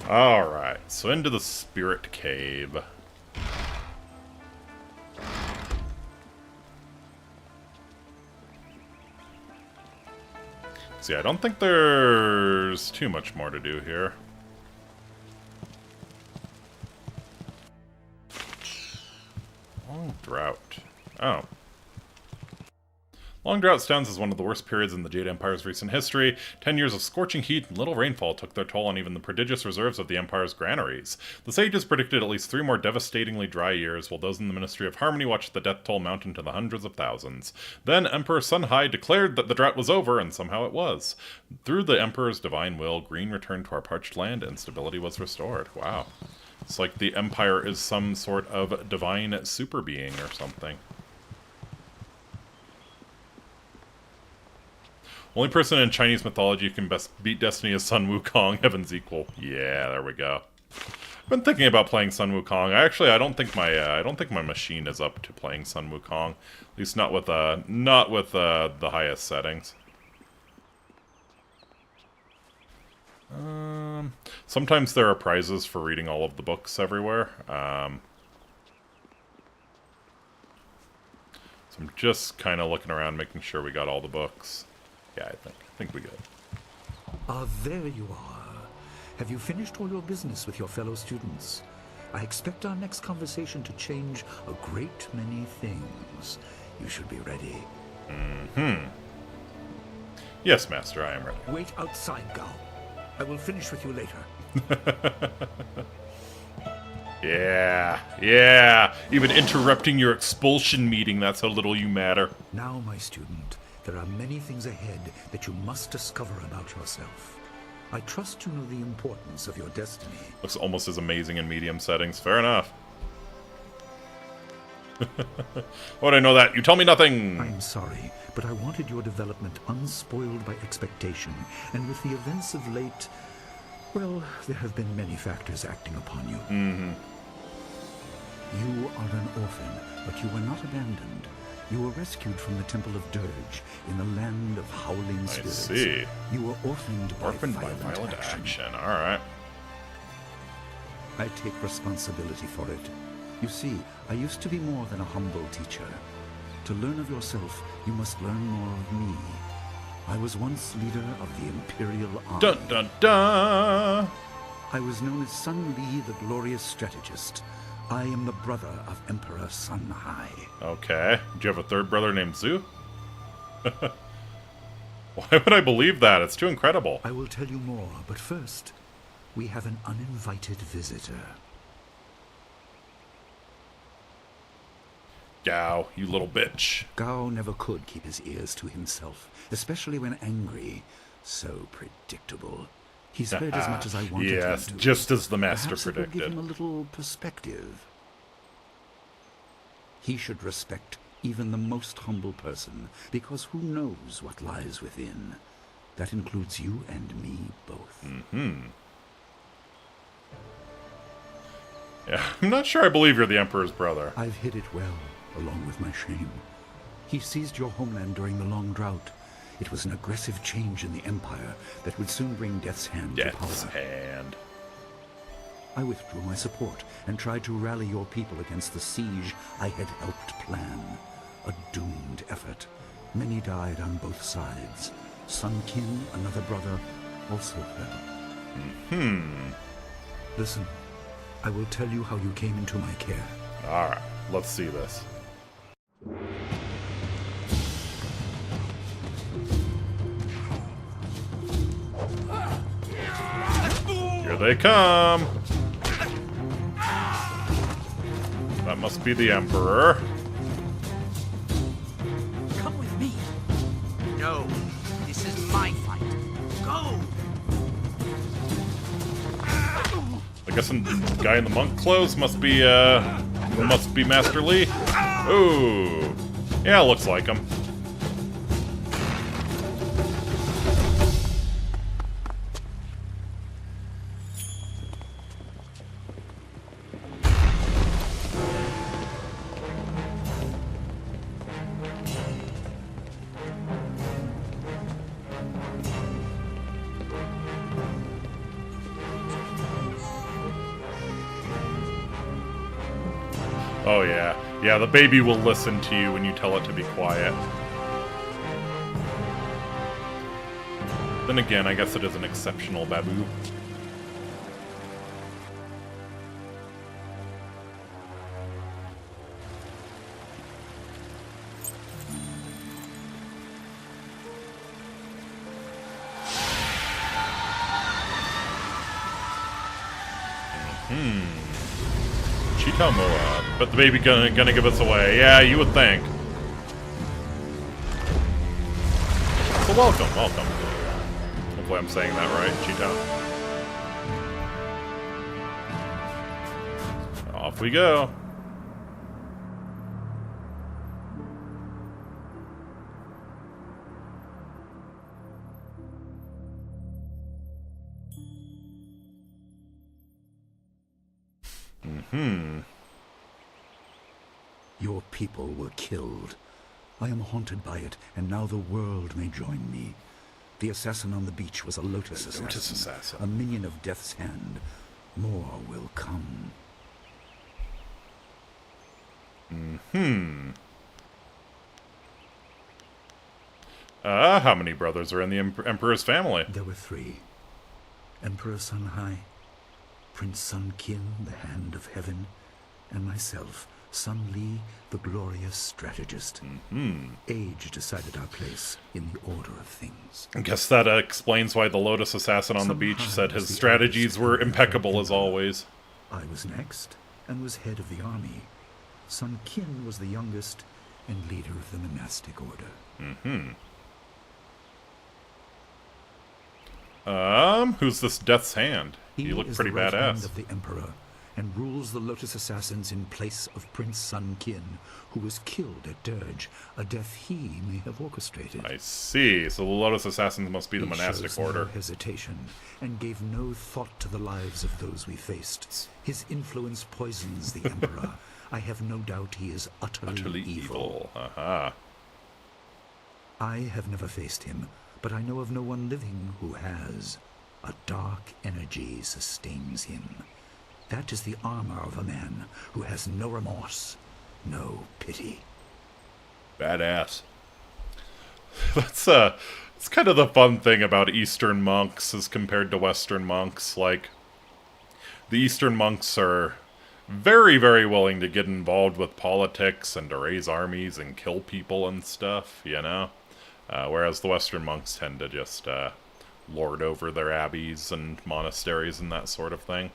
Alright, so into the Spirit Cave. See, I don't think there's too much more to do here. Long drought. Oh. Long drought stands as one of the worst periods in the Jade Empire's recent history. 10 years of scorching heat and little rainfall took their toll on even the prodigious reserves of the Empire's granaries. The sages predicted at least 3 more devastatingly dry years, while those in the Ministry of Harmony watched the death toll mount into the hundreds of thousands. Then Emperor Sunhai declared that the drought was over, and somehow it was. Through the Emperor's divine will, green returned to our parched land, and stability was restored. Wow. It's like the Empire is some sort of divine super being or something. Only person in Chinese mythology who can best beat Destiny is Sun Wukong, Heaven's equal. Yeah, there we go. I've been thinking about playing Sun Wukong. I don't think my machine is up to playing Sun Wukong. At least not with the highest settings. Sometimes there are prizes for reading all of the books everywhere. So I'm just kind of looking around, making sure we got all the books. Yeah, I think we good. Ah, there you are. Have you finished all your business with your fellow students? I expect our next conversation to change a great many things. You should be ready. Mm-hmm. Yes, Master, I am ready. Wait outside, Gao. I will finish with you later. Yeah. Even interrupting your expulsion meeting, that's how little you matter. Now, my student, there are many things ahead that you must discover about yourself. I trust you know the importance of your destiny. Looks almost as amazing in medium settings. Fair enough. Why'd I know that? You tell me nothing! I'm sorry, but I wanted your development unspoiled by expectation, and with the events of late, well, there have been many factors acting upon you. Mm-hmm. You are an orphan, but you were not abandoned. You were rescued from the Temple of Dirge in the land of howling spirits. I see. You were orphaned by violent action. Alright. I take responsibility for it. You see, I used to be more than a humble teacher. To learn of yourself, you must learn more of me. I was once leader of the Imperial Army. Dun dun dun! I was known as Sun Li, the glorious strategist. I am the brother of Emperor Sun Hai. Okay. Do you have a third brother named Zhu? Why would I believe that? It's too incredible. I will tell you more, but first, we have an uninvited visitor. Gao, you little bitch. Gao never could keep his ears to himself, especially when angry. So predictable. He's heard as much as I wanted him to. Yes, just as the master Perhaps predicted. It will give him a little perspective. He should respect even the most humble person, because who knows what lies within. That includes you and me both. Mm-hmm. Yeah, I'm not sure I believe you're the Emperor's brother. I've hid it well, along with my shame. He seized your homeland during the long drought. It was an aggressive change in the Empire that would soon bring Death's Hand to power. Death's Hand. I withdrew my support and tried to rally your people against the siege I had helped plan. A doomed effort. Many died on both sides. Sun Qin, another brother, also fell. Hmm. Listen, I will tell you how you came into my care. Alright, let's see this. Here they come! That must be the Emperor. Come with me. No, this is my fight. Go! I guess the guy in the monk clothes must be Master Li. Ooh. Yeah, looks like him. Oh yeah. Yeah, the baby will listen to you when you tell it to be quiet. Then again, I guess it is an exceptional babu. Chitamoa. But the baby gonna give us away. Yeah, you would think. So welcome. Hopefully I'm saying that right, Cheeto. Off we go. Your people were killed. I am haunted by it, and now the world may join me. The assassin on the beach was a Lotus assassin, a minion of Death's Hand. More will come. How many brothers are in the Emperor's family? There were 3. Emperor Sunhai, Prince Sun Qin, the Hand of Heaven, and myself, Sun Li, the glorious strategist. Age decided our place in the order of things. I guess that explains why the Lotus assassin on the beach said his strategies were impeccable as always. I was next, and was head of the army. Sun Qin was the youngest, and leader of the monastic order. Who's this Death's Hand? He looked pretty right badass. hand of the Emperor, and rules the Lotus Assassins in place of Prince Sun Qin, who was killed at Dirge, a death he may have orchestrated. I see. So the Lotus Assassins must be the He monastic shows no order. hesitation, and gave no thought to the lives of those we faced. His influence poisons the Emperor. I have no doubt he is utterly evil. Aha. I have never faced him, but I know of no one living who has. A dark energy sustains him. That is the armor of a man who has no remorse, no pity. Badass. It's kind of the fun thing about Eastern monks as compared to Western monks. Like, the Eastern monks are very, very willing to get involved with politics and to raise armies and kill people and stuff, you know? Whereas the Western monks tend to just lord over their abbeys and monasteries and that sort of thing.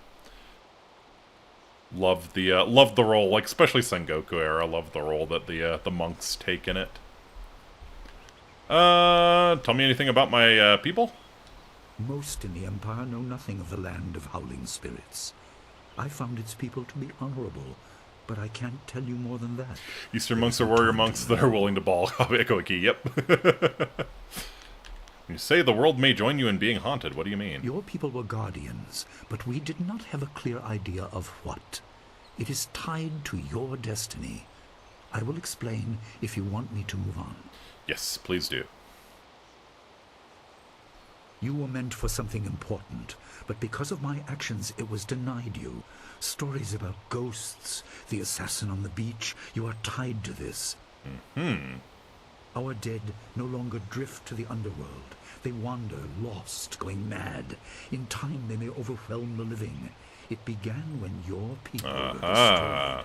Love the role, like especially Sengoku era. Love the role that the monks take in it. Tell me anything about my people? Most in the Empire know nothing of the land of howling spirits. I found its people to be honorable, but I can't tell you more than that. Eastern monks are warrior monks that are willing to ball. Echoiki, yep. You say the world may join you in being haunted. What do you mean? Your people were guardians, but we did not have a clear idea of what. It is tied to your destiny. I will explain if you want me to move on. Yes, please do. You were meant for something important, but because of my actions it was denied you. Stories about ghosts, the assassin on the beach, you are tied to this. Our dead no longer drift to the underworld. They wander, lost, going mad. In time they may overwhelm the living. It began when your people were destroyed.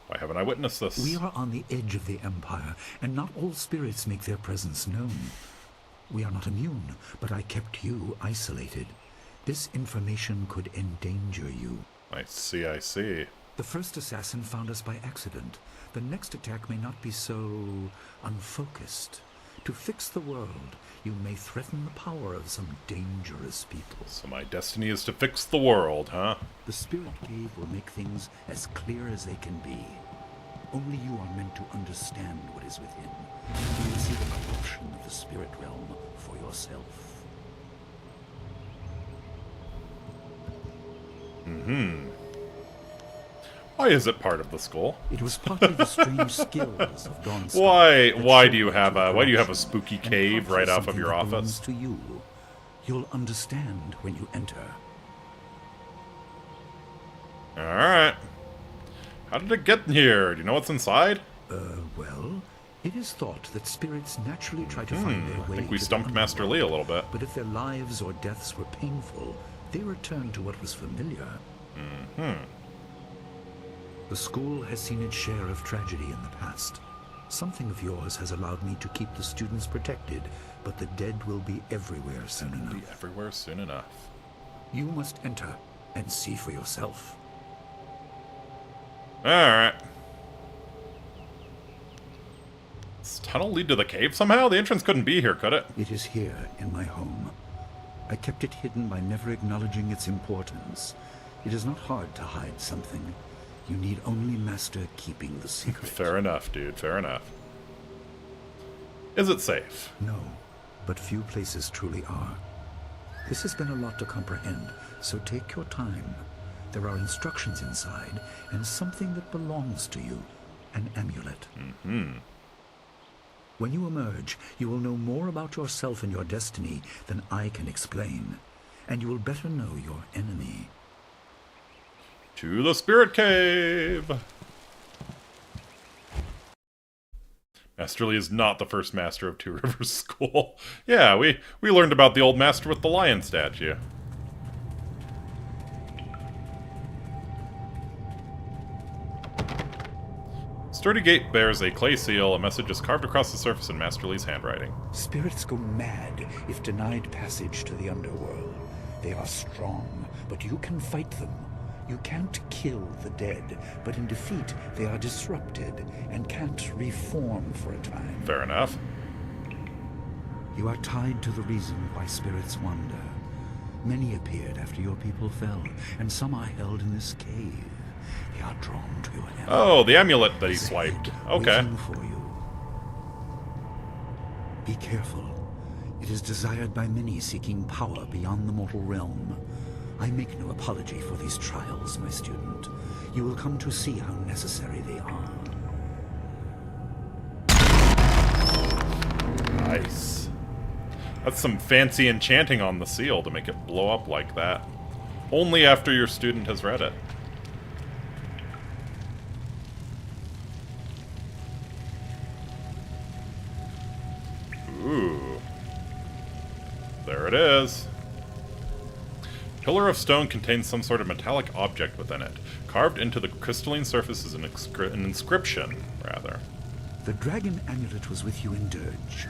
Why haven't I witnessed this? We are on the edge of the Empire, and not all spirits make their presence known. We are not immune, but I kept you isolated. This information could endanger you. I see, I see. The first assassin found us by accident. The next attack may not be so unfocused. To fix the world, you may threaten the power of some dangerous people. So my destiny is to fix the world, huh? The Spirit Cave will make things as clear as they can be. Only you are meant to understand what is within. You will see the corruption of the spirit realm for yourself. Why is it part of the skull? It was partly the strange skills of Dawnstar. Why do you have a spooky cave right off of your office? To you. You'll understand when you enter. Alright. How did it get here? Do you know what's inside? Well, it is thought that spirits naturally try to find their way. I think we stumped Master Lee a little bit. But if their lives or deaths were painful, they return to what was familiar. The school has seen its share of tragedy in the past. Something of yours has allowed me to keep the students protected, but the dead will be everywhere soon enough. You must enter and see for yourself. Alright. Does tunnel lead to the cave somehow? The entrance couldn't be here, could it? It is here in my home. I kept it hidden by never acknowledging its importance. It is not hard to hide something. You need only master keeping the secret. Fair enough, dude. Fair enough. Is it safe? No, but few places truly are. This has been a lot to comprehend, so take your time. There are instructions inside, and something that belongs to you, an amulet. Mm-hmm. When you emerge, you will know more about yourself and your destiny than I can explain, and you will better know your enemy. To the Spirit Cave! Master Lee is not the first master of Two Rivers School. Yeah, we learned about the old master with the lion statue. Sturdy gate bears a clay seal. A message is carved across the surface in Master Lee's handwriting. Spirits go mad if denied passage to the underworld. They are strong, but you can fight them. You can't kill the dead, but in defeat they are disrupted and can't reform for a time. Fair enough. You are tied to the reason why spirits wander. Many appeared after your people fell, and some are held in this cave. They are drawn to your amulet. Oh, the amulet that he swiped. Okay. Waiting for you. Be careful. It is desired by many seeking power beyond the mortal realm. I make no apology for these trials, my student. You will come to see how necessary they are. Nice. That's some fancy enchanting on the seal to make it blow up like that. Only after your student has read it. Ooh. There it is. Pillar of stone contains some sort of metallic object within it. Carved into the crystalline surface is an inscription, rather. The dragon amulet was with you in Dirge.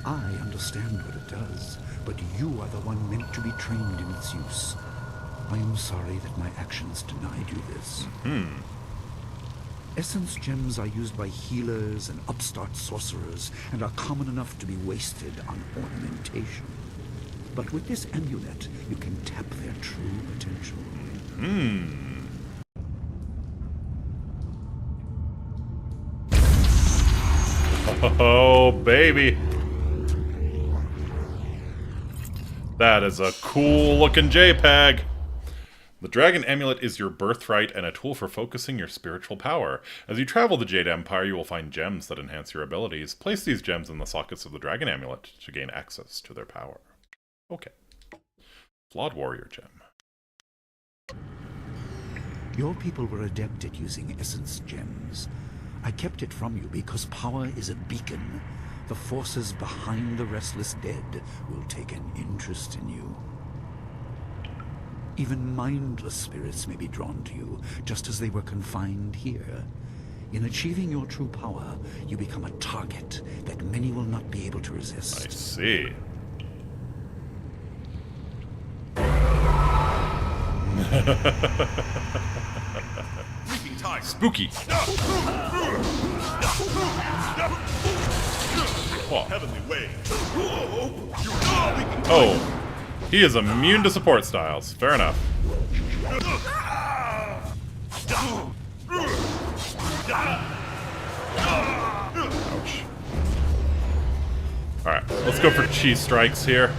I understand what it does, but you are the one meant to be trained in its use. I am sorry that my actions denied you this. Essence gems are used by healers and upstart sorcerers and are common enough to be wasted on ornamentation. But with this amulet, you can tap their true potential. Oh, baby. That is a cool-looking JPEG. The Dragon Amulet is your birthright and a tool for focusing your spiritual power. As you travel the Jade Empire, you will find gems that enhance your abilities. Place these gems in the sockets of the Dragon Amulet to gain access to their power. Okay. Flawed Warrior Gem. Your people were adept at using essence gems. I kept it from you because power is a beacon. The forces behind the restless dead will take an interest in you. Even mindless spirits may be drawn to you, just as they were confined here. In achieving your true power, you become a target that many will not be able to resist. I see. Spooky. Heavenly way. Oh, he is immune to support styles. Fair enough. Ouch. Alright, let's go for cheese strikes here.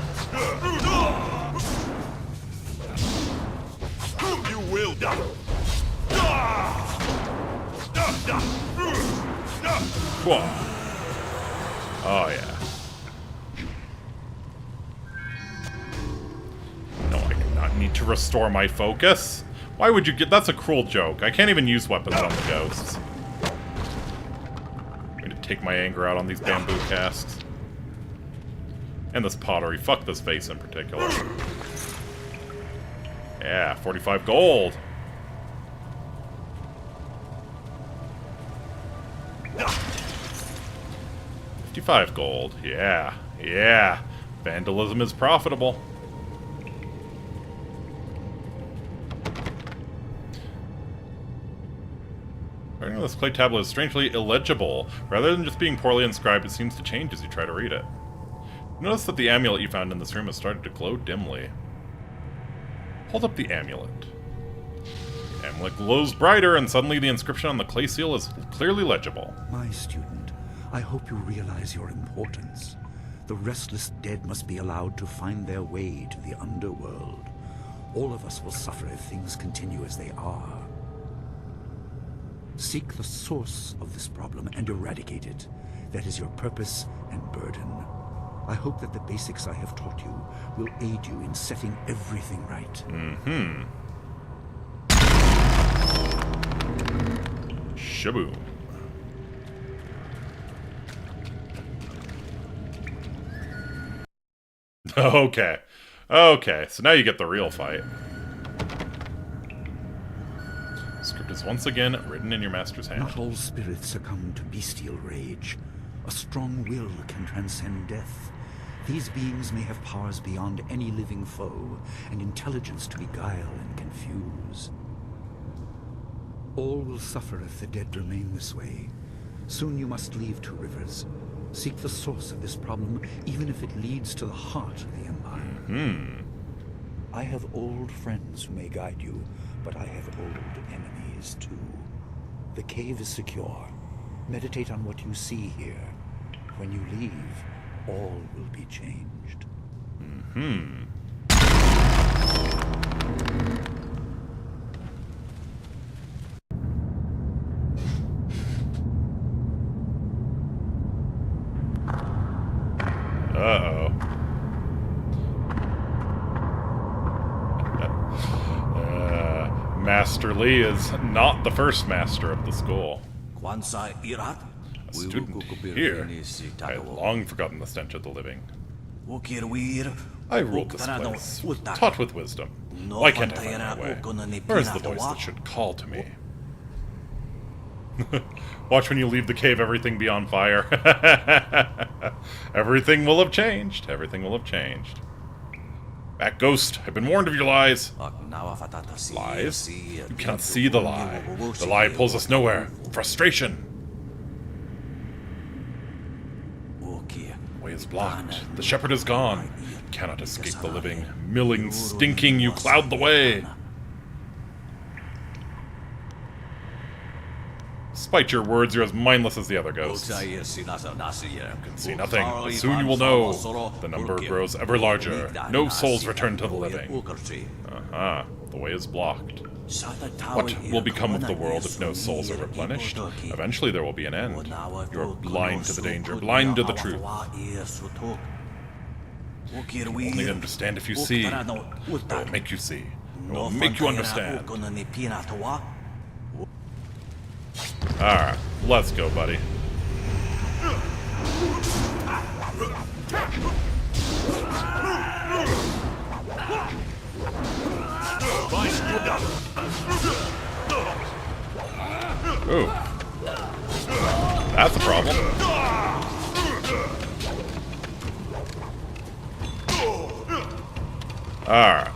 You will die. Whoa. Oh, yeah. No, I do not need to restore my focus. Why would you get... That's a cruel joke. I can't even use weapons on the ghosts. I'm going to take my anger out on these bamboo casks. And this pottery. Fuck this vase in particular. Yeah, 45 gold. $55 gold. Yeah. Yeah. Vandalism is profitable. Writing on this clay tablet is strangely illegible. Rather than just being poorly inscribed, it seems to change as you try to read it. Notice that the amulet you found in this room has started to glow dimly. Hold up the amulet. The amulet glows brighter, and suddenly the inscription on the clay seal is clearly legible. My student, I hope you realize your importance. The restless dead must be allowed to find their way to the underworld. All of us will suffer if things continue as they are. Seek the source of this problem and eradicate it. That is your purpose and burden. I hope that the basics I have taught you will aid you in setting everything right. Mm-hmm. Shaboom. Okay. Okay, so now you get the real fight. The script is once again written in your master's hand. Not all spirits succumb to bestial rage. A strong will can transcend death. These beings may have powers beyond any living foe, and intelligence to beguile and confuse. All will suffer if the dead remain this way. Soon you must leave Two Rivers. Seek the source of this problem, even if it leads to the heart of the Empire. I have old friends who may guide you, but I have old enemies too. The cave is secure. Meditate on what you see here. When you leave, all will be changed. Uh-oh. Master Lee is not the first master of the school. A student here. I had long forgotten the stench of the living. I ruled this place, taught with wisdom. Why can't I find my way? Where is the voice that should call to me? Watch when you leave the cave, everything be on fire. Everything will have changed. Everything will have changed. Back, ghost. I've been warned of your lies. Lies? You cannot see the lie. The lie pulls us nowhere. Frustration. Way is blocked. The shepherd is gone. Cannot escape the living. Milling, stinking, you cloud the way. Despite your words, you're as mindless as the other ghosts. You can see nothing, but soon you will know. The number grows ever larger. No souls return to the living. Aha, the way is blocked. What will become of the world if no souls are replenished? Eventually there will be an end. You're blind to the danger, blind to the truth. You will only understand if you see. I will make you see. I will make you understand. Alright, let's go, buddy. Ooh. That's a problem. Alright.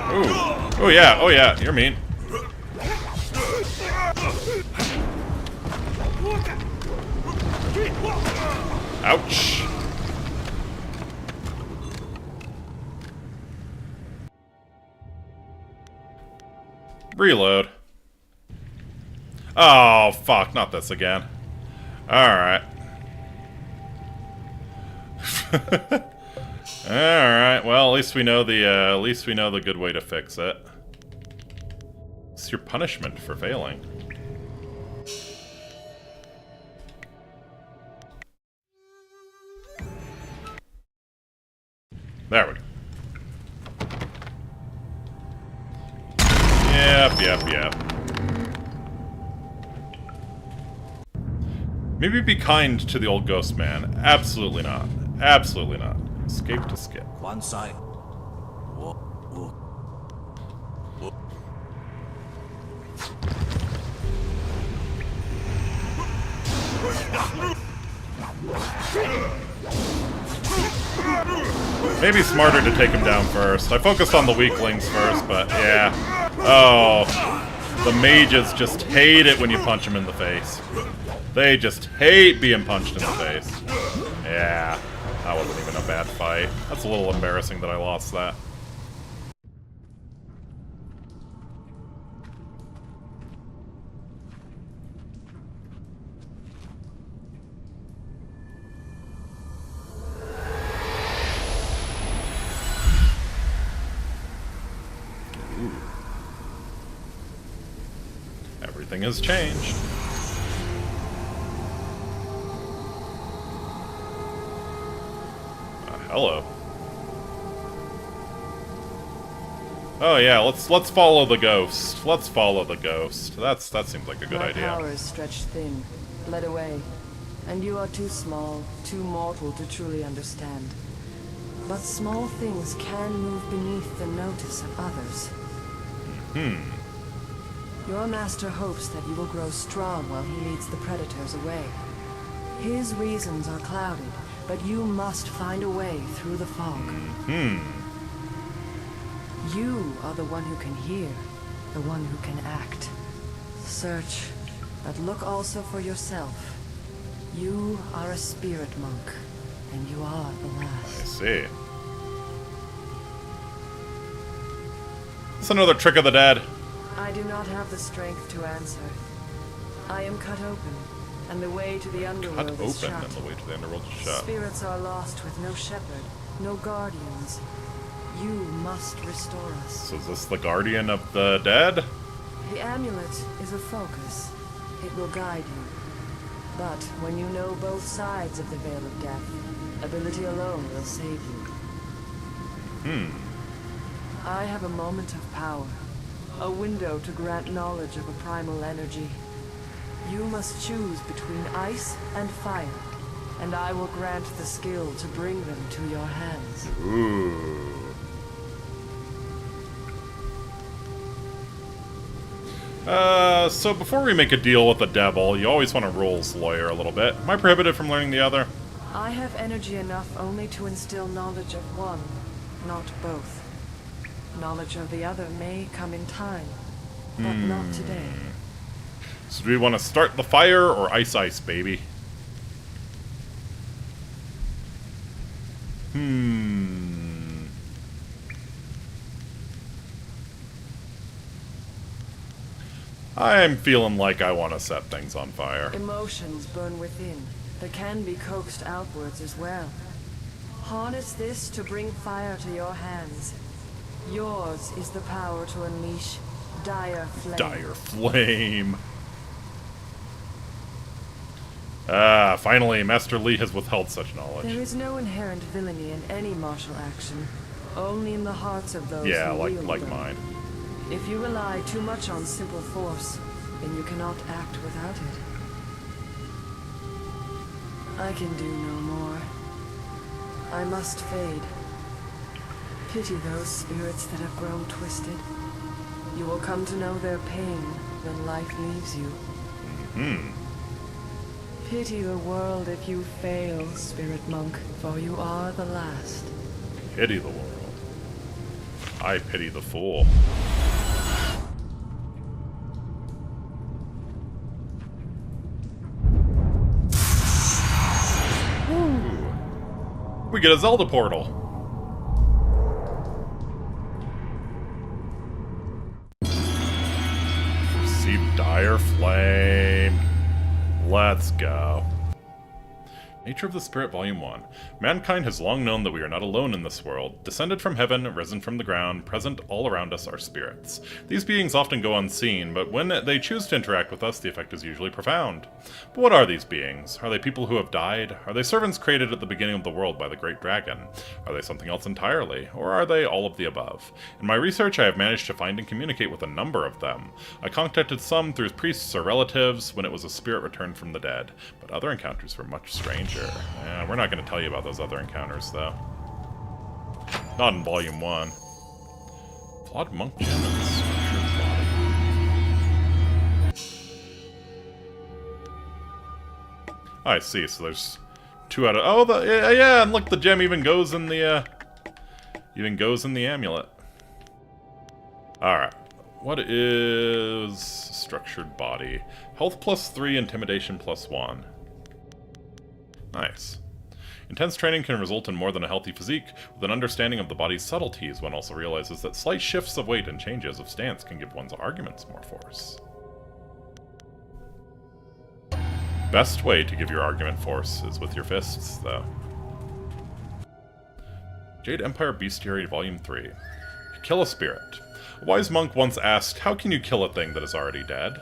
Ooh. Oh yeah, you're mean. Ouch. Reload. Oh, fuck, not this again. Alright. Alright, well, at least we know the good way to fix it. It's your punishment for failing. There we go. Yep. Maybe be kind to the old ghost man. Absolutely not. Absolutely not. Escape to skip. One side. Maybe smarter to take him down first. I focused on the weaklings first, but yeah. Oh. The mages just hate it when you punch them in the face. They just hate being punched in the face. Yeah, that wasn't even a bad fight. That's a little embarrassing that I lost that. Everything has changed. Hello. Oh yeah, let's follow the ghost. Let's follow the ghost. That seems like a good idea. My power is stretched thin, bled away, and you are too small, too mortal to truly understand. But small things can move beneath the notice of others. Your master hopes that you will grow strong while he leads the predators away. His reasons are clouded, but you must find a way through the fog. You are the one who can hear, the one who can act. Search, but look also for yourself. You are a spirit monk, and you are the last. I see. It's another trick of the dead. I do not have the strength to answer. I am cut open, and the way to the underworld is shut. And the way to the underworld is shut. Spirits are lost with no shepherd, no guardians. You must restore us. So is this the guardian of the dead? The amulet is a focus. It will guide you. But when you know both sides of the Veil of Death, ability alone will save you. I have a moment of power. A window to grant knowledge of a primal energy. You must choose between ice and fire, and I will grant the skill to bring them to your hands. Ooh. So before we make a deal with the devil, you always want to rules lawyer a little bit. Am I prohibited from learning the other? I have energy enough only to instill knowledge of one, not both. Knowledge of the other may come in time, but not today. So do we want to start the fire or ice, baby? I'm feeling like I want to set things on fire. Emotions burn within. They can be coaxed outwards as well. Harness this to bring fire to your hands. Yours is the power to unleash dire flame. Dire flame. Ah, finally, Master Li has withheld such knowledge. There is no inherent villainy in any martial action, only in the hearts of those who wield them. like mine. If you rely too much on simple force, then you cannot act without it. I can do no more. I must fade. Pity those spirits that have grown twisted. You will come to know their pain when life leaves you. Pity the world if you fail, spirit monk, for you are the last. Pity the world. I pity the fool. Ooh. We get a Zelda portal. Receive dire flame. Let's go. Nature of the Spirit, Volume 1. Mankind has long known that we are not alone in this world. Descended from heaven, risen from the ground, present all around us are spirits. These beings often go unseen, but when they choose to interact with us, the effect is usually profound. But what are these beings? Are they people who have died? Are they servants created at the beginning of the world by the Great Dragon? Are they something else entirely? Or are they all of the above? In my research, I have managed to find and communicate with a number of them. I contacted some through priests or relatives when it was a spirit returned from the dead, but other encounters were much stranger. Yeah, we're not going to tell you about those other encounters, though. Not in Volume 1. Flawed monk gem and structured body. Oh, I see. So there's 2 out of... Oh, yeah, and look, the gem even goes in the amulet. All right. What is structured body? Health +3, intimidation +1. Nice. Intense training can result in more than a healthy physique. With an understanding of the body's subtleties, one also realizes that slight shifts of weight and changes of stance can give one's arguments more force. Best way to give your argument force is with your fists, though. Jade Empire Bestiary Volume 3. Kill a spirit. A wise monk once asked, how can you kill a thing that is already dead?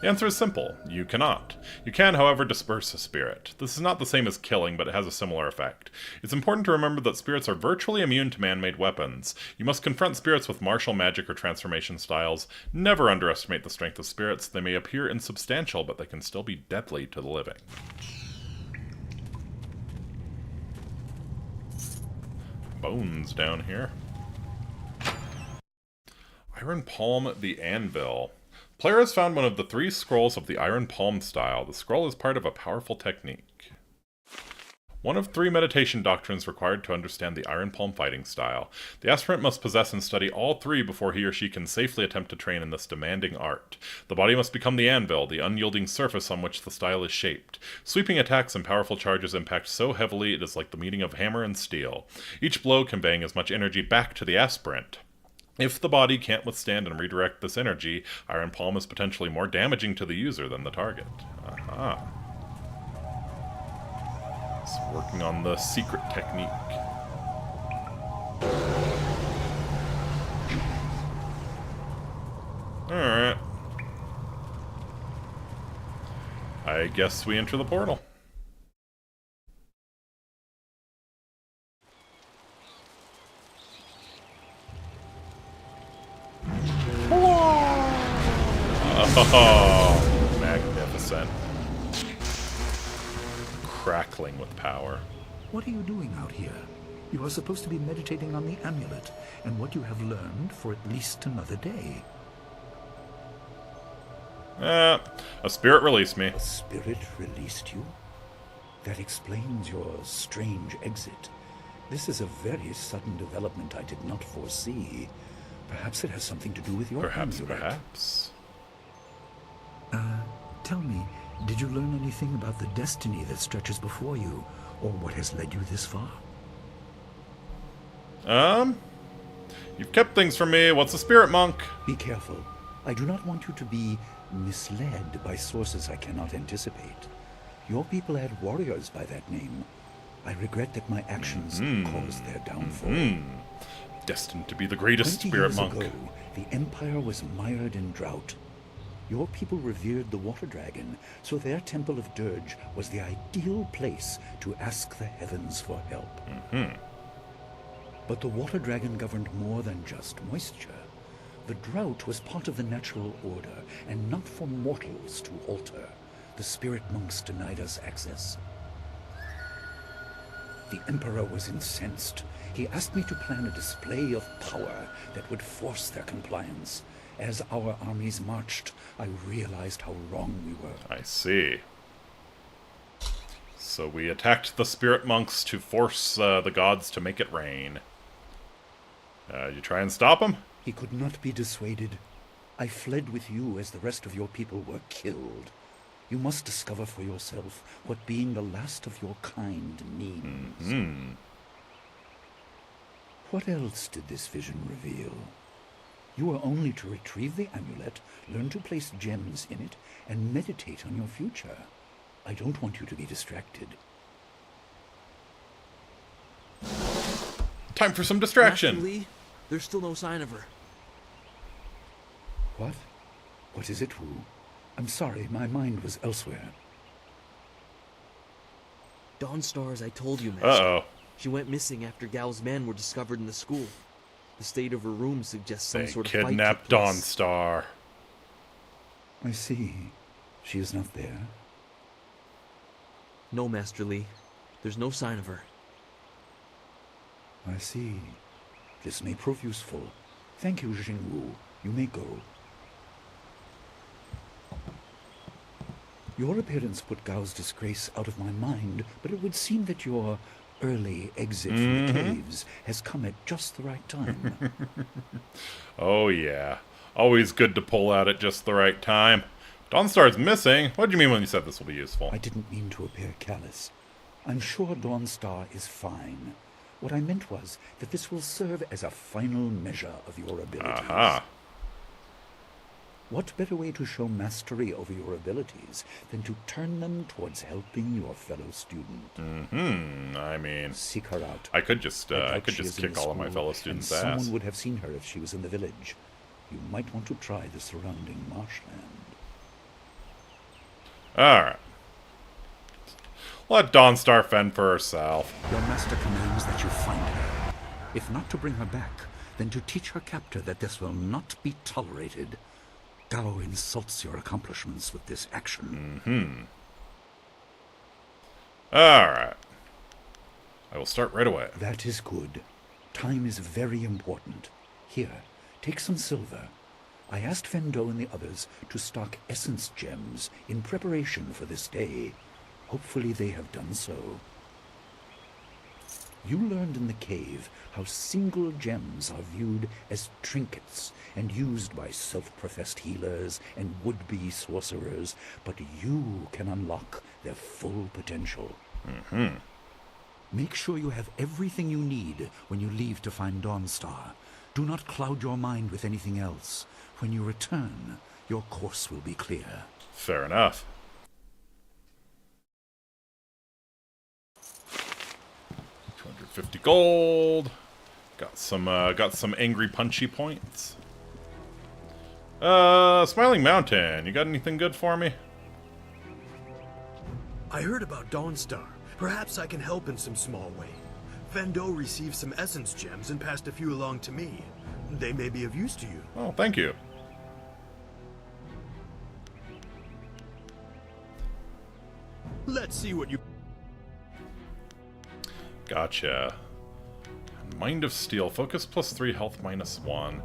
The answer is simple. You cannot. You can, however, disperse a spirit. This is not the same as killing, but it has a similar effect. It's important to remember that spirits are virtually immune to man-made weapons. You must confront spirits with martial magic or transformation styles. Never underestimate the strength of spirits. They may appear insubstantial, but they can still be deadly to the living. Bones down here. Iron Palm the Anvil. Player has found one of the 3 scrolls of the Iron Palm style. The scroll is part of a powerful technique. One of 3 meditation doctrines required to understand the Iron Palm fighting style. The aspirant must possess and study all 3 before he or she can safely attempt to train in this demanding art. The body must become the anvil, the unyielding surface on which the style is shaped. Sweeping attacks and powerful charges impact so heavily it is like the meeting of hammer and steel, each blow conveying as much energy back to the aspirant. If the body can't withstand and redirect this energy, Iron Palm is potentially more damaging to the user than the target. Aha. It's working on the secret technique. Alright. I guess we enter the portal. Oh, magnificent. Crackling with power. What are you doing out here? You are supposed to be meditating on the amulet, and what you have learned for at least another day. A spirit released me. A spirit released you? That explains your strange exit. This is a very sudden development I did not foresee. Perhaps it has something to do with your amulet. Perhaps. Tell me, did you learn anything about the destiny that stretches before you, or what has led you this far? You've kept things from me. What's a spirit monk? Be careful. I do not want you to be misled by sources I cannot anticipate. Your people had warriors by that name. I regret that my actions caused their downfall. Destined to be the greatest 20 spirit years monk. ago, the Empire was mired in drought. Your people revered the water dragon, so their temple of Dirge was the ideal place to ask the heavens for help. But the water dragon governed more than just moisture. The drought was part of the natural order, and not for mortals to alter. The spirit monks denied us access. The Emperor was incensed. He asked me to plan a display of power that would force their compliance. As our armies marched, I realized how wrong we were. I see. So we attacked the spirit monks to force the gods to make it rain. You try and stop him? He could not be dissuaded. I fled with you as the rest of your people were killed. You must discover for yourself what being the last of your kind means. What else did this vision reveal? You are only to retrieve the amulet, learn to place gems in it, and meditate on your future. I don't want you to be distracted. Time for some distraction. Master Lee, there's still no sign of her. What? What is it, Wu? I'm sorry, my mind was elsewhere. Dawnstar, as I told you, Master. Uh-oh. She went missing after Gal's men were discovered in the school. The state of her room suggests some sort of fight kidnapped took place. Dawnstar. I see. She is not there. No, Master Lee. There's no sign of her. I see. This may prove useful. Thank you, Jingwu. You may go. Your appearance put Gao's disgrace out of my mind, but it would seem that your early exit from the caves has come at just the right time. Oh, yeah. Always good to pull out at just the right time. Dawnstar's missing? What did you mean when you said this will be useful? I didn't mean to appear callous. I'm sure Dawnstar is fine. What I meant was that this will serve as a final measure of your abilities. Aha. What better way to show mastery over your abilities than to turn them towards helping your fellow student? I mean, seek her out. I could just kick all of my fellow students' ass. Someone would have seen her if she was in the village. You might want to try the surrounding marshland. Alright. Let Dawnstar fend for herself. Your master commands that you find her. If not to bring her back, then to teach her captor that this will not be tolerated. Gao insults your accomplishments with this action. Alright. I will start right away. That is good. Time is very important. Here, take some silver. I asked Fendo and the others to stock essence gems in preparation for this day. Hopefully they have done so. You learned in the cave how single gems are viewed as trinkets and used by self-professed healers and would-be sorcerers, but you can unlock their full potential. Make sure you have everything you need when you leave to find Dawnstar. Do not cloud your mind with anything else. When you return, your course will be clear. Fair enough. 250 gold. Got some angry punchy points. Smiling Mountain, you got anything good for me? I heard about Dawnstar. Perhaps I can help in some small way. Fendo received some essence gems and passed a few along to me. They may be of use to you. Oh, thank you. Let's see what you... Gotcha. Mind of Steel. Focus +3, health -1.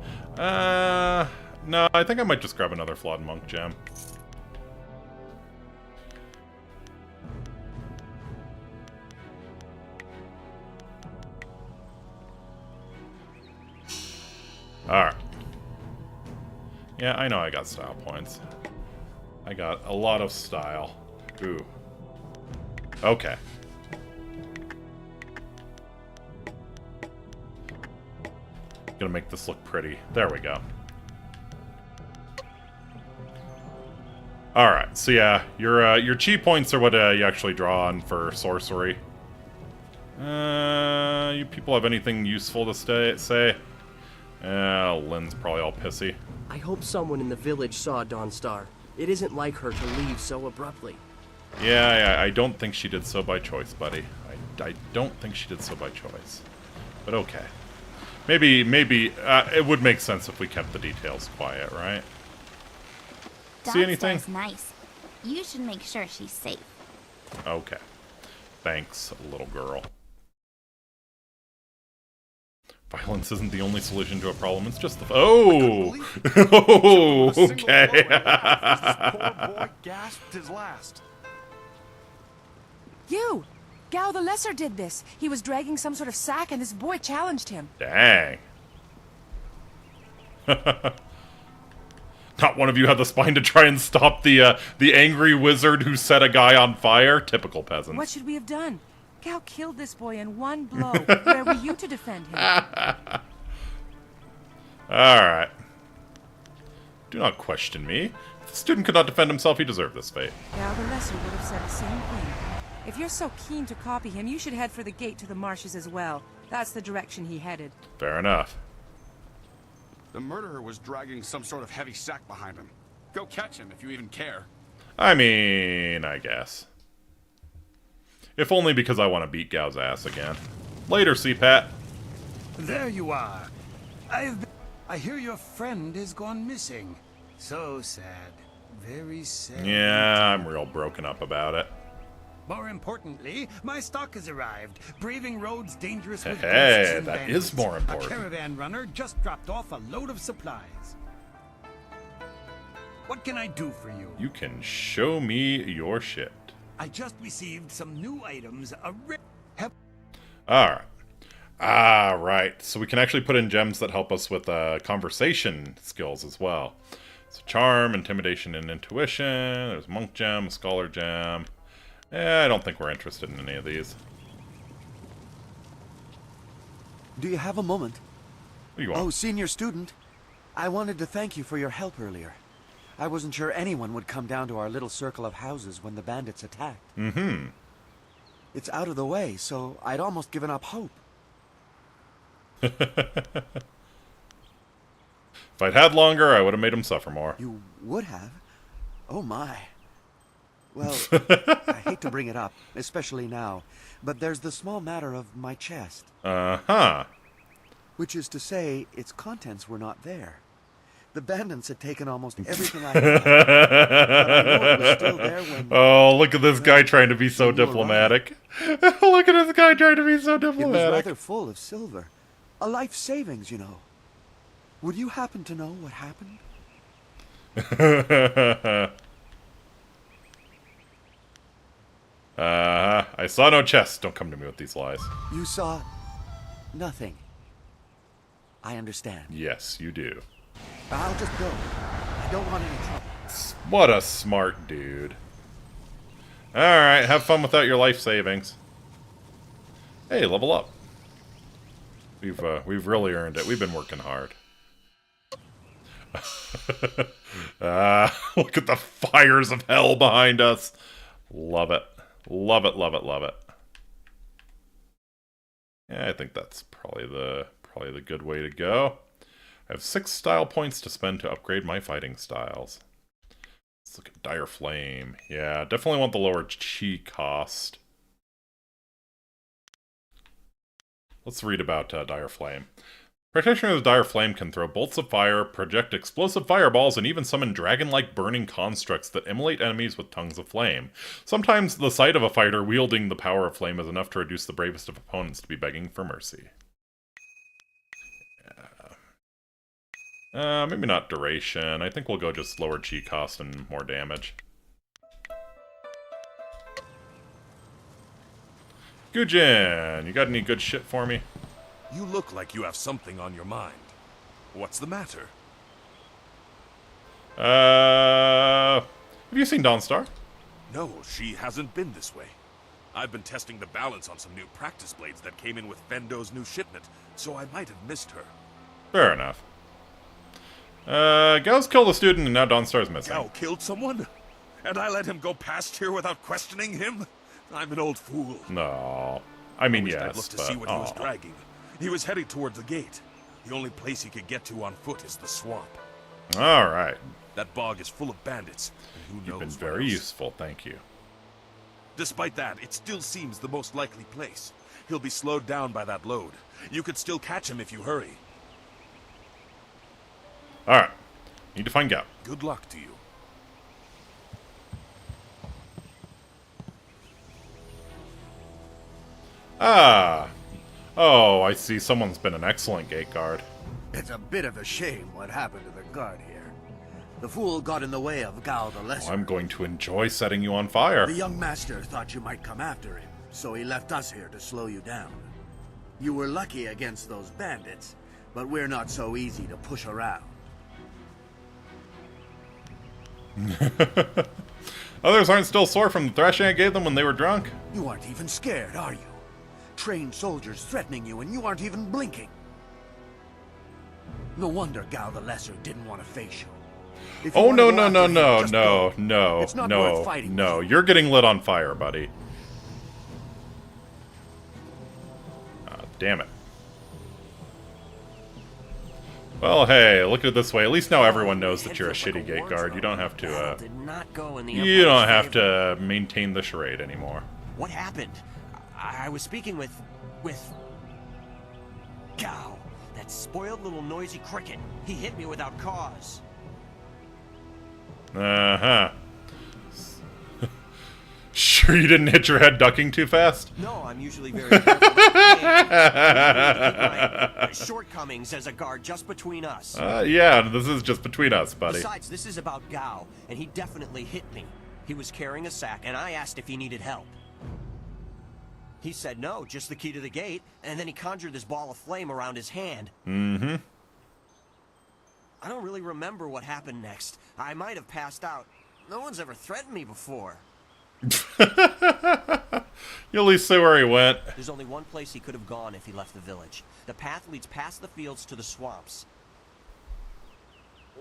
No, I think I might just grab another Flawed Monk gem. Alright. Yeah, I know I got style points. I got a lot of style. Ooh. Okay. Gonna make this look pretty. There we go. Alright, so yeah, your chi points are what you actually draw on for sorcery. You people have anything useful to say? Lynn's probably all pissy. I hope someone in the village saw Dawnstar. It isn't like her to leave so abruptly. Yeah, I don't think she did so by choice, buddy. I don't think she did so by choice. But okay. Maybe it would make sense if we kept the details quiet, right? See anything? Dawnstar's nice. You should make sure she's safe. Okay. Thanks, little girl. Violence isn't the only solution to a problem, it's just the... Oh! Oh, okay. This poor boy gasped his last. You! Gao the Lesser did this. He was dragging some sort of sack and this boy challenged him. Dang. Not one of you had the spine to try and stop the angry wizard who set a guy on fire? Typical peasants. What should we have done? Gao killed this boy in one blow. Where were you to defend him? Alright. Do not question me. If the student could not defend himself, he deserved this fate. Gao the Lesser would have said the same thing. If you're so keen to copy him, you should head for the gate to the marshes as well. That's the direction he headed. Fair enough. The murderer was dragging some sort of heavy sack behind him. Go catch him if you even care. I mean, I guess. If only because I want to beat Gao's ass again. Later, CPAT. There you are. I hear your friend has gone missing. So sad. Very sad. Yeah, I'm real broken up about it. More importantly, my stock has arrived. Braving roads dangerous with Hey, ghosts and that bandits. is more important. A caravan runner just dropped off a load of supplies. What can I do for you? You can show me your shit. I just received some new items. Alright. Ah, right. So we can actually put in gems that help us with conversation skills as well. So charm, intimidation, and intuition. There's monk gem, scholar gem. I don't think we're interested in any of these. Do you have a moment? What do you want? Oh, senior student. I wanted to thank you for your help earlier. I wasn't sure anyone would come down to our little circle of houses when the bandits attacked. Mm-hmm. It's out of the way, so I'd almost given up hope. If I'd had longer, I would have made him suffer more. You would have? Oh my. Well, I hate to bring it up, especially now, but there's the small matter of my chest. Uh-huh. Which is to say, its contents were not there. The bandits had taken almost everything I had. But I know it was still there when... Oh, look at this guy trying to be so diplomatic. Look at this guy trying to be so diplomatic. It was rather full of silver. A life savings, you know. Would you happen to know what happened? I saw no chest. Don't come to me with these lies. You saw nothing. I understand. Yes, you do. I'll just go. I don't want any trouble. What a smart dude. Alright, have fun without your life savings. Hey, level up. We've really earned it. We've been working hard. Look at the fires of hell behind us. Love it. Love it, love it, love it. Yeah, I think that's probably the good way to go. I have 6 style points to spend to upgrade my fighting styles. Let's look at Dire Flame. Yeah, definitely want the lower chi cost. Let's read about Dire Flame. Practitioners of Dire Flame can throw bolts of fire, project explosive fireballs, and even summon dragon-like burning constructs that immolate enemies with tongues of flame. Sometimes the sight of a fighter wielding the power of flame is enough to reduce the bravest of opponents to be begging for mercy. Yeah. Maybe not duration. I think we'll go just lower chi cost and more damage. Gujin, you got any good shit for me? You look like you have something on your mind. What's the matter? Have you seen Dawnstar? No, she hasn't been this way. I've been testing the balance on some new practice blades that came in with Vendo's new shipment, so I might have missed her. Fair enough. Gao's killed a student and now Dawnstar's missing. Gao killed someone? And I let him go past here without questioning him? I'm an old fool. No. I mean, yes, I'd looked to see what he was dragging. He was heading towards the gate. The only place he could get to on foot is the swamp. All right. That bog is full of bandits, and who knows. You've been very useful, thank you. Despite that, it still seems the most likely place. He'll be slowed down by that load. You could still catch him if you hurry. All right. Need to find Gao. Good luck to you. Ah. Oh, I see. Someone's been an excellent gate guard. It's a bit of a shame what happened to the guard here. The fool got in the way of Gao the Lesser. Oh, I'm going to enjoy setting you on fire. The young master thought you might come after him, so he left us here to slow you down. You were lucky against those bandits, but we're not so easy to push around. Others aren't still sore from the thrashing I gave them when they were drunk? You aren't even scared, are you? Trained soldiers threatening you and you aren't even blinking. No wonder Gao the Lesser didn't want to face you. Oh, no. You're getting lit on fire, buddy. Damn it. Well, hey, look at it this way. At least now everyone knows that you're a shitty gate guard. You don't have to, you don't have to maintain the charade anymore. What happened? I was speaking with Gao, that spoiled little noisy cricket. He hit me without cause. Uh-huh. Sure you didn't hit your head ducking too fast? No, I'm usually very careful. My shortcomings as a guard just between us. Yeah, this is just between us, buddy. Besides, this is about Gao, and he definitely hit me. He was carrying a sack, and I asked if he needed help. He said no, just the key to the gate, and then he conjured this ball of flame around his hand. Mm-hmm. I don't really remember what happened next. I might have passed out. No one's ever threatened me before. You at least say where he went. There's only one place he could have gone if he left the village. The path leads past the fields to the swamps.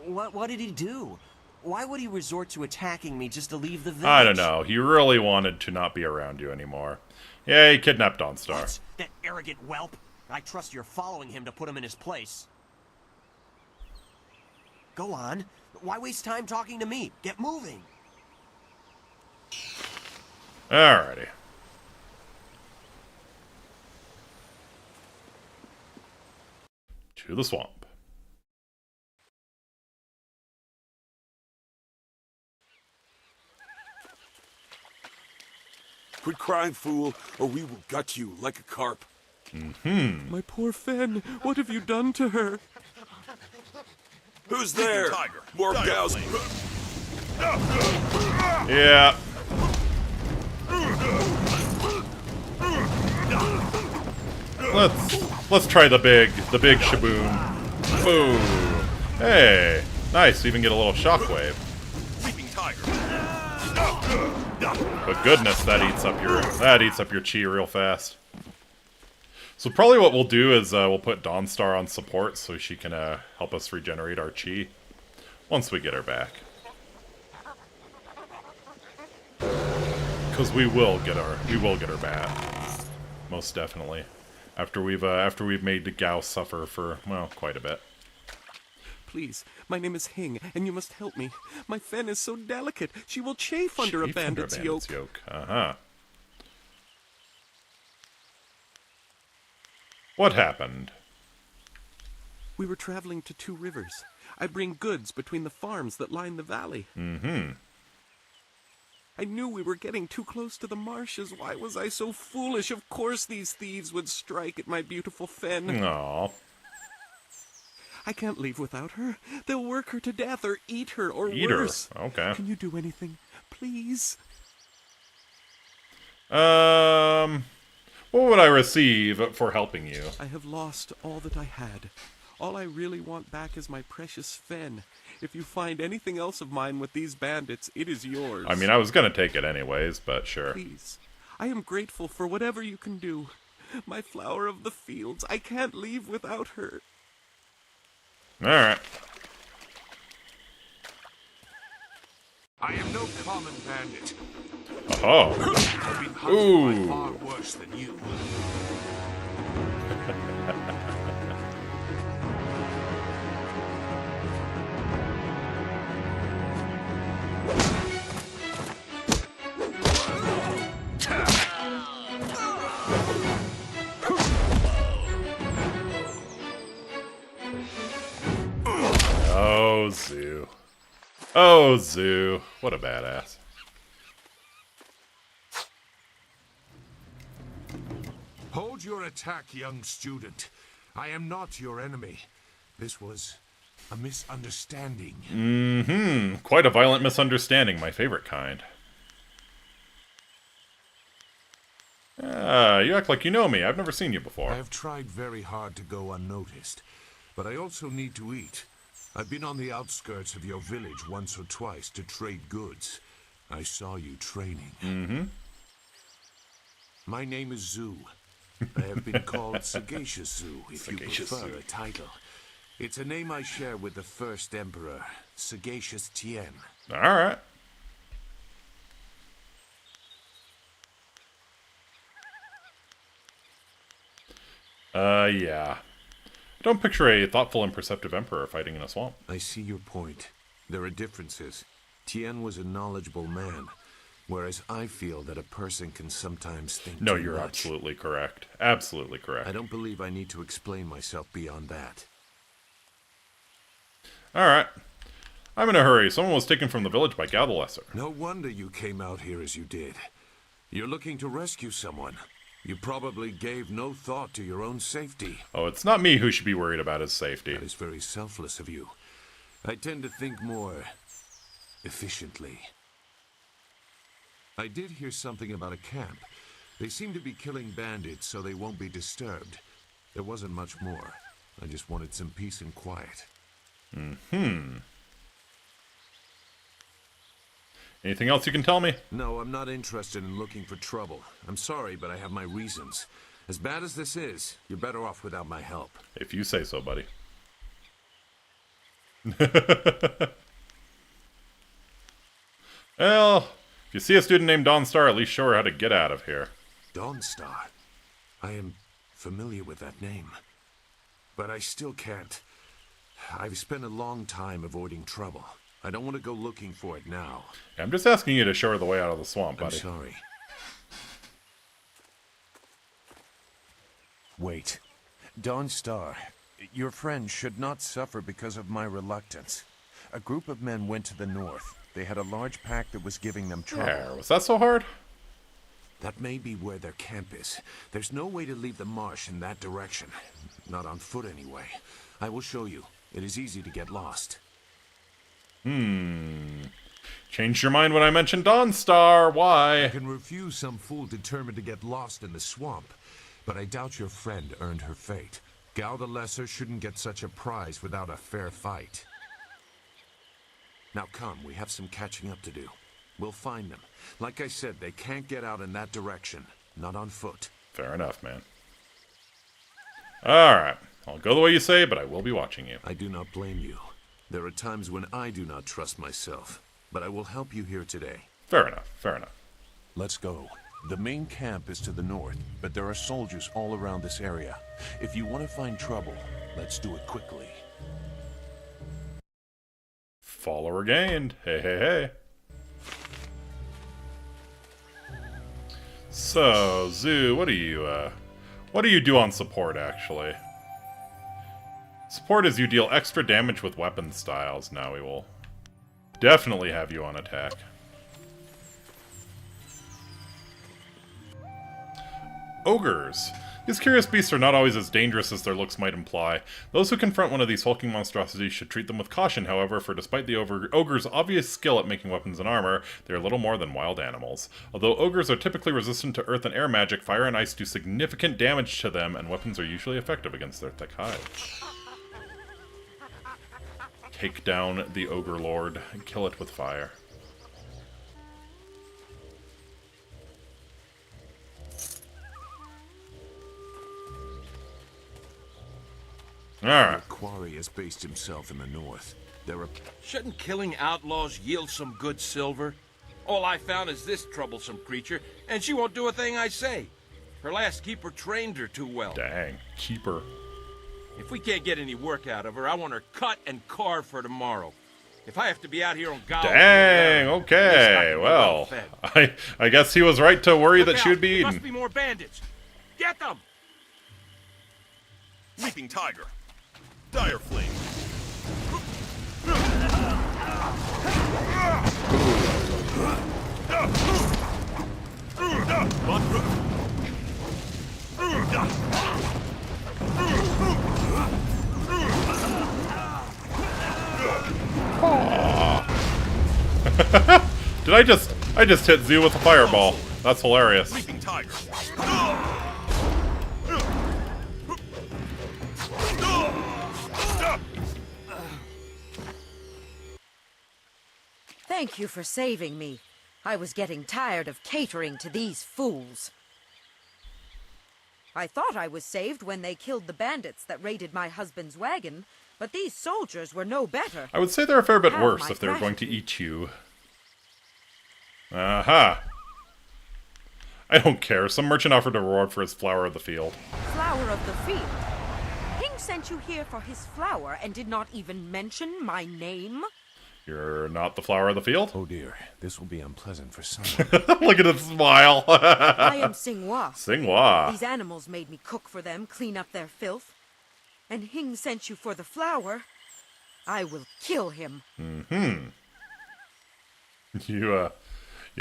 What did he do? Why would he resort to attacking me just to leave the village? I don't know. He really wanted to not be around you anymore. Yeah, he kidnapped Dawnstar. What? That arrogant whelp? I trust you're following him to put him in his place. Go on. Why waste time talking to me? Get moving. Alrighty. To the swamp. Quit crying, fool, or we will gut you like a carp. Mm-hmm. My poor Fen, what have you done to her? Who's there? Tiger. More gals. Yeah. Let's try the big shaboom. Boom. Hey, nice. Even get a little shockwave. Sleeping tiger. But goodness, that eats up your chi real fast. So probably what we'll do is we'll put Dawnstar on support so she can help us regenerate our chi once we get her back. Because we will get her back, most definitely. After we've made the Gao suffer for, well, quite a bit. Please, my name is Hing, and you must help me. My Fen is so delicate, she will chafe under a bandit's yoke. Uh-huh. What happened? We were traveling to 2 rivers. I bring goods between the farms that line the valley. Mm-hmm. I knew we were getting too close to the marshes. Why was I so foolish? Of course these thieves would strike at my beautiful Fen. Aww. I can't leave without her. They'll work her to death or eat her or Eat worse. her. Okay. Can you do anything? Please? What would I receive for helping you? I have lost all that I had. All I really want back is my precious Fen. If you find anything else of mine with these bandits, it is yours. I mean, I was gonna take it anyways, but sure. Please. I am grateful for whatever you can do. My flower of the fields. I can't leave without her. Alright. I am no common bandit. Oh. I've been hunted by far worse than you. Oh, Zoo. Oh, Zoo. What a badass. Hold your attack, young student. I am not your enemy. This was a misunderstanding. Mm-hmm. Quite a violent misunderstanding. My favorite kind. You act like you know me. I've never seen you before. I have tried very hard to go unnoticed, but I also need to eat. I've been on the outskirts of your village once or twice to trade goods. I saw you training. Mm-hmm. My name is Zhu. I have been called Sagacious Zhu, if you prefer a title. It's a name I share with the first emperor, Sagacious Tien. Alright. Yeah. Don't picture a thoughtful and perceptive emperor fighting in a swamp. I see your point. There are differences. Tien was a knowledgeable man, whereas I feel that a person can sometimes think No, too you're much. absolutely correct. Absolutely correct. I don't believe I need to explain myself beyond that. Alright. I'm in a hurry. Someone was taken from the village by Gao the Lesser. No wonder you came out here as you did. You're looking to rescue someone. You probably gave no thought to your own safety. Oh, it's not me who should be worried about his safety. That is very selfless of you. I tend to think more efficiently. I did hear something about a camp. They seem to be killing bandits, so they won't be disturbed. There wasn't much more. I just wanted some peace and quiet. Anything else you can tell me? No, I'm not interested in looking for trouble. I'm sorry, but I have my reasons. As bad as this is, you're better off without my help. If you say so, buddy. Well, if you see a student named Dawnstar, at least show her how to get out of here. Dawnstar? I am familiar with that name. But I still can't. I've spent a long time avoiding trouble. I don't want to go looking for it now. I'm just asking you to show her the way out of the swamp, buddy. I'm sorry. Wait. Dawnstar, your friend should not suffer because of my reluctance. A group of men went to the north. They had a large pack that was giving them trouble. There, was that so hard? That may be where their camp is. There's no way to leave the marsh in that direction. Not on foot, anyway. I will show you. It is easy to get lost. Changed your mind when I mentioned Dawnstar. Why? I can refuse some fool determined to get lost in the swamp, but I doubt your friend earned her fate. Gal the Lesser shouldn't get such a prize without a fair fight. Now come, we have some catching up to do. We'll find them. Like I said, they can't get out in that direction. Not on foot. Fair enough, man. Alright. I'll go the way you say, but I will be watching you. I do not blame you. There are times when I do not trust myself, but I will help you here today. Fair enough, fair enough. Let's go. The main camp is to the north, but there are soldiers all around this area. If you want to find trouble, let's do it quickly. Follower gained. Hey, hey, hey. So, Zoo, what do you do on support, actually? Support is you deal extra damage with weapon styles. Now we will definitely have you on attack. Ogres. These curious beasts are not always as dangerous as their looks might imply. Those who confront one of these hulking monstrosities should treat them with caution, however, for despite the ogre's obvious skill at making weapons and armor, they are little more than wild animals. Although ogres are typically resistant to earth and air magic, fire and ice do significant damage to them, and weapons are usually effective against their thick hide. Take down the ogre lord and kill it with fire. Alright. The quarry has based himself in the north. There are... Shouldn't killing outlaws yield some good silver? All I found is this troublesome creature, and she won't do a thing I say. Her last keeper trained her too well. Dang, keeper. If we can't get any work out of her, I want her cut and carved for tomorrow. If I have to be out here on Gallo... Dang, okay, well, I guess he was right to worry that she would be eaten. Must be more bandits. Get them! Leaping Tiger. Dire Flame. Did I just hit Zoo with a fireball. That's hilarious. Leaping Tiger. Thank you for saving me. I was getting tired of catering to these fools. I thought I was saved when they killed the bandits that raided my husband's wagon, but these soldiers were no better. I would say they're a fair bit Have worse my if they were going to gratitude. eat you. Aha! I don't care. Some merchant offered a reward for his flower of the field. Flower of the field? King sent you here for his flower and did not even mention my name? You're not the flower of the field? Oh dear, this will be unpleasant for some. Look at his smile. I am Singwa. Singwa. These animals made me cook for them, clean up their filth. And Hing sent you for the flower. I will kill him. Mm-hmm. You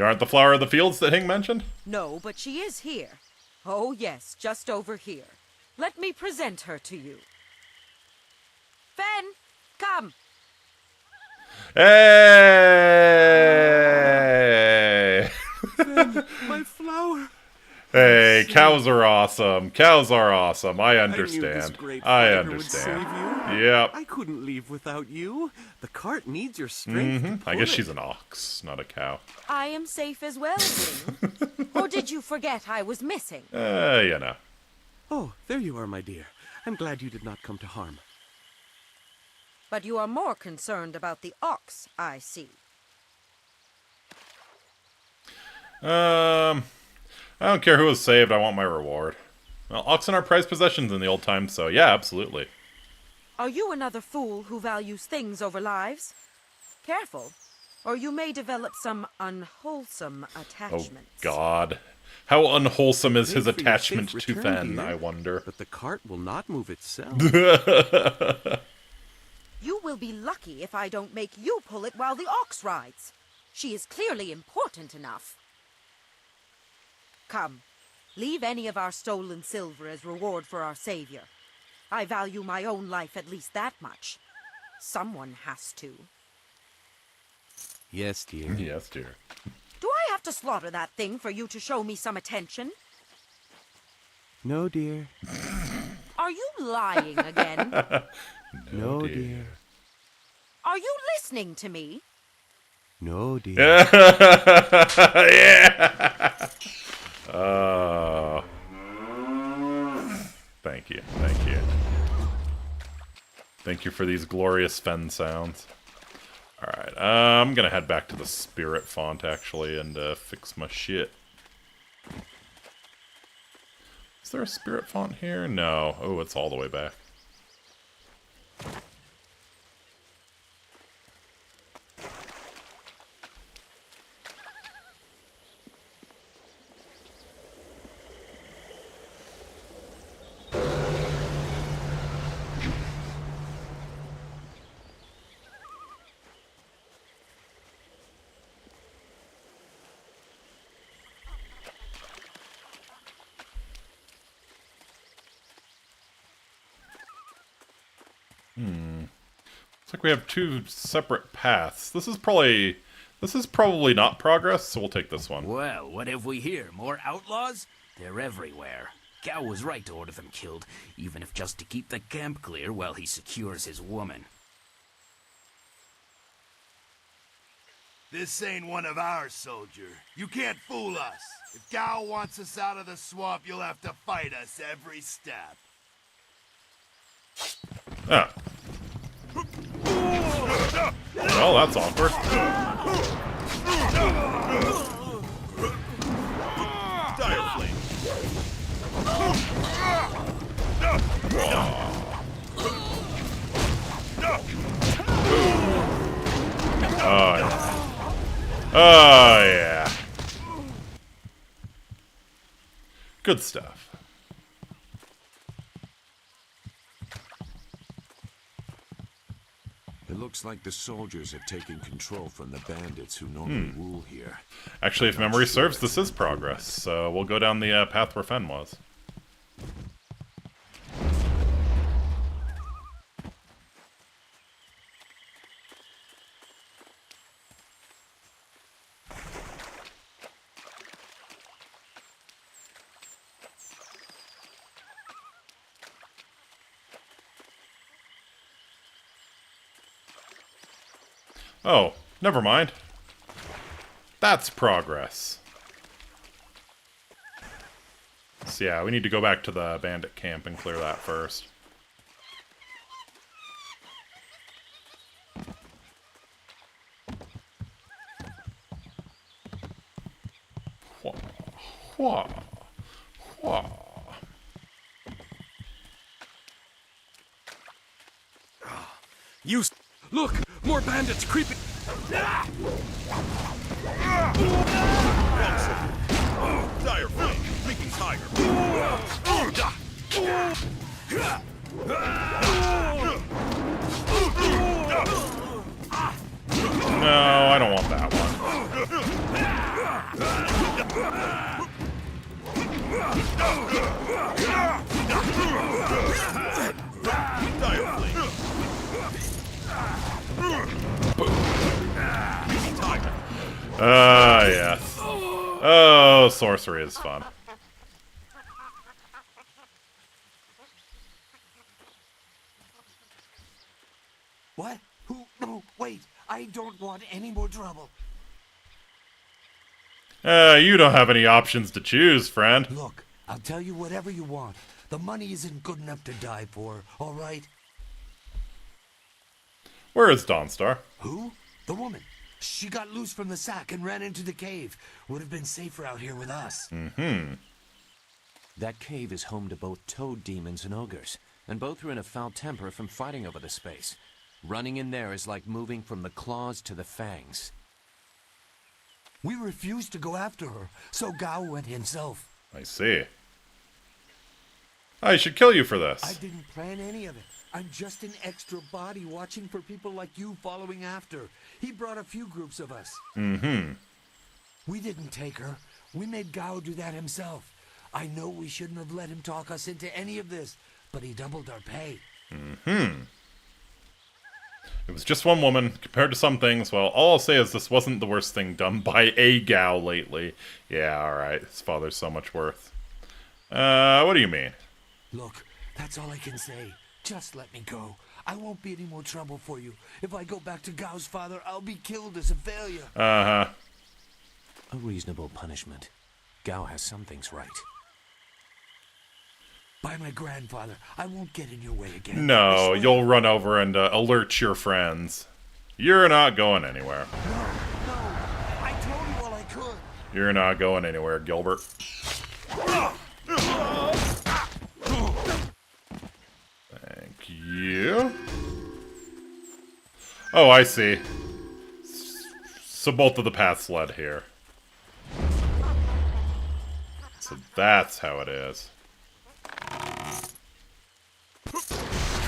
aren't the flower of the fields that Hing mentioned? No, but she is here. Oh yes, just over here. Let me present her to you. Fen, come. Hey! Fen, my flower. Hey, cows are awesome. Cows are awesome. I understand. I knew this great I fighter would understand. save you. Yep. I couldn't leave without you. The cart needs your strength. To I pull guess it. she's an ox, not a cow. I am safe as well, Ring. Or did you forget I was missing? You know. Oh, there you are, my dear. I'm glad you did not come to harm. But you are more concerned about the ox, I see. I don't care who was saved. I want my reward. Well, oxen are prized possessions in the old times, so yeah, absolutely. Are you another fool who values things over lives? Careful, or you may develop some unwholesome Oh, attachments. God. How unwholesome is his Great for your attachment safe to return, Fen, dear. I wonder. But the cart will not move itself. You will be lucky if I don't make you pull it while the ox rides. She is clearly important enough. Come, leave any of our stolen silver as reward for our savior. I value my own life at least that much. Someone has to. Yes, dear. Yes, dear. Do I have to slaughter that thing for you to show me some attention? No, dear. Are you lying again? No, dear. Are you listening to me? No, dear. Yeah. Oh. Thank you. Thank you. Thank you for these glorious Fen sounds. Alright, I'm gonna head back to the spirit font, actually, and fix my shit. Is there a spirit font here? No. Oh, it's all the way back. Looks like we have two separate paths. This is probably not progress, so we'll take this one. Well, what have we here? More outlaws? They're everywhere. Cal was right to order them killed, even if just to keep the camp clear while he secures his woman. This ain't one of ours, soldier. You can't fool us. If Gao wants us out of the swamp, you'll have to fight us every step. Ah. Well, that's awkward. Dire flame. Oh, yeah. Oh, yeah. Good stuff. It looks like the soldiers have taken control from the bandits who normally rule here. Actually, if memory serves, this is progress, so we'll go down the path where Fen was. Oh, never mind. That's progress. So yeah, we need to go back to the bandit camp and clear that first. Wha, wha, wha. Look! More bandits creeping! Dire flame. Reeking tiger. No, I don't want that one. Dire flame. Yes. Oh, sorcery is fun. What? Who? No, wait. I don't want any more trouble. You don't have any options to choose, friend. Look, I'll tell you whatever you want. The money isn't good enough to die for, all right? Where is Dawnstar? Who? The woman. She got loose from the sack and ran into the cave. Would have been safer out here with us. That cave is home to both toad demons and ogres, and both are in a foul temper from fighting over the space. Running in there is like moving from the claws to the fangs. We refused to go after her, so Gao went himself. I see. I should kill you for this. I didn't plan any of it. I'm just an extra body watching for people like you following after. He brought a few groups of us. We didn't take her. We made Gao do that himself. I know we shouldn't have let him talk us into any of this, but he doubled our pay. It was just one woman, compared to some things. Well, all I'll say is this wasn't the worst thing done by a Gao lately. Yeah, alright. His father's so much worth. What do you mean? Look, that's all I can say. Just let me go. I won't be any more trouble for you. If I go back to Gao's father, I'll be killed as a failure. A reasonable punishment. Gao has some things right. By my grandfather, I won't get in your way again. No, you'll run over and alert your friends. You're not going anywhere. No, I told you all I could. You're not going anywhere, Gilbert. Thank you. Oh, I see. So both of the paths led here. So that's how it is.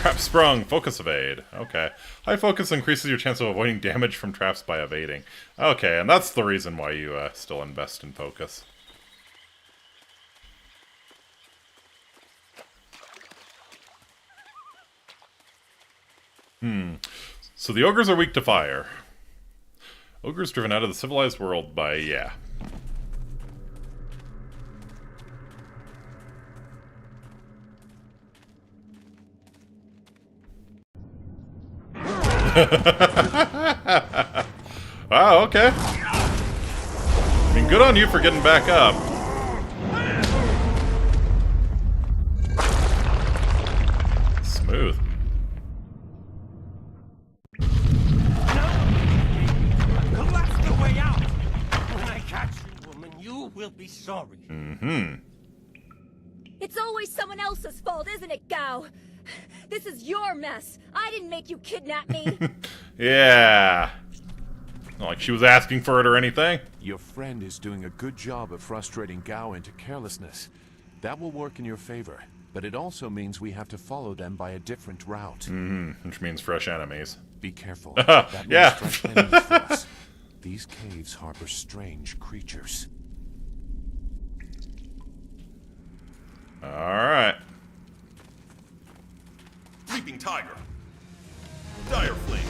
Trap sprung. Focus evade. Okay. High focus increases your chance of avoiding damage from traps by evading. Okay, and that's the reason why you still invest in focus. So the ogres are weak to fire. Ogres driven out of the civilized world by, yeah. Wow, okay. I mean, good on you for getting back up. Smooth. Collapse the way out! When I catch you, woman, you will be sorry. It's always someone else's fault, isn't it, Gao? This is your mess. I didn't make you kidnap me. Yeah. Not like she was asking for it or anything. Your friend is doing a good job of frustrating Gao into carelessness. That will work in your favor, but it also means we have to follow them by a different route. Which means fresh enemies. Be careful. That yeah. Fresh enemies for us. These caves harbor strange creatures. Alright. Leaping Tiger. Dire Flame.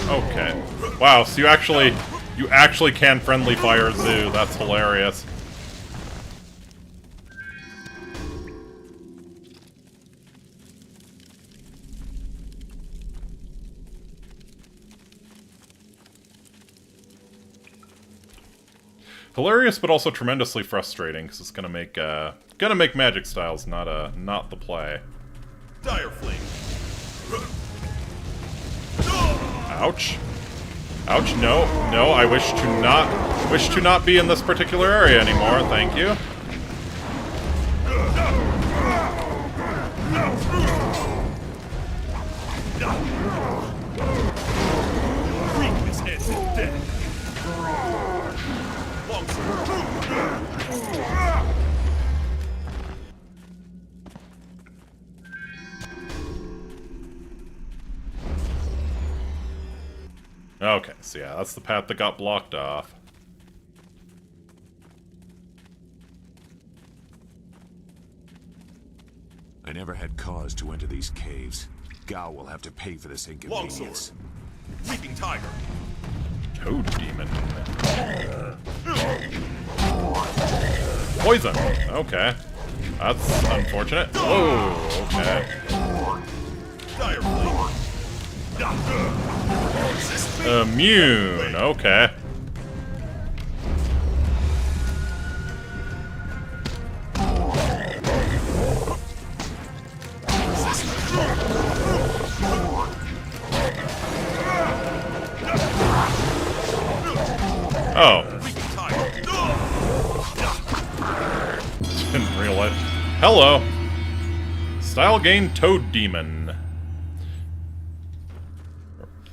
Okay. Wow, so you actually can friendly fire Zoo. That's hilarious. Hilarious, but also tremendously frustrating because it's gonna make Magic Styles not the play. Dire Flame. Ouch! Ouch! No, no! I wish to not be in this particular area anymore. Thank you. His head's dead. Okay, so yeah, that's the path that got blocked off. I never had cause to enter these caves. Gao will have to pay for this inconvenience. Longsword. Leaping Tiger. Toad Demon. Poison. Okay. That's unfortunate. Oh, okay. Immune, okay. Oh. Didn't realize. Hello. Style gain Toad Demon.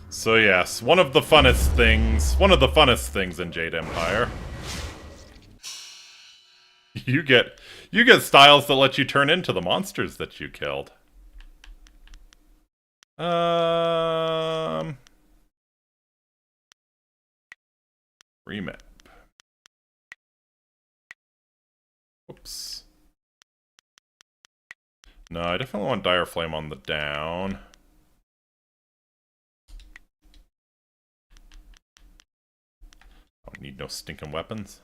So yes, one of the funnest things in Jade Empire. You get styles that let you turn into the monsters that you killed. Remap. Oops. No, I definitely want Dire Flame on the down. Don't need no stinking weapons.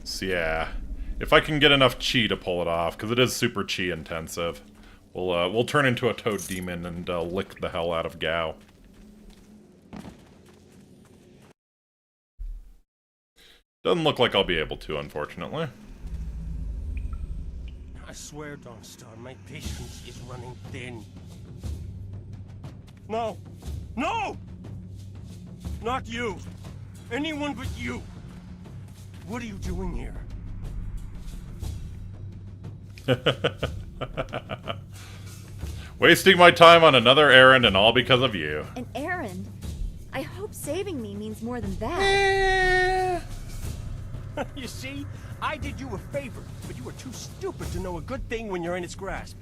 So yeah, if I can get enough chi to pull it off, because it is super chi intensive, we'll turn into a Toad Demon and lick the hell out of Gao. Doesn't look like I'll be able to, unfortunately. I swear, Dawnstar, my patience is running thin. No! No! Not you! Anyone but you! What are you doing here? Wasting my time on another errand and all because of you. An errand? I hope saving me means more than that. You see, I did you a favor, but you were too stupid to know a good thing when you're in its grasp.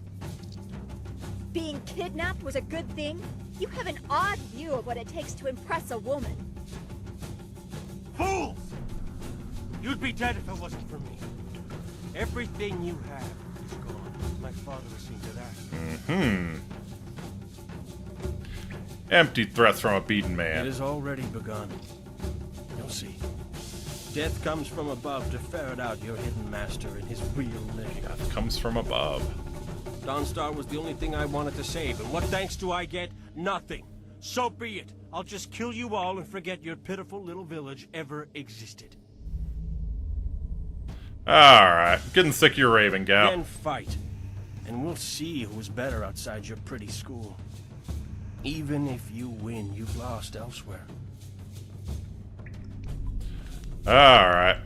Being kidnapped was a good thing? You have an odd view of what it takes to impress a woman. Fools! You'd be dead if it wasn't for me. Everything you have is gone. My father has seen to that. Empty threats from a beaten man. It has already begun. You'll see. Death comes from above to ferret out your hidden master and his real name. Death comes from above. Dawnstar was the only thing I wanted to save, and what thanks do I get? Nothing. So be it. I'll just kill you all and forget your pitiful little village ever existed. Alright, getting sick of your raving, Gao. Then fight, and we'll see who's better outside your pretty school. Even if you win, you've lost elsewhere. Alright.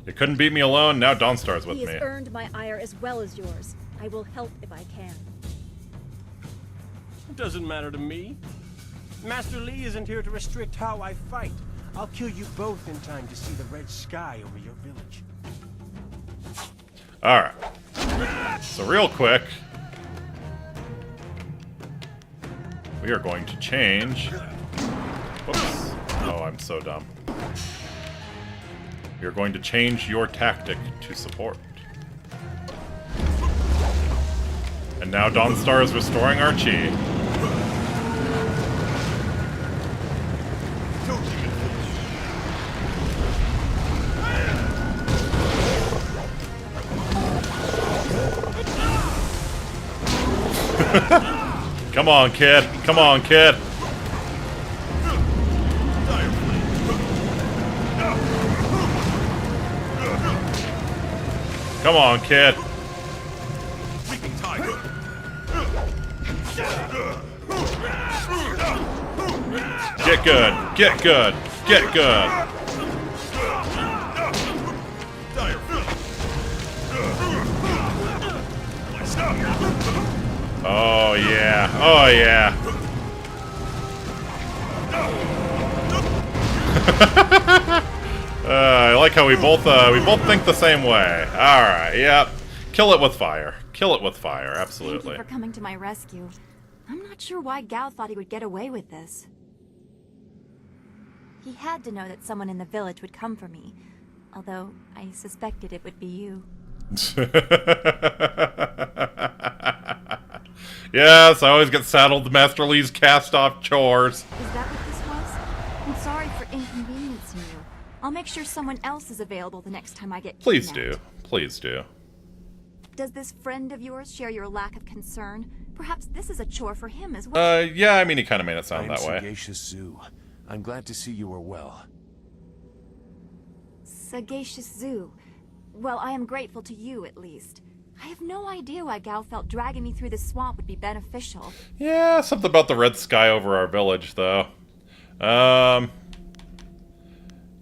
You couldn't beat me alone, now Dawnstar's with He me. has earned my ire as well as yours. I will help if I can. It doesn't matter to me. Master Li isn't here to restrict how I fight. I'll kill you both in time to see the red sky over your village. Alright. So real quick, we are going to change. Whoops. Oh, I'm so dumb. We are going to change your tactic to support. And now Dawnstar is restoring our chi. Come on, kid. Come on, kid. Come on, kid. Get good. Get good. Get good. Oh yeah. Oh yeah. I like how we both think the same way. All right. Yep. Kill it with fire. Kill it with fire. Absolutely. Thank you for coming to my rescue. I'm not sure why Gao thought he would get away with this. He had to know that someone in the village would come for me, although I suspected it would be you. Yes, I always get saddled with Master Li's cast-off chores. Is that what this was? I'm sorry for inconveniencing you. I'll make sure someone else is available the next time I get kidnapped. Please do. Please do. Does this friend of yours share your lack of concern? Perhaps this is a chore for him as well. Yeah, I mean, he kind of made it sound that way. Sagacious Zoo. I'm glad to see you are well. Sagacious Zoo. Well, I am grateful to you, at least. I have no idea why Gao felt dragging me through the swamp would be beneficial. Yeah, something about the red sky over our village, though.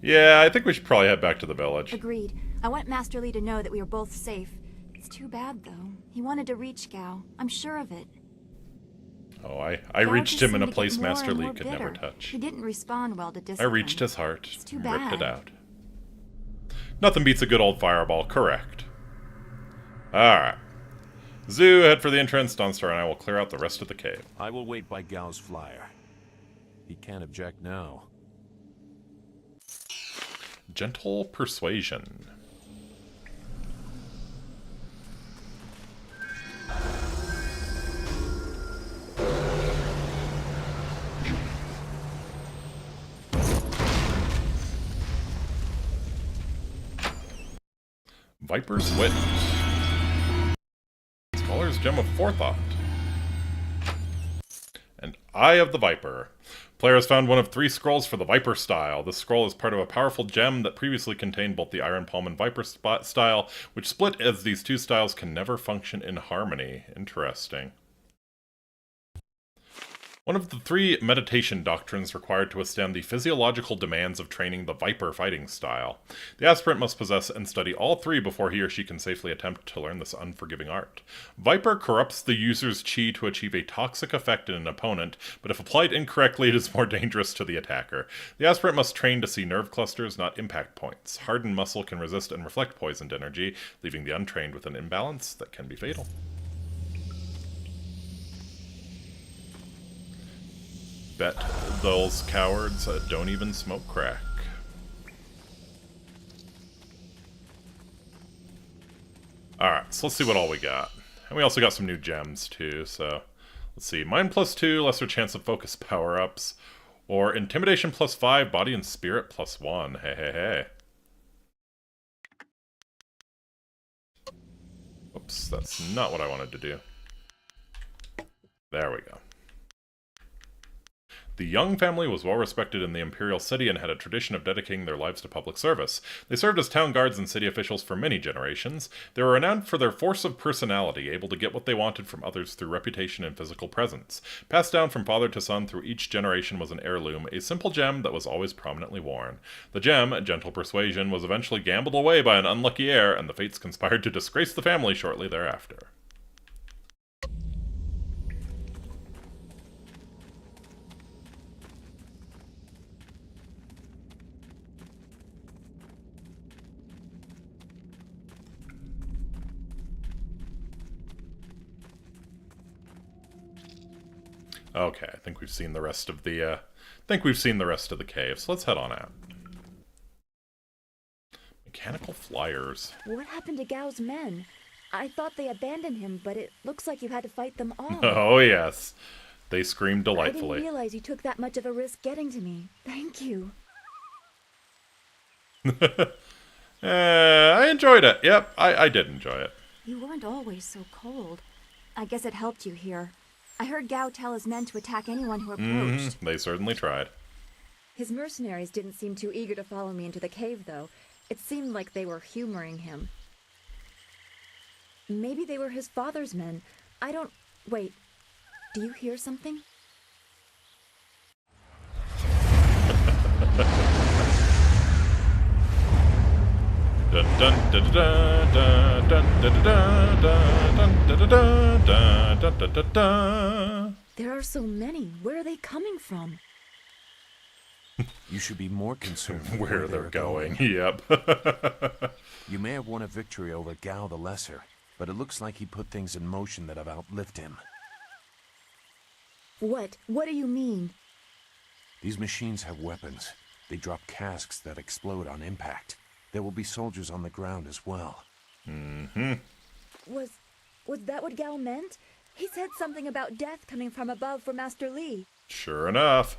Yeah, I think we should probably head back to the village. Agreed. I want Master Li to know that we are both safe. It's too bad, though. He wanted to reach Gao. I'm sure of it. Oh, I reached him in a place Master Li could never touch. He didn't respond well to I discipline. reached his heart It's too and bad. ripped it out. Nothing beats a good old fireball, correct. Alright. Zoo, head for the entrance. Dawnstar and I will clear out the rest of the cave. I will wait by Gao's flyer. He can't object now. Gentle persuasion. Viper's Wit. Scholar's Gem of Forethought. And Eye of the Viper. Player has found one of 3 scrolls for the Viper style. This scroll is part of a powerful gem that previously contained both the Iron Palm and Viper style, which split as these 2 styles can never function in harmony. Interesting. One of the 3 meditation doctrines required to withstand the physiological demands of training the Viper fighting style. The aspirant must possess and study all 3 before he or she can safely attempt to learn this unforgiving art. Viper corrupts the user's chi to achieve a toxic effect in an opponent, but if applied incorrectly, it is more dangerous to the attacker. The aspirant must train to see nerve clusters, not impact points. Hardened muscle can resist and reflect poisoned energy, leaving the untrained with an imbalance that can be fatal. Bet those cowards don't even smoke crack. Alright, so let's see what all we got. And we also got some new gems, too, so... Let's see. Mind +2, lesser chance of focus power-ups. Or Intimidation +5, Body and Spirit +1. Hey, hey, hey. Oops, that's not what I wanted to do. There we go. The Young family was well respected in the imperial city and had a tradition of dedicating their lives to public service. They served as town guards and city officials for many generations. They were renowned for their force of personality, able to get what they wanted from others through reputation and physical presence. Passed down from father to son through each generation was an heirloom, a simple gem that was always prominently worn. The gem, Gentle Persuasion, was eventually gambled away by an unlucky heir, and the fates conspired to disgrace the family shortly thereafter. Okay, I think we've seen the rest of the cave, so let's head on out. Mechanical flyers. What happened to Gao's men? I thought they abandoned him, but it looks like you had to fight them all. Oh yes, they screamed delightfully. I didn't realize you took that much of a risk getting to me. Thank you. I enjoyed it. Yep, I did enjoy it. You weren't always so cold. I guess it helped you here. I heard Gao tell his men to attack anyone who approached. They certainly tried. His mercenaries didn't seem too eager to follow me into the cave, though. It seemed like they were humoring him. Maybe they were his father's men. I don't... Wait. Do you hear something? Dun dun dun dun dun dun dun dun dun dun dun dun. There are so many. Where are they coming from? You should be more concerned with where they're going. Yep. You may have won a victory over Gao the Lesser, but it looks like he put things in motion that have outlived him. What? What do you mean? These machines have weapons. They drop casks that explode on impact. There will be soldiers on the ground as well. Mm-hmm. Was that what Gao meant? He said something about death coming from above for Master Li. Sure enough.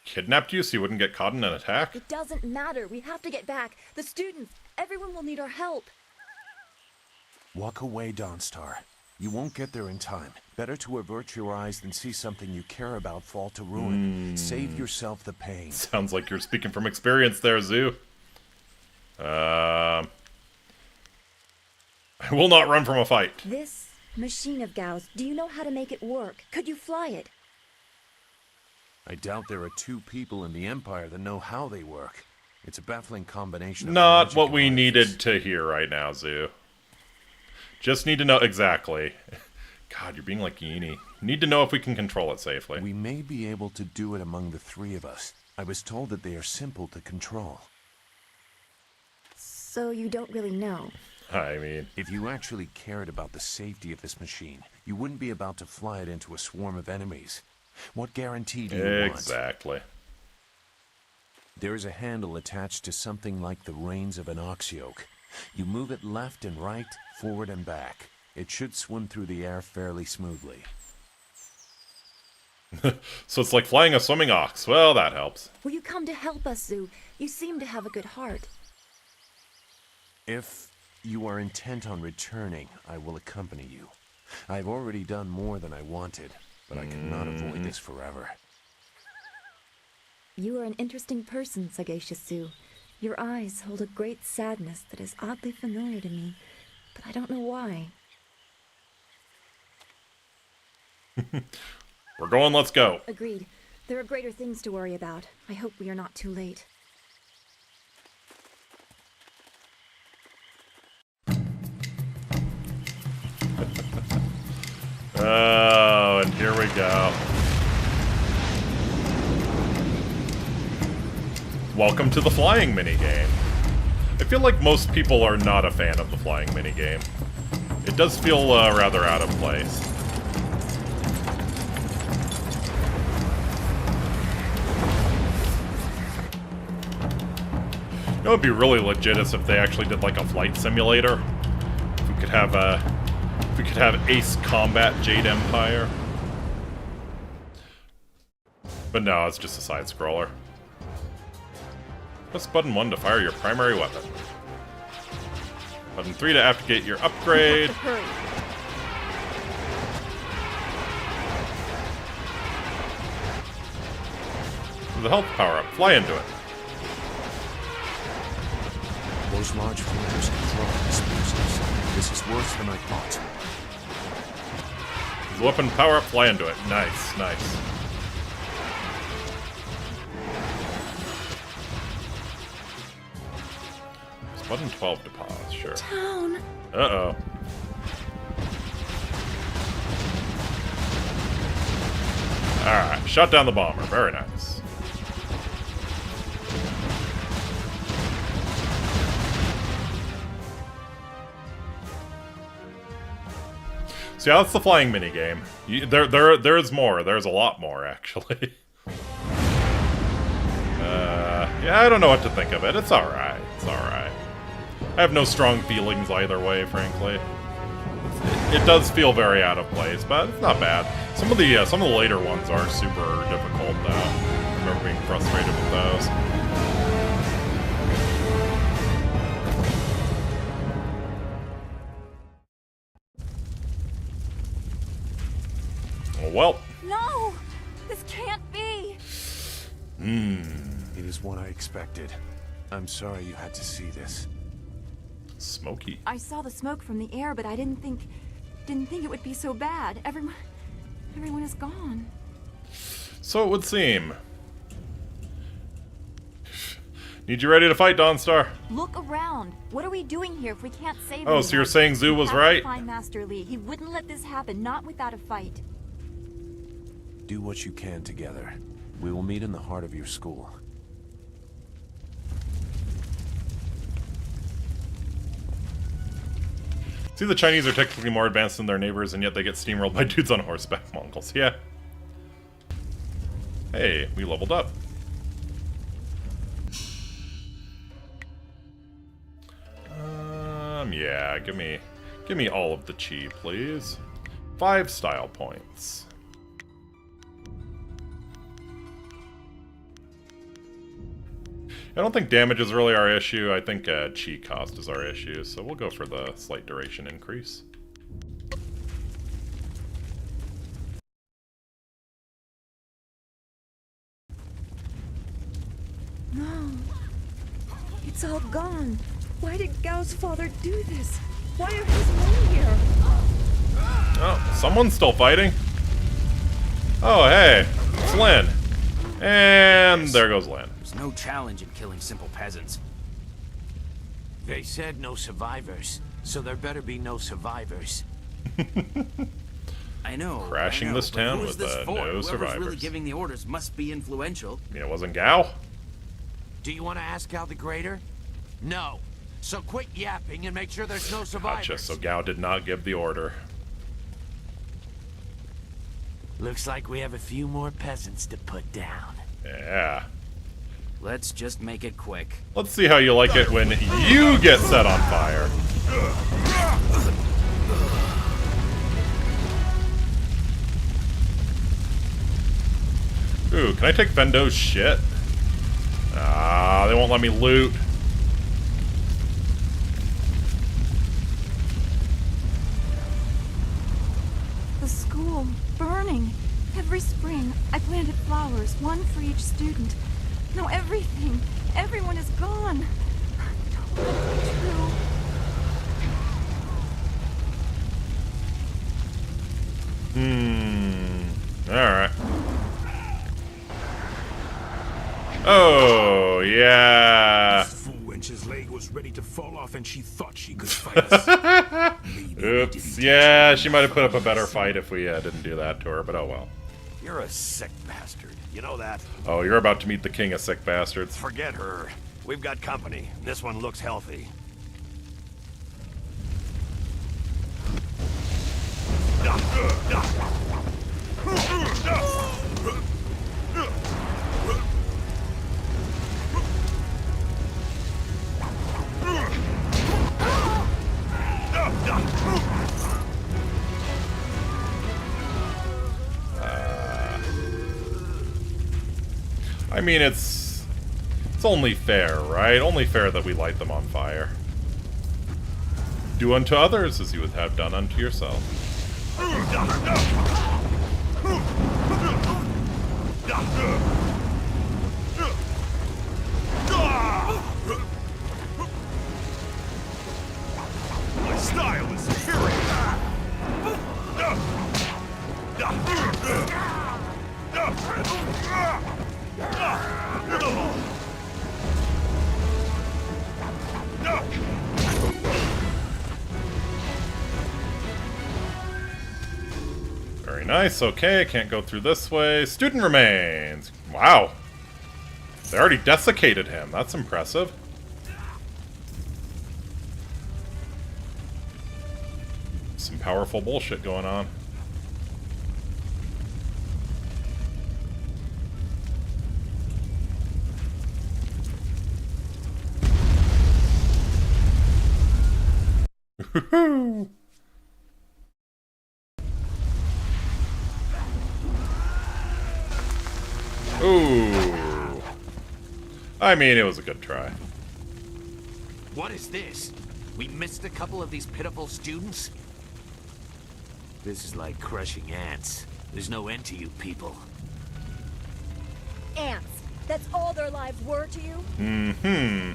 kidnapped you so you wouldn't get caught in an attack? It doesn't matter. We have to get back. The students, everyone will need our help. Walk away, Dawnstar. You won't get there in time. Better to avert your eyes than see something you care about fall to ruin. Save yourself the pain. Sounds like you're speaking from experience there, Zoo. I will not run from a fight. This machine of Gao's, do you know how to make it work? Could you fly it? I doubt there are two people in the Empire that know how they work. It's a baffling combination of Not magic what and we artifice. needed to hear right now, Zoo. Just need to know exactly. God, you're being like Yini. Need to know if we can control it safely. We may be able to do it among the three of us. I was told that they are simple to control. So you don't really know. I mean, if you actually cared about the safety of this machine, you wouldn't be about to fly it into a swarm of enemies. What guarantee do you want? Exactly. There is a handle attached to something like the reins of an ox yoke. You move it left and right, forward and back. It should swim through the air fairly smoothly. So it's like flying a swimming ox. Well, that helps. Will you come to help us, Zoo? You seem to have a good heart. If you are intent on returning, I will accompany you. I've already done more than I wanted, but I cannot avoid this forever. You are an interesting person, Sagacious Zoo. Your eyes hold a great sadness that is oddly familiar to me, but I don't know why. We're going, let's go. Agreed. There are greater things to worry about. I hope we are not too late. Oh, and here we go. Welcome to the flying minigame. I feel like most people are not a fan of the flying minigame. It does feel rather out of place. You know, it'd be really legit is if they actually did like a flight simulator. If we could have Ace Combat Jade Empire. But no, it's just a side scroller. Press button 1 to fire your primary weapon. Button 3 to activate your upgrade. Hurry. The health power up. Fly into it. Those large flares can draw explosives. This is worse than I thought. The weapon power up. Fly into it. Nice, nice. Button 12 to pause, sure. Town. Uh-oh. Alright, shot down the bomber. Very nice. So yeah, that's the flying minigame. There's more. There's a lot more, actually. Yeah, I don't know what to think of it. It's alright. It's alright. I have no strong feelings either way, frankly. It does feel very out of place, but it's not bad. Some of the later ones are super difficult, though. I remember being frustrated with those. Well. No! This can't be! It is what I expected. I'm sorry you had to see this. Smoky. I saw the smoke from the air, but I didn't think it would be so bad. Everyone is gone. So it would seem. Need you ready to fight, Dawnstar? Look around. What are we doing here if we can't save Oh, so you're saying Zoo was We have right? to find Master Li. He wouldn't let this happen, not without a fight. Do what you can together. We will meet in the heart of your school. See, the Chinese are technically more advanced than their neighbors, and yet they get steamrolled by dudes on horseback. Mongols, yeah. Hey, we leveled up. Yeah, give me all of the chi, please. 5 style points. I don't think damage is really our issue. I think chi cost is our issue, so we'll go for the slight duration increase. No. It's all gone. Why did Gao's father do this? Why are his men here? Oh, someone's still fighting. Oh, hey, it's Lynn. And there goes Lynn. There's no challenge in killing simple peasants. They said no survivors, so there better be no survivors. I know. Crashing this but town who is with this for? no Whoever's survivors. really giving the orders must be influential. You mean it wasn't Gao? Do you want to ask Gao the Greater? No. So quit yapping and make sure there's no survivors. Gotcha, so Gao did not give the order. Looks like we have a few more peasants to put down. Yeah. Let's just make it quick. Let's see how you like it when you get set on fire. Ooh, can I take Fendo's shit? Ah, they won't let me loot. The school, burning. Every spring, I planted flowers, one for each student. Now everyone is gone. Don't let it be true. Alright. Oh, yeah. This fool wench's leg was ready to fall off and she thought she could fight us. Oops. Yeah, she might have put up a better fight if we didn't do that to her, but oh well. You're a sick bastard. You know that? Oh, you're about to meet the king of sick bastards. Forget her. We've got company. This one looks healthy. I mean, it's only fair, right? Only fair that we light them on fire. Do unto others as you would have done unto yourself. My style is superior. Very nice. Okay, I can't go through this way. Student remains. Wow. They already desiccated him. That's impressive. Some powerful bullshit going on. Ooh. I mean, it was a good try. What is this? We missed a couple of these pitiful students? This is like crushing ants. There's no end to you people. Ants. That's all their lives were to you? Mm-hmm.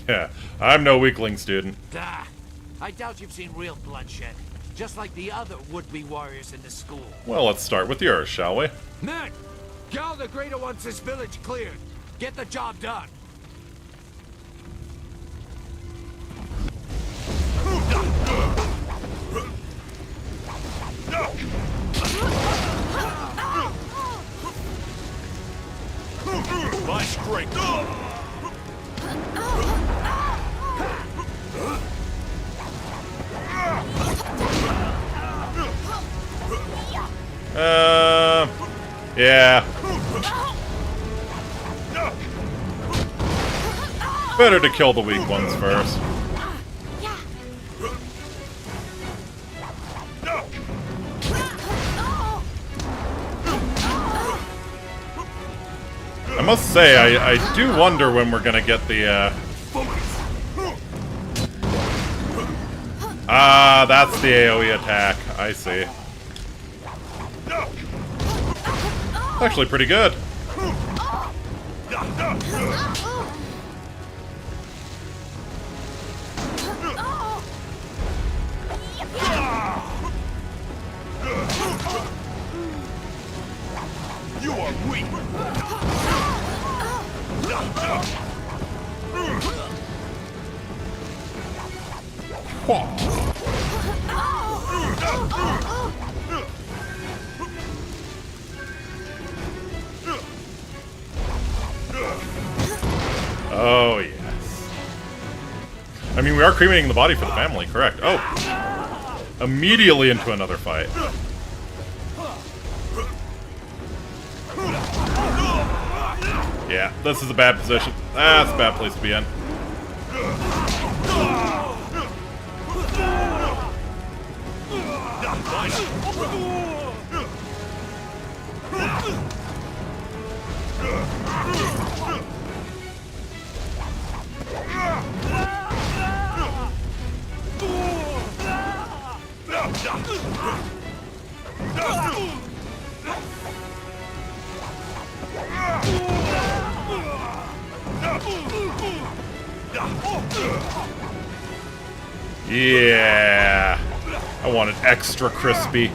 Yeah, I'm no weakling student. Ah, I doubt you've seen real bloodshed. Just like the other would-be warriors in the school. Well, let's start with yours, shall we? Men! Gal the Greater wants this village cleared. Get the job done. My strength. Yeah. Better to kill the weak ones first. I must say, I do wonder when we're gonna get the, Ah, that's the AoE attack. I see. Actually pretty good. You are weak. Oh, yes. I mean, we are cremating the body for the family, correct. Oh. Immediately into another fight. Yeah, this is a bad position. That's a bad place to be in. Yeah, I want it extra crispy.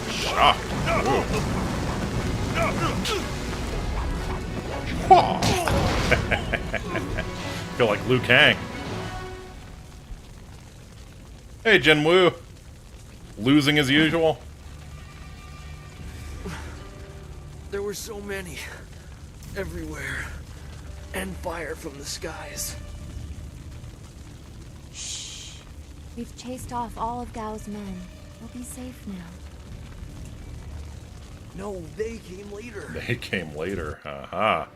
Shocked. Feel like Liu Kang. Hey, Jinwoo. Losing as usual. There were so many. Everywhere. And fire from the skies. Shh. We've chased off all of Gao's men. We'll be safe now. No, they came later. They came later. Haha.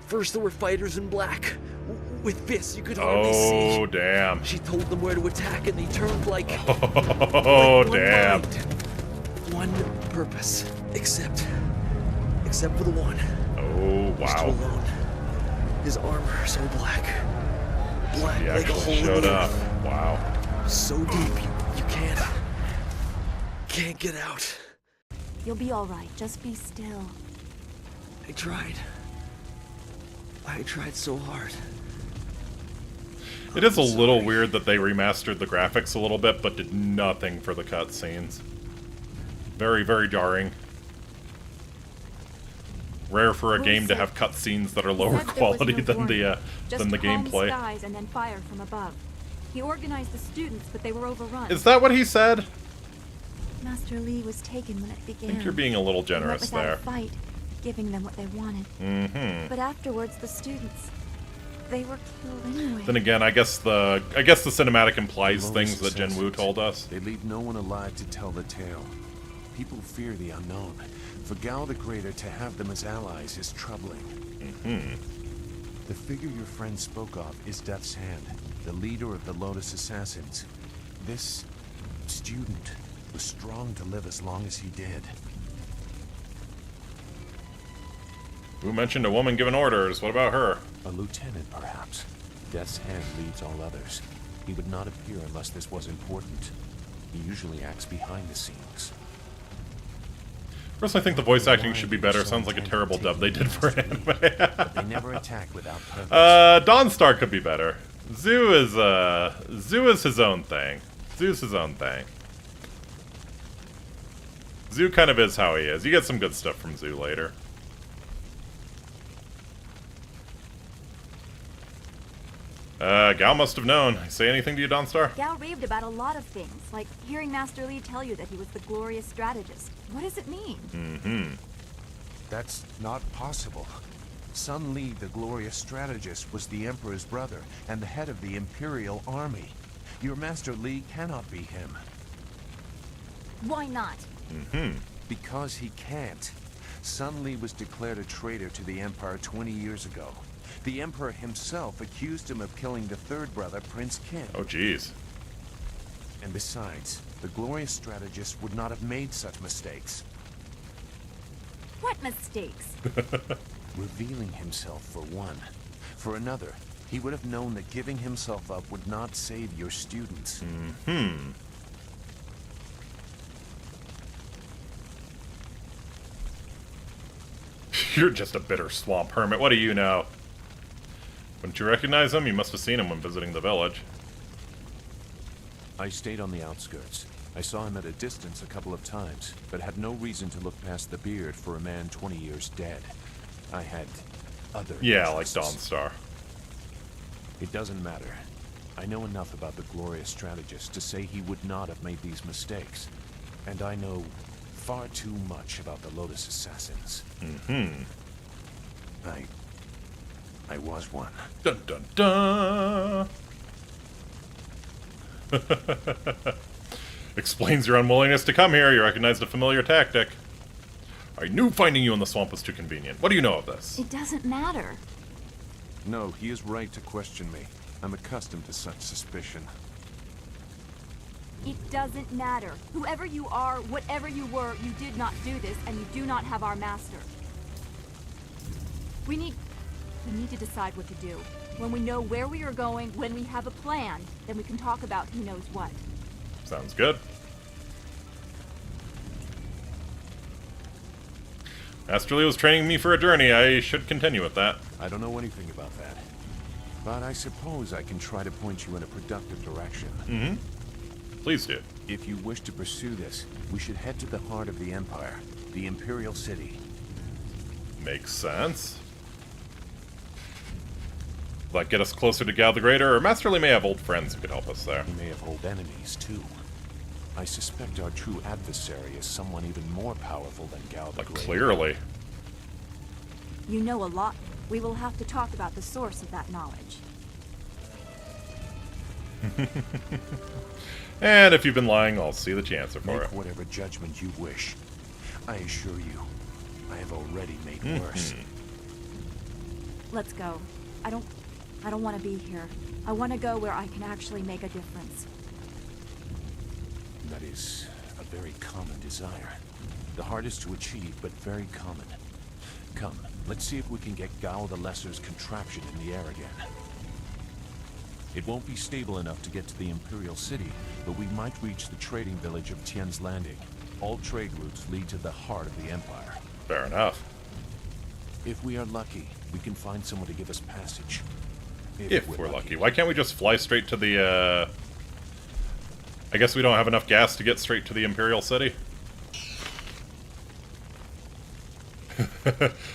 First there were fighters in black. With fists you could hardly see. Oh, damn. She told them where to attack and they turned like... Oh, like damn. One purpose. Except for the one. Oh, wow. Still alone. His armor so black. Black He like a hole actually in showed the up. earth. Wow. So deep you can't get out. You'll be alright, just be still. I tried so hard. It is a little weird that they remastered the graphics a little bit, but did nothing for the cutscenes. Very, very jarring. Rare for a game to have cutscenes that are lower quality than the gameplay. Skies and then fire from above. He organized the students, but they were overrun. Is that what he said? Master Li was taken when it began. I think you're being a little generous they went there. without a fight, giving them what they wanted. Mm-hmm. But afterwards, the students, they were killed anyway. Then again, I guess the cinematic implies things that Jinwoo told us. They leave no one alive to tell the tale. People fear the unknown. For Gao the Greater to have them as allies is troubling. Mm-hmm. The figure your friend spoke of is Death's Hand, the leader of the Lotus Assassins. This student was strong to live as long as he did. Who mentioned a woman giving orders? What about her? A lieutenant, perhaps. Death's Hand leads all others. He would not appear unless this was important. He usually acts behind the scenes. Personally, I think the voice acting should be better. Sounds like a terrible dub they did for anime. But they never attack without purpose. Dawnstar could be better. Zoo is his own thing. Zoo's his own thing. Zoo kind of is how he is. You get some good stuff from Zoo later. Gao must have known. Say anything to you, Dawnstar? Gao raved about a lot of things, like hearing Master Li tell you that he was the glorious strategist. What does it mean? Mm-hmm. That's not possible. Sun Li, the glorious strategist, was the Emperor's brother and the head of the Imperial Army. Your Master Li cannot be him. Why not? Mm-hmm. Because he can't. Sun Li was declared a traitor to the Empire 20 years ago. The Emperor himself accused him of killing the third brother, Prince Kin. Oh, jeez. And besides, the glorious strategist would not have made such mistakes. What mistakes? Revealing himself, for one. For another, he would have known that giving himself up would not save your students. Hmm. You're just a bitter swamp hermit. What do you know? Wouldn't you recognize him? You must have seen him when visiting the village. I stayed on the outskirts. I saw him at a distance a couple of times, but had no reason to look past the beard for a man 20 years dead. I had other interests. Like Dawnstar. It doesn't matter. I know enough about the glorious strategist to say he would not have made these mistakes. And I know far too much about the Lotus Assassins. Mm-hmm. I was one. Dun dun dun! Explains your unwillingness to come here. You recognized a familiar tactic. I knew finding you in the swamp was too convenient. What do you know of this? It doesn't matter. No, he is right to question me. I'm accustomed to such suspicion. It doesn't matter. Whoever you are, whatever you were, you did not do this, and you do not have our master. We need to decide what to do. When we know where we are going, when we have a plan, then we can talk about who knows what. Sounds good. Master Lee was training me for a journey. I should continue with that. I don't know anything about that. But I suppose I can try to point you in a productive direction. Mm-hmm. Please do. If you wish to pursue this, we should head to the heart of the Empire, the Imperial City. Makes sense. Will that get us closer to Gal the Greater, or Master Lee may have old friends who could help us there. He may have old enemies, too. I suspect our true adversary is someone even more powerful than Gal the Greater. Clearly. You know a lot. We will have to talk about the source of that knowledge. And if you've been lying, I'll see that you answer for Make it. whatever judgment you wish. I assure you, I have already made worse. Let's go. I don't want to be here. I want to go where I can actually make a difference. That is a very common desire. The hardest to achieve, but very common. Come, let's see if we can get Gao the Lesser's contraption in the air again. It won't be stable enough to get to the Imperial City, but we might reach the trading village of Tien's Landing. All trade routes lead to the heart of the Empire. Fair enough. If we are lucky, we can find someone to give us passage. If we're lucky. Why can't we just fly straight to the, I guess we don't have enough gas to get straight to the Imperial City?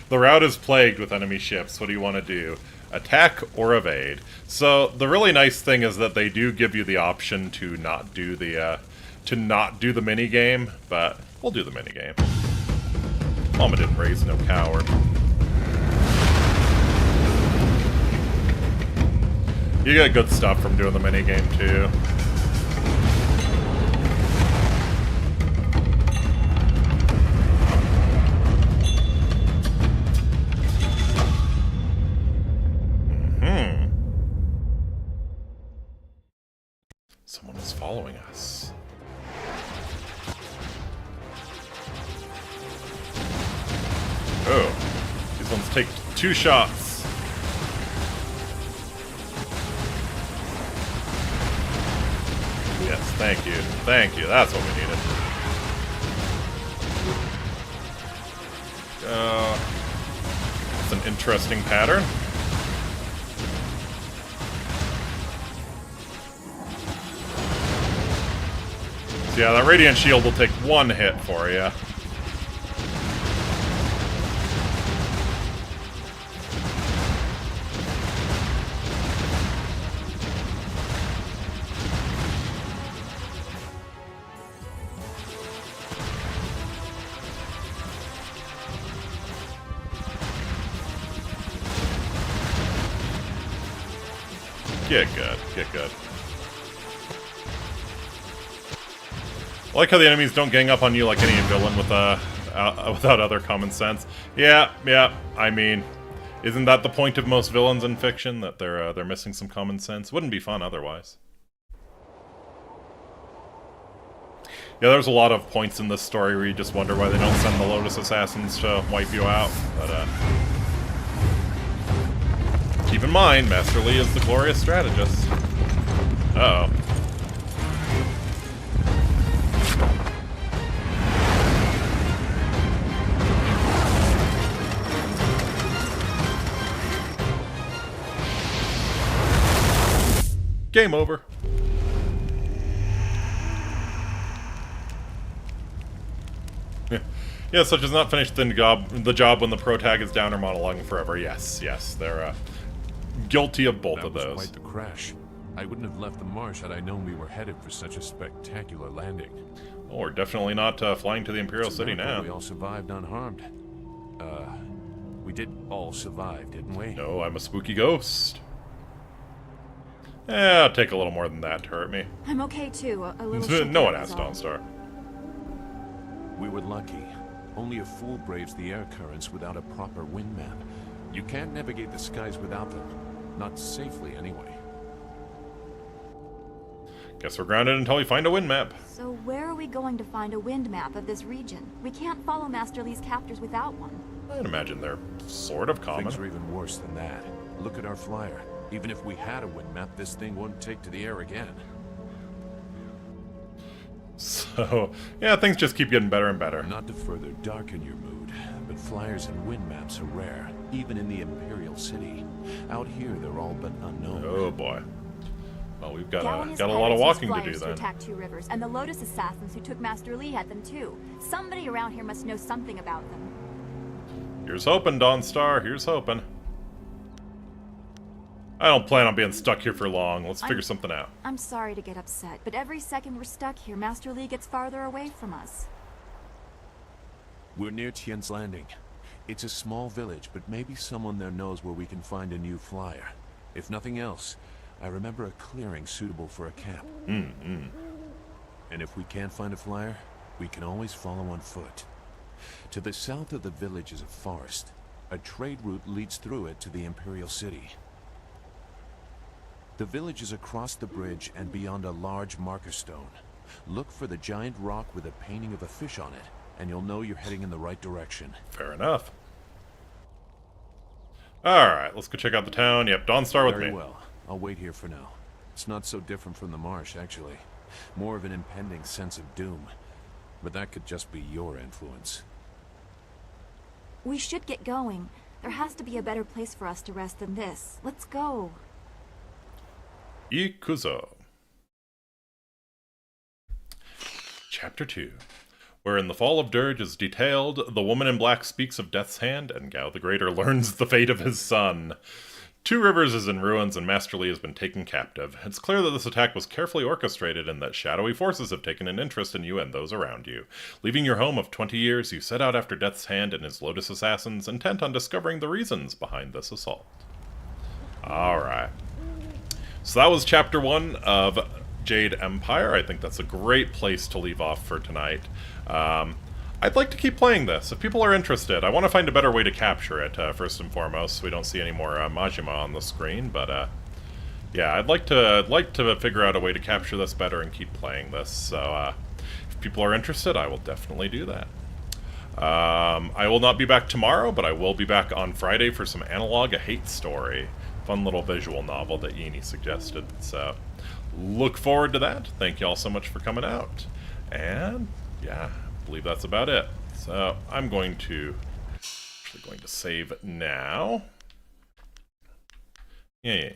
The route is plagued with enemy ships. What do you want to do? Attack or evade? So the really nice thing is that they do give you the option to not do the mini game, but we'll do the mini game. Mama didn't raise no coward. You get good stuff from doing the mini game too. Someone is following us. Oh, these ones take 2 shots. Yes, thank you. Thank you. That's what we needed. It's an interesting pattern. So yeah, that Radiant Shield will take 1 hit for you. Get good. Get good. I like how the enemies don't gang up on you like any villain with without other common sense. Yeah, I mean, Isn't that the point of most villains in fiction, that they're missing some common sense? Wouldn't be fun otherwise. Yeah, there's a lot of points in this story where you just wonder why they don't send the Lotus Assassins to wipe you out, but keep in mind, Master Li is the glorious strategist. Uh-oh. Game over. Yeah, such as not finished the job when the pro tag is down or monologuing forever. Yes, they're guilty of both of those. That was quite the crash. I wouldn't have left the marsh had I known we were headed for such a spectacular landing. Oh, we're definitely not flying to the Imperial City now. We all survived unharmed. We did all survive, didn't we? No, I'm a spooky ghost. It'll take a little more than that to hurt me. I'm okay too. A little No one asked Dawnstar. We were lucky. Only a fool braves the air currents without a proper wind map. You can't navigate the skies without them. Not safely, anyway. Guess we're grounded until we find a wind map. So where are we going to find a wind map of this region? We can't follow Master Li's captors without one. I'd imagine they're sort of common. Things are even worse than that. Look at our flyer. Even if we had a wind map, this thing wouldn't take to the air again. So, yeah, things just keep getting better and better. Not to further darken your mood, but flyers and wind maps are rare, even in the Imperial City. Out here, they're all but unknown. Oh boy. Well, we've got a lot of walking to do then. To attack Two Rivers, and the Lotus Assassins who took Master Li had them too. Somebody around here must know something about them. Here's hoping, Dawnstar. Here's hoping. I don't plan on being stuck here for long. Let's figure something out. I'm sorry to get upset, but every second we're stuck here, Master Li gets farther away from us. We're near Tien's Landing. It's a small village, but maybe someone there knows where we can find a new flyer. If nothing else, I remember a clearing suitable for a camp. And if we can't find a flyer, we can always follow on foot. To the south of the village is a forest. A trade route leads through it to the Imperial City. The village is across the bridge and beyond a large marker stone. Look for the giant rock with a painting of a fish on it, and you'll know you're heading in the right direction. Fair enough. Alright, let's go check out the town. Yep, Dawnstar with me. Very well. I'll wait here for now. It's not so different from the marsh, actually. More of an impending sense of doom. But that could just be your influence. We should get going. There has to be a better place for us to rest than this. Let's go. Ikuzo. Chapter 2. Wherein the fall of Dirge is detailed, the woman in black speaks of Death's Hand, and Gao the Greater learns the fate of his son. Two Rivers is in ruins and Master Li has been taken captive. It's clear that this attack was carefully orchestrated and that shadowy forces have taken an interest in you and those around you. Leaving your home of 20 years, you set out after Death's Hand and his Lotus Assassins, intent on discovering the reasons behind this assault. Alright. So that was Chapter 1 of Jade Empire. I think that's a great place to leave off for tonight. I'd like to keep playing this, if people are interested. I want to find a better way to capture it, first and foremost, so we don't see any more Majima on the screen, but yeah, I'd like to figure out a way to capture this better and keep playing this, so if people are interested, I will definitely do that. I will not be back tomorrow, but I will be back on Friday for some Analog A Hate Story. Fun little visual novel that Yini suggested, so look forward to that. Thank you all so much for coming out, and yeah, I believe that's about it. So I'm going to save now. Yeah.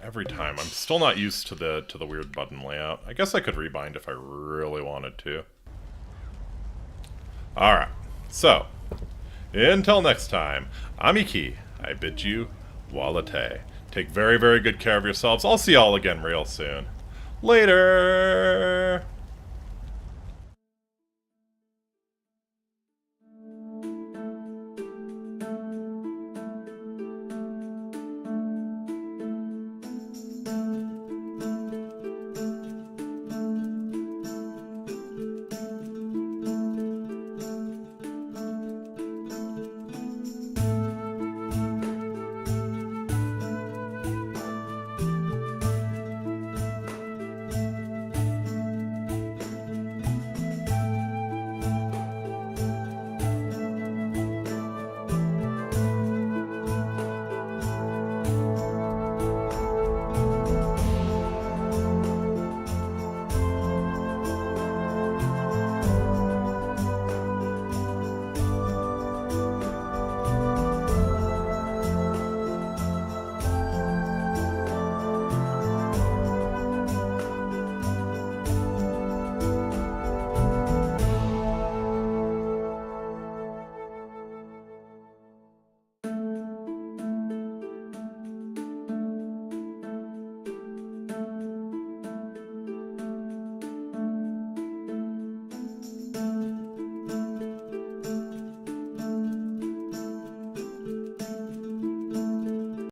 Every time I'm still not used to the weird button layout. I guess I could rebind if I really wanted to. All right. So until next time, Amiki, I bid you walate. Take very, very good care of yourselves. I'll see y'all again real soon. Later!